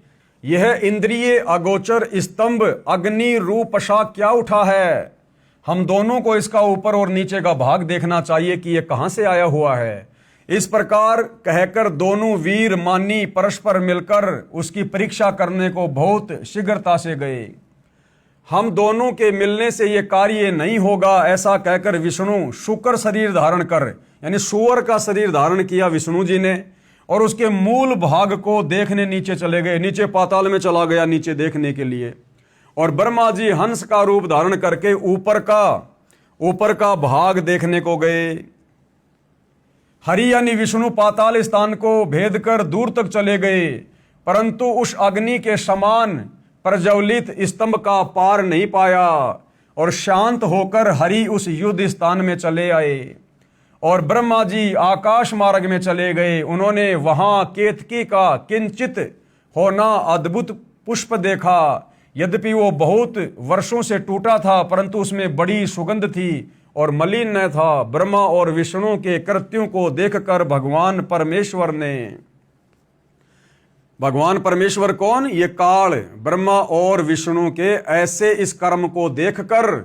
Speaker 1: यह इंद्रिय अगोचर स्तंभ अग्नि रूप सा क्या उठा है? हम दोनों को इसका ऊपर और नीचे का भाग देखना चाहिए कि यह कहां से आया हुआ है। इस प्रकार कहकर दोनों वीर मानी परस्पर मिलकर उसकी परीक्षा करने को बहुत शीघ्रता से गए। हम दोनों के मिलने से यह कार्य नहीं होगा, ऐसा कहकर विष्णु शुकर शरीर धारण कर, यानी सुअर का शरीर धारण किया विष्णु जी ने, और उसके मूल भाग को देखने नीचे चले गए। नीचे पाताल में चला गया नीचे देखने के लिए। और ब्रह्मा जी हंस का रूप धारण करके ऊपर का भाग देखने को गए। हरि यानी विष्णु पाताल स्थान को भेद कर दूर तक चले गए, परंतु उस अग्नि के समान प्रज्वलित स्तंभ का पार नहीं पाया और शांत होकर हरि उस युद्ध स्थान में चले आए। और ब्रह्मा जी आकाश मार्ग में चले गए। उन्होंने वहां केतकी का किंचित होना अद्भुत पुष्प देखा। यद्यपि वो बहुत वर्षों से टूटा था, परंतु उसमें बड़ी सुगंध थी और मलिन न था। ब्रह्मा और विष्णु के कृत्यों को देखकर भगवान परमेश्वर कौन? ये काल, ब्रह्मा और विष्णु के ऐसे इस कर्म को देखकर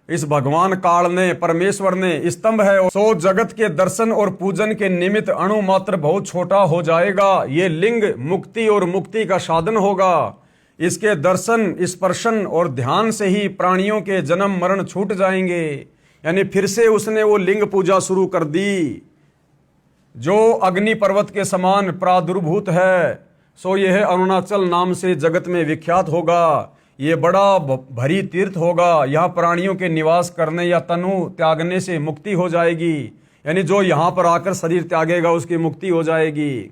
Speaker 1: इस भगवान काल ने, परमेश्वर ने, स्तंभ है सो जगत के दर्शन और पूजन के निमित्त अणु मात्र बहुत छोटा हो जाएगा। ये लिंग मुक्ति और मुक्ति का साधन होगा। इसके दर्शन, स्पर्शन और ध्यान से ही प्राणियों के जन्म मरण छूट जाएंगे। यानी फिर से उसने वो लिंग पूजा शुरू कर दी जो अग्नि पर्वत के समान प्रादुर्भूत है। सो यह अरुणाचल नाम से जगत में विख्यात होगा। ये बड़ा भरी तीर्थ होगा। यहाँ प्राणियों के निवास करने या तनु त्यागने से मुक्ति हो जाएगी। यानी जो यहाँ पर आकर शरीर त्यागेगा उसकी मुक्ति हो जाएगी।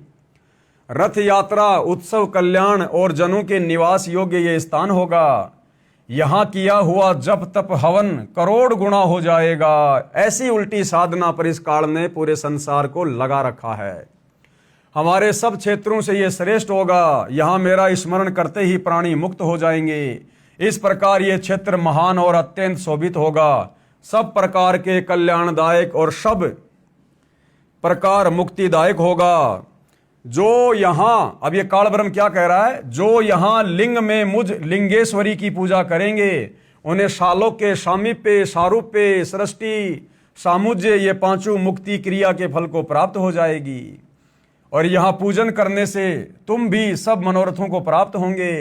Speaker 1: रथ यात्रा, उत्सव, कल्याण और जनों के निवास योग्य ये स्थान होगा। यहाँ किया हुआ जप तप हवन करोड़ गुना हो जाएगा। ऐसी उल्टी साधना पर इस काल ने पूरे संसार को लगा रखा है। हमारे सब क्षेत्रों से ये श्रेष्ठ होगा। यहाँ मेरा स्मरण करते ही प्राणी मुक्त हो जाएंगे। इस प्रकार ये क्षेत्र महान और अत्यंत शोभित होगा। सब प्रकार के कल्याणदायक और सब प्रकार मुक्तिदायक होगा। जो यहाँ, अब ये काल ब्रह्म क्या कह रहा है? जो यहाँ लिंग में मुझ लिंगेश्वरी की पूजा करेंगे उन्हें शालोक्य, सामीप्य, सारूप्य, सृष्टि, सामुज्य ये पांचों मुक्ति क्रिया के फल को प्राप्त हो जाएगी। और यहाँ पूजन करने से तुम भी सब मनोरथों को प्राप्त होंगे।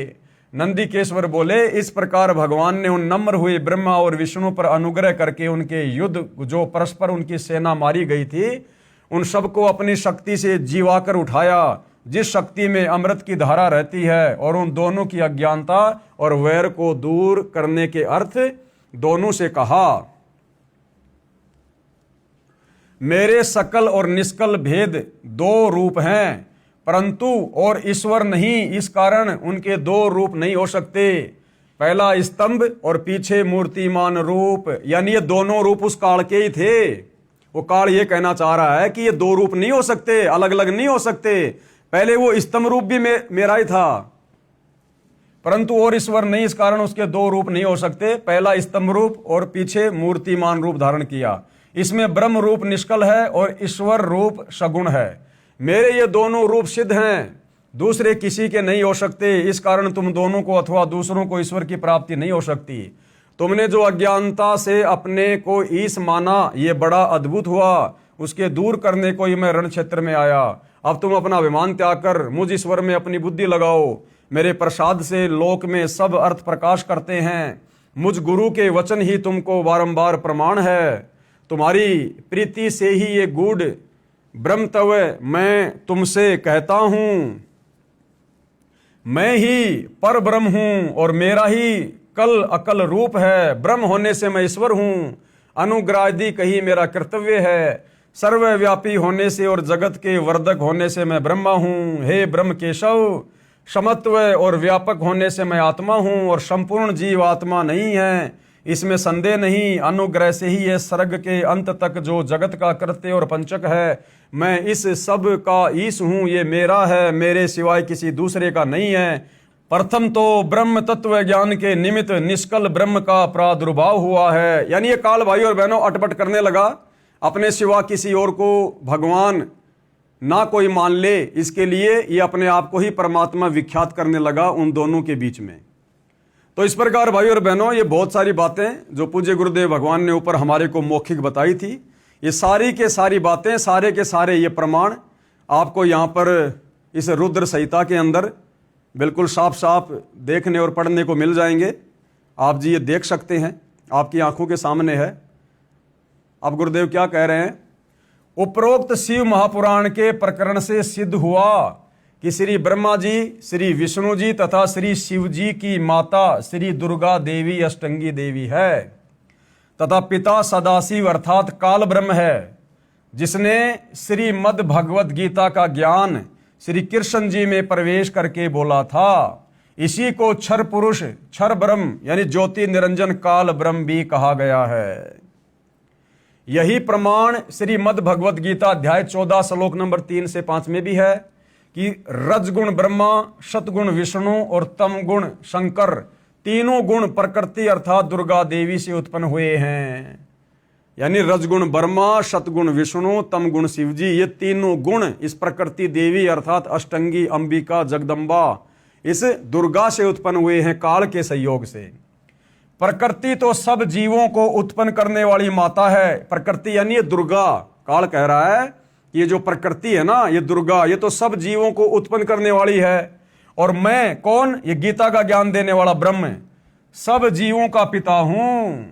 Speaker 1: नंदीकेश्वर बोले, इस प्रकार भगवान ने उन नम्र हुए ब्रह्मा और विष्णु पर अनुग्रह करके उनके युद्ध, जो परस्पर उनकी सेना मारी गई थी, उन सबको अपनी शक्ति से जीवाकर उठाया, जिस शक्ति में अमृत की धारा रहती है, और उन दोनों की अज्ञानता और वैर को दूर करने के अर्थ दोनों से कहा, मेरे सकल और निष्कल भेद दो रूप हैं, परंतु और ईश्वर नहीं, इस कारण उनके दो रूप नहीं हो सकते। पहला स्तंभ और पीछे मूर्तिमान रूप। यानी ये दोनों रूप उस काल के ही थे। वो काल ये कहना चाह रहा है कि ये दो रूप नहीं हो सकते, अलग अलग नहीं हो सकते। पहले वो स्तंभ रूप भी मेरा ही था, परंतु और ईश्वर नहीं, इस कारण उसके दो रूप नहीं हो सकते। पहला स्तंभ रूप और पीछे मूर्तिमान रूप धारण किया। इसमें ब्रह्म रूप निष्कल है और ईश्वर रूप सगुण है। मेरे ये दोनों रूप सिद्ध हैं, दूसरे किसी के नहीं हो सकते। इस कारण तुम दोनों को अथवा दूसरों को ईश्वर की प्राप्ति नहीं हो सकती। तुमने जो अज्ञानता से अपने को ईश माना, ये बड़ा अद्भुत हुआ। उसके दूर करने को ही मैं रण क्षेत्र में आया। अब तुम अपना अभिमान त्याग कर मुझ ईश्वर में अपनी बुद्धि लगाओ। मेरे प्रसाद से लोक में सब अर्थ प्रकाश करते हैं। मुझ गुरु के वचन ही तुमको बारंबार प्रमाण है। तुम्हारी प्रीति से ही ये गूढ़ ब्रह्म तव मैं तुमसे कहता हूं। मैं ही पर ब्रह्म हूं और मेरा ही कल अकल रूप है। ब्रह्म होने से मैं ईश्वर हूं। अनुग्राही कही मेरा कर्तव्य है। सर्वव्यापी होने से और जगत के वर्धक होने से मैं ब्रह्मा हूं। हे ब्रह्म केशव, समत्व और व्यापक होने से मैं आत्मा हूं और संपूर्ण जीव आत्मा नहीं है, इसमें संदेह नहीं। अनुग्रह से ही यह सर्ग के अंत तक जो जगत का कृत्य और पंचक है, मैं इस सब का ईश हूं। ये मेरा है, मेरे सिवाय किसी दूसरे का नहीं है। प्रथम तो ब्रह्म तत्व ज्ञान के निमित्त निष्कल ब्रह्म का प्रादुर्भाव हुआ है। यानी ये काल भाई और बहनों अटपट करने लगा, अपने सिवा किसी और को भगवान ना कोई मान ले, इसके लिए ये अपने आप को ही परमात्मा विख्यात करने लगा उन दोनों के बीच में। तो इस प्रकार भाई और बहनों, ये बहुत सारी बातें जो पूज्य गुरुदेव भगवान ने ऊपर हमारे को मौखिक बताई थी, ये सारी के सारी बातें, सारे के सारे ये प्रमाण आपको यहाँ पर इस रुद्र संहिता के अंदर बिल्कुल साफ साफ देखने और पढ़ने को मिल जाएंगे। आप जी ये देख सकते हैं, आपकी आंखों के सामने है। अब गुरुदेव क्या कह रहे हैं? उपरोक्त शिव महापुराण के प्रकरण से सिद्ध हुआ कि श्री ब्रह्मा जी, श्री विष्णु जी तथा श्री शिव जी की माता श्री दुर्गा देवी अष्टंगी देवी है तथा पिता सदाशिव अर्थात काल ब्रह्म है, जिसने श्रीमद् भगवद गीता का ज्ञान श्री कृष्ण जी में प्रवेश करके बोला था। इसी को क्षर पुरुष, क्षर ब्रह्म यानी ज्योति निरंजन काल ब्रह्म भी कहा गया है। यही प्रमाण श्रीमद् भगवद गीता अध्याय 14 श्लोक नंबर 3 से 5 में भी है कि रजगुण ब्रह्मा, सतगुण विष्णु और तम गुण शंकर, तीनों गुण प्रकृति अर्थात दुर्गा देवी से उत्पन्न हुए हैं। यानी रजगुण ब्रह्मा, सतगुण विष्णु, तम गुण शिव जी, ये तीनों गुण इस प्रकृति देवी अर्थात अष्टंगी अंबिका जगदम्बा इस दुर्गा से उत्पन्न हुए हैं काल के सहयोग से। प्रकृति तो सब जीवों को उत्पन्न करने वाली माता है। प्रकृति यानी ये दुर्गा, काल कह रहा है ये जो प्रकृति है ना, ये दुर्गा, ये तो सब जीवों को उत्पन्न करने वाली है। और मैं कौन? ये गीता का ज्ञान देने वाला ब्रह्म सब जीवों का पिता हूं।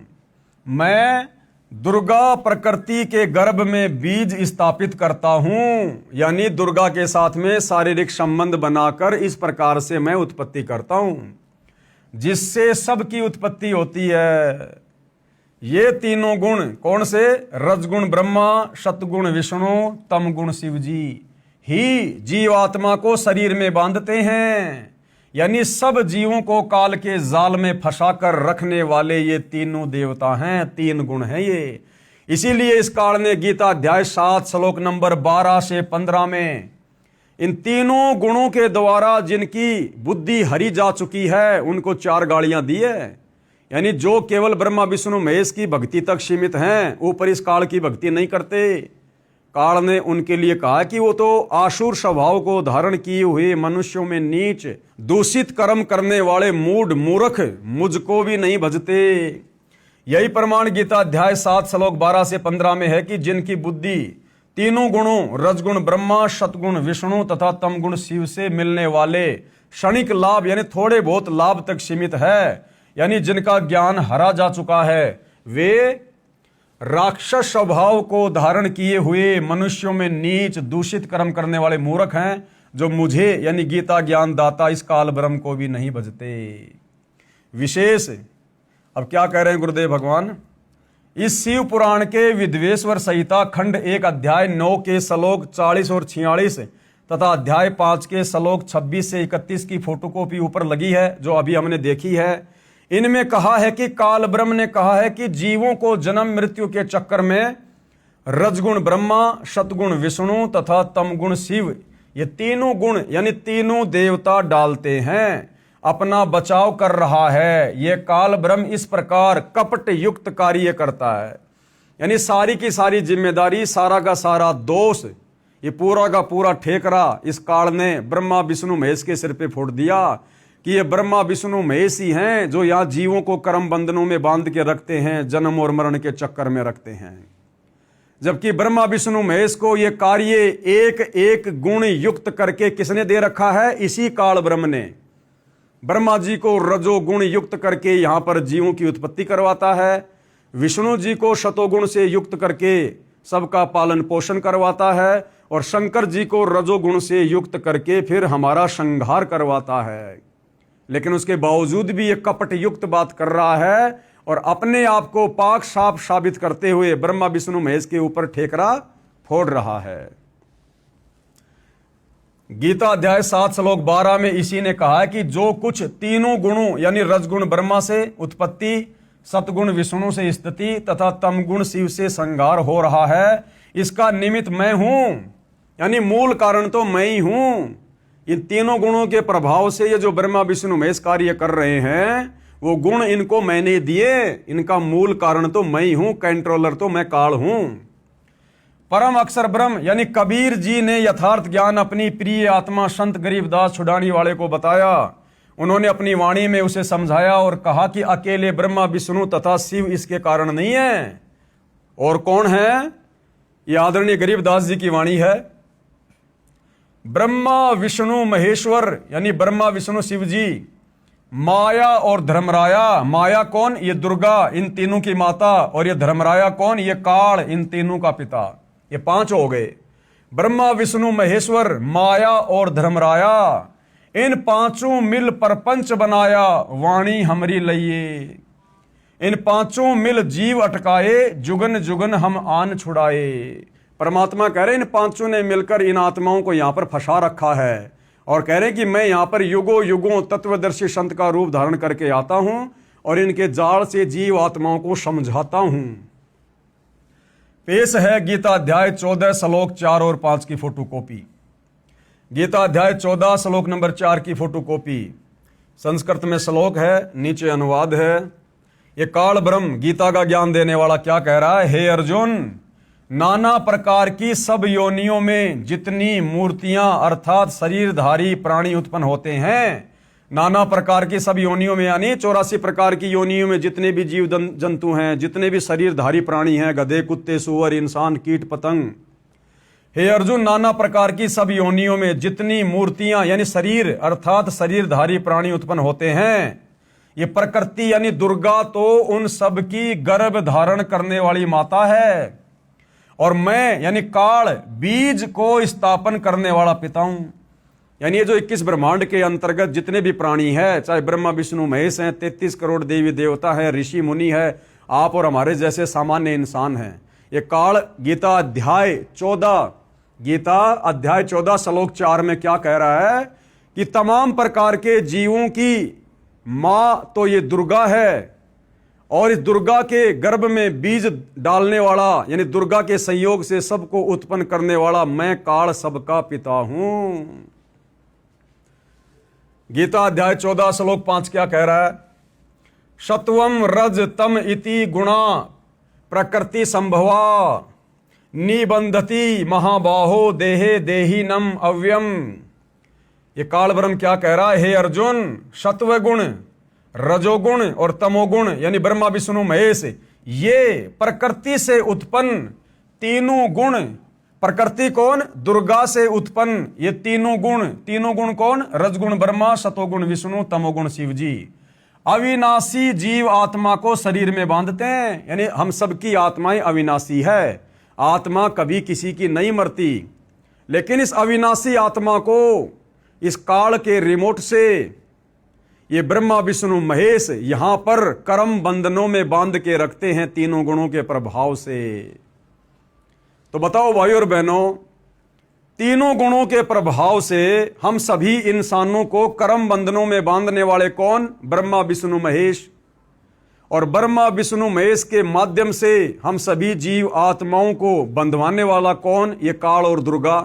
Speaker 1: मैं दुर्गा प्रकृति के गर्भ में बीज स्थापित करता हूं, यानी दुर्गा के साथ में शारीरिक संबंध बनाकर इस प्रकार से मैं उत्पत्ति करता हूं, जिससे सबकी उत्पत्ति होती है। ये तीनों गुण कौन से? रजगुण ब्रह्मा, सतगुण विष्णु, तम गुण शिव जी ही जीवात्मा को शरीर में बांधते हैं। यानी सब जीवों को काल के जाल में फंसाकर रखने वाले ये तीनों देवता हैं, तीन गुण हैं ये। इसीलिए इस काल ने गीता अध्याय 7 श्लोक नंबर 12 से 15 में इन तीनों गुणों के द्वारा जिनकी बुद्धि हरी जा चुकी है उनको 4 गालियां दी है। यानी जो केवल ब्रह्मा विष्णु महेश की भक्ति तक सीमित हैं, ऊपर इस काल की भक्ति नहीं करते, काल ने उनके लिए कहा कि वो तो आसुर स्वभाव को धारण किए हुए मनुष्यों में नीच दूषित कर्म करने वाले मूढ़ मूर्ख मुझको भी नहीं भजते। यही प्रमाण गीता अध्याय 7 श्लोक 12 से 15 में है कि जिनकी बुद्धि तीनों गुणों रजगुण ब्रह्मा, सतगुण विष्णु तथा तम गुण शिव से मिलने वाले क्षणिक लाभ यानी थोड़े बहुत लाभ तक सीमित है, यानी जिनका ज्ञान हरा जा चुका है, वे राक्षस स्वभाव को धारण किए हुए मनुष्यों में नीच दूषित कर्म करने वाले मूर्ख हैं, जो मुझे यानी गीता ज्ञान दाता इस काल ब्रह्म को भी नहीं भजते। विशेष अब क्या कह रहे हैं गुरुदेव भगवान? इस शिव पुराण के विद्वेश्वर संहिता खंड 1 अध्याय 9 के श्लोक 40 और 46 तथा अध्याय 5 के श्लोक 26 से 31 की फोटोकॉपी ऊपर लगी है, जो अभी हमने देखी है। इनमें कहा है कि काल ब्रह्म ने कहा है कि जीवों को जन्म मृत्यु के चक्कर में रजगुण ब्रह्मा, सतगुण विष्णु तथा तम गुण शिव ये तीनों गुण यानी तीनों देवता डालते हैं, अपना बचाव कर रहा है। ये काल ब्रह्म इस प्रकार कपट युक्त कार्य करता है, यानी सारी की सारी जिम्मेदारी, सारा का सारा दोष, ये पूरा का पूरा ठेकरा इस काल ने ब्रह्मा विष्णु महेश के सिर पे फोड़ दिया कि ये ब्रह्मा विष्णु महेश ही हैं जो यहाँ जीवों को कर्म बंधनों में बांध के रखते हैं, जन्म और मरण के चक्कर में रखते हैं। जबकि ब्रह्मा विष्णु महेश को ये कार्य एक एक गुण युक्त करके किसने दे रखा है? इसी काल ब्रह्म ने ब्रह्मा जी को रजोगुण युक्त करके यहाँ पर जीवों की उत्पत्ति करवाता है, विष्णु जी को शतोगुण से युक्त करके सबका पालन पोषण करवाता है, और शंकर जी को रजोगुण से युक्त करके फिर हमारा संहार करवाता है। लेकिन उसके बावजूद भी ये कपट युक्त बात कर रहा है और अपने आप को पाक साफ साबित करते हुए ब्रह्मा विष्णु महेश के ऊपर ठेकरा फोड़ रहा है। गीता अध्याय 7 श्लोक 12 में इसी ने कहा है कि जो कुछ तीनों गुणों यानी रजगुण ब्रह्मा से उत्पत्ति, सतगुण विष्णु से स्थिति तथा तमगुण शिव से संहार हो रहा है, इसका निमित्त मैं हूं, यानी मूल कारण तो मैं ही हूं। इन तीनों गुणों के प्रभाव से ये जो ब्रह्मा विष्णु महेश कार्य कर रहे हैं, वो गुण इनको मैंने दिए, इनका मूल कारण तो मैं ही हूं, कंट्रोलर तो मैं काल हूं। परम अक्षर ब्रह्म यानी कबीर जी ने यथार्थ ज्ञान अपनी प्रिय आत्मा संत गरीबदास छुड़ानी वाले को बताया। उन्होंने अपनी वाणी में उसे समझाया और कहा कि अकेले ब्रह्मा विष्णु तथा शिव इसके कारण नहीं है, और कौन है? ये आदरणीय गरीबदास जी की वाणी है। ब्रह्मा विष्णु महेश्वर यानी ब्रह्मा विष्णु शिव जी, माया और धर्मराया। माया कौन? ये दुर्गा, इन तीनों की माता, और ये धर्मराया कौन? ये काल, इन तीनों का पिता। ये 5 हो गए। ब्रह्मा विष्णु महेश्वर, माया और धर्मराया, इन 5 मिल परपंच बनाया, वाणी हमरी लइये। इन 5 मिल जीव अटकाए, जुगन जुगन हम आन छुड़ाए। परमात्मा कह रहे इन 5 ने मिलकर इन आत्माओं को यहां पर फंसा रखा है, और कह रहे कि मैं यहां पर युगों युगों तत्वदर्शी संत का रूप धारण करके आता हूं और इनके जाल से जीव आत्माओं को समझाता हूं। पेश है गीता अध्याय 14 श्लोक 4 और 5 की फोटोकॉपी। गीता अध्याय 14 श्लोक नंबर 4 की फोटोकॉपी। संस्कृत में श्लोक है, नीचे अनुवाद है। ये काल ब्रह्म गीता का ज्ञान देने वाला क्या कह रहा है? हे अर्जुन, नाना प्रकार की सब योनियों में जितनी मूर्तियां अर्थात शरीरधारी प्राणी उत्पन्न होते हैं, नाना प्रकार की सब योनियों में यानी 84 प्रकार की योनियों में जितने भी जीव जंतु हैं, जितने भी शरीरधारी प्राणी हैं, गधे, कुत्ते, सूअर, इंसान, कीट, पतंग। हे अर्जुन, नाना प्रकार की सब योनियों में जितनी मूर्तियां यानी शरीर अर्थात शरीरधारी प्राणी उत्पन्न होते हैं, ये प्रकृति यानी दुर्गा तो उन सब की गर्भ धारण करने वाली माता है, और मैं यानी काल बीज को स्थापन करने वाला पिता हूं। यानी ये जो 21 ब्रह्मांड के अंतर्गत जितने भी प्राणी हैं, चाहे ब्रह्मा विष्णु महेश हैं, 33 करोड़ देवी देवता हैं, ऋषि मुनि है, आप और हमारे जैसे सामान्य इंसान हैं, ये काल गीता अध्याय 14 श्लोक 4 में क्या कह रहा है कि तमाम प्रकार के जीवों की मां तो ये दुर्गा है, और इस दुर्गा के गर्भ में बीज डालने वाला यानी दुर्गा के संयोग से सबको उत्पन्न करने वाला मैं काल सबका पिता हूं। गीता अध्याय 14 श्लोक 5 क्या कह रहा है? सत्वम रज तम इति गुणा प्रकृति संभवा निबंधति महाबाहो देहे देहीनम अव्यम। ये काल ब्रह्म क्या कह रहा है? हे अर्जुन, सत्व गुण, रजोगुण और तमोगुण यानी ब्रह्मा विष्णु महेश, ये प्रकृति से उत्पन्न तीनों गुण, प्रकृति कौन? दुर्गा से उत्पन्न ये तीनों गुण कौन? रजगुण ब्रह्मा, सतोगुण विष्णु, तमोगुण शिव जी, अविनाशी जीव आत्मा को शरीर में बांधते हैं। यानी हम सबकी आत्माएं अविनाशी है, आत्मा कभी किसी की नहीं मरती, लेकिन इस अविनाशी आत्मा को इस काल के रिमोट से ये ब्रह्मा विष्णु महेश यहां पर कर्म बंधनों में बांध के रखते हैं तीनों गुणों के प्रभाव से। तो बताओ भाई और बहनों, तीनों गुणों के प्रभाव से हम सभी इंसानों को कर्म बंधनों में बांधने वाले कौन? ब्रह्मा विष्णु महेश। और ब्रह्मा विष्णु महेश के माध्यम से हम सभी जीव आत्माओं को बंधवाने वाला कौन? ये काल और दुर्गा।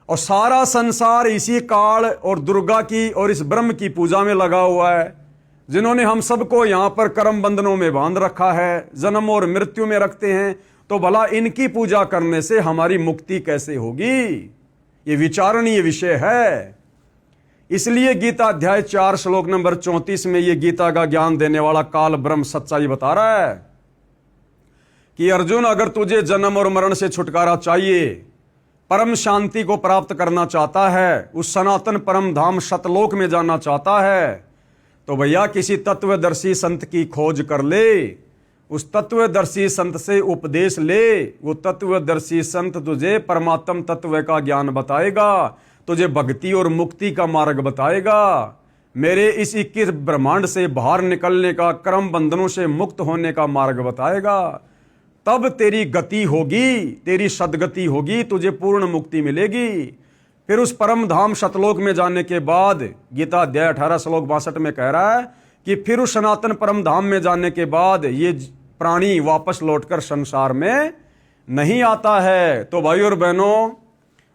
Speaker 1: और सारा संसार इसी काल और दुर्गा की और इस ब्रह्म की पूजा में लगा हुआ है, जिन्होंने हम सबको यहां पर कर्म बंधनों में बांध रखा है, जन्म और मृत्यु में रखते हैं। तो भला इनकी पूजा करने से हमारी मुक्ति कैसे होगी? ये विचारणीय विषय है। इसलिए गीता अध्याय 4 श्लोक नंबर 34 में ये गीता का ज्ञान देने वाला काल ब्रह्म सच्चाई बता रहा है कि अर्जुन, अगर तुझे जन्म और मरण से छुटकारा चाहिए, परम शांति को प्राप्त करना चाहता है, उस सनातन परम धाम सतलोक में जाना चाहता है, तो भैया किसी तत्वदर्शी संत की खोज कर ले, उस तत्वदर्शी संत से उपदेश ले। वो तत्वदर्शी संत तुझे परमात्म तत्व का ज्ञान बताएगा, तुझे भक्ति और मुक्ति का मार्ग बताएगा, मेरे इस 21 ब्रह्मांड से बाहर निकलने का, कर्म बंधनों से मुक्त होने का मार्ग बताएगा। तब तेरी गति होगी, तेरी सदगति होगी, तुझे पूर्ण मुक्ति मिलेगी। फिर उस परम धाम सतलोक में जाने के बाद गीता अध्याय 18 श्लोक 62 में कह रहा है कि फिर उस सनातन परम धाम में जाने के बाद ये प्राणी वापस लौटकर संसार में नहीं आता है। तो भाई और बहनों,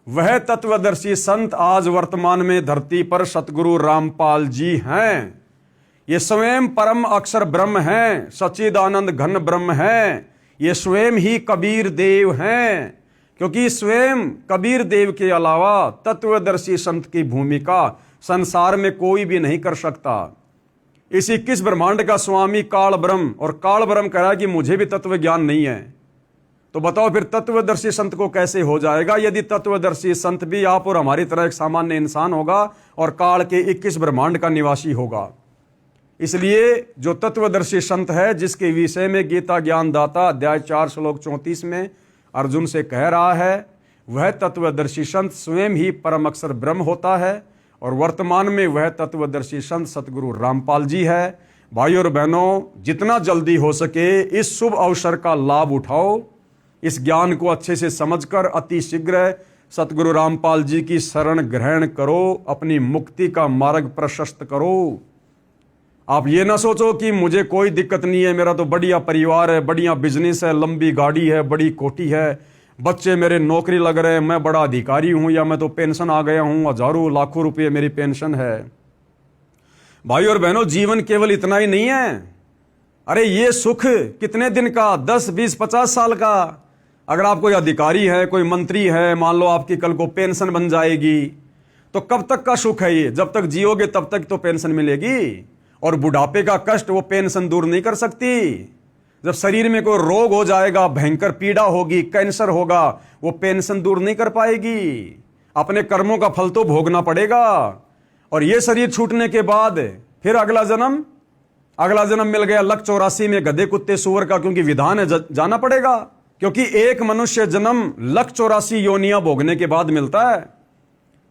Speaker 1: वह तत्वदर्शी संत आज वर्तमान में धरती पर सतगुरु रामपाल जी हैं। ये स्वयं परम अक्षर ब्रह्म हैं, सच्चिदानंद घन ब्रह्म हैं। ये स्वयं ही कबीर देव हैं, क्योंकि स्वयं कबीर देव के अलावा तत्वदर्शी संत की भूमिका संसार में कोई भी नहीं कर सकता। इस 21 ब्रह्मांड का स्वामी काल ब्रह्म, और काल ब्रह्म कह रहा है कि मुझे भी तत्व ज्ञान नहीं है। तो बताओ फिर तत्वदर्शी संत को कैसे हो जाएगा, यदि तत्वदर्शी संत भी आप और हमारी तरह एक सामान्य इंसान होगा और काल के 21 ब्रह्मांड का निवासी होगा। इसलिए जो तत्वदर्शी संत है, जिसके विषय में गीता ज्ञान दाता अध्याय 4 श्लोक 34 में अर्जुन से कह रहा है, वह तत्वदर्शी संत स्वयं ही परम अक्षर ब्रह्म होता है, और वर्तमान में वह तत्वदर्शी संत सतगुरु रामपाल जी है। भाई और बहनों, जितना जल्दी हो सके इस शुभ अवसर का लाभ उठाओ, इस ज्ञान को अच्छे से समझकर अति शीघ्र सतगुरु रामपाल जी की शरण ग्रहण करो, अपनी मुक्ति का मार्ग प्रशस्त करो। आप ये ना सोचो कि मुझे कोई दिक्कत नहीं है, मेरा तो बढ़िया परिवार है, बढ़िया बिजनेस है, लंबी गाड़ी है, बड़ी कोठी है, बच्चे मेरे नौकरी लग रहे हैं, मैं बड़ा अधिकारी हूं, या मैं तो पेंशन आ गया हूं, हजारों लाखों रुपये मेरी पेंशन है। भाई और बहनों, जीवन केवल इतना ही नहीं है। अरे ये सुख कितने दिन का, 10, 20, 50 साल का। अगर आप कोई अधिकारी है, कोई मंत्री है, मान लो आपकी कल को पेंशन बन जाएगी, तो कब तक का सुख है ये? जब तक जियोगे तब तक तो पेंशन मिलेगी। और बुढ़ापे का कष्ट वो पेंशन दूर नहीं कर सकती। जब शरीर में कोई रोग हो जाएगा, भयंकर पीड़ा होगी, कैंसर होगा, वो पेंशन दूर नहीं कर पाएगी। अपने कर्मों का फल तो भोगना पड़ेगा। और ये शरीर छूटने के बाद फिर अगला जन्म मिल गया लक 84 में गधे कुत्ते सूअर का, क्योंकि विधान है जाना पड़ेगा। क्योंकि एक मनुष्य जन्म लक 84 योनियां भोगने के बाद मिलता है।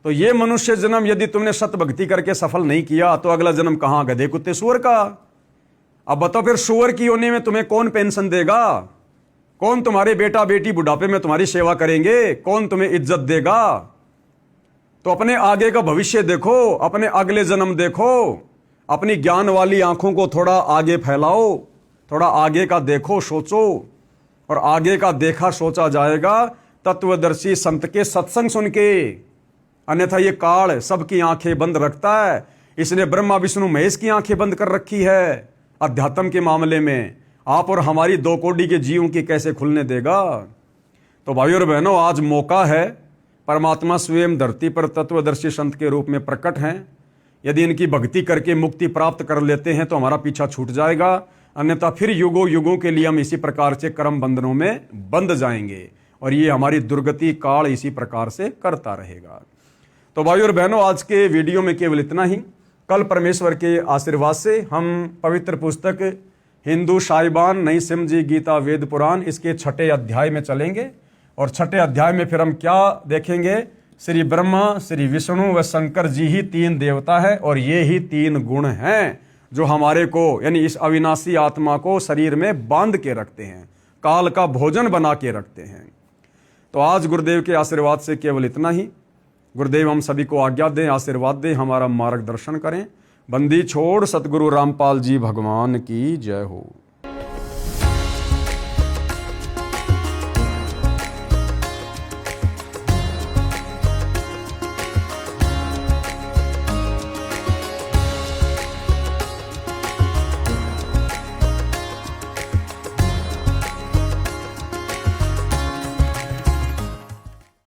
Speaker 1: तो ये मनुष्य जन्म यदि तुमने सत भक्ति करके सफल नहीं किया, तो अगला जन्म कहां? गधे कुत्ते सूअर का। अब बताओ फिर सूअर की योनि में तुम्हें कौन पेंशन देगा? कौन तुम्हारे बेटा बेटी बुढ़ापे में तुम्हारी सेवा करेंगे? कौन तुम्हें इज्जत देगा? तो अपने आगे का भविष्य देखो, अपने अगले जन्म देखो, अपनी ज्ञान वाली आंखों को थोड़ा आगे फैलाओ, थोड़ा आगे का देखो, सोचो। और आगे का देखा सोचा जाएगा तत्वदर्शी संत के सत्संग सुन के। अन्यथा ये काल सबकी आंखें बंद रखता है। इसने ब्रह्मा विष्णु महेश की आंखें बंद कर रखी है। अध्यात्म के मामले में आप और हमारी 2 कोटि के जीवों की कैसे खुलने देगा? तो भाइयों और बहनों, आज मौका है। परमात्मा स्वयं धरती पर तत्वदर्शी संत के रूप में प्रकट हैं। यदि इनकी भक्ति करके मुक्ति प्राप्त कर लेते हैं तो हमारा पीछा छूट जाएगा। अन्यथा फिर युगों युगों के लिए हम इसी प्रकार से कर्म बंधनों में बंध जाएंगे और ये हमारी दुर्गति काल इसी प्रकार से करता रहेगा। तो भाइयों और बहनों, आज के वीडियो में केवल इतना ही। कल परमेश्वर के आशीर्वाद से हम पवित्र पुस्तक हिंदू साहिबान नई सिमजी गीता वेद पुराण इसके 6ठे अध्याय में चलेंगे। और 6ठे अध्याय में फिर हम क्या देखेंगे? श्री ब्रह्मा, श्री विष्णु व शंकर जी ही 3 देवता है और ये ही 3 गुण हैं जो हमारे को, यानी इस अविनाशी आत्मा को शरीर में बांध के रखते हैं, काल का भोजन बना के रखते हैं। तो आज गुरुदेव के आशीर्वाद से केवल इतना ही। गुरुदेव हम सभी को आज्ञा दें, आशीर्वाद दें, हमारा मार्गदर्शन करें। बंदी छोड़ सतगुरु रामपाल जी भगवान की जय हो।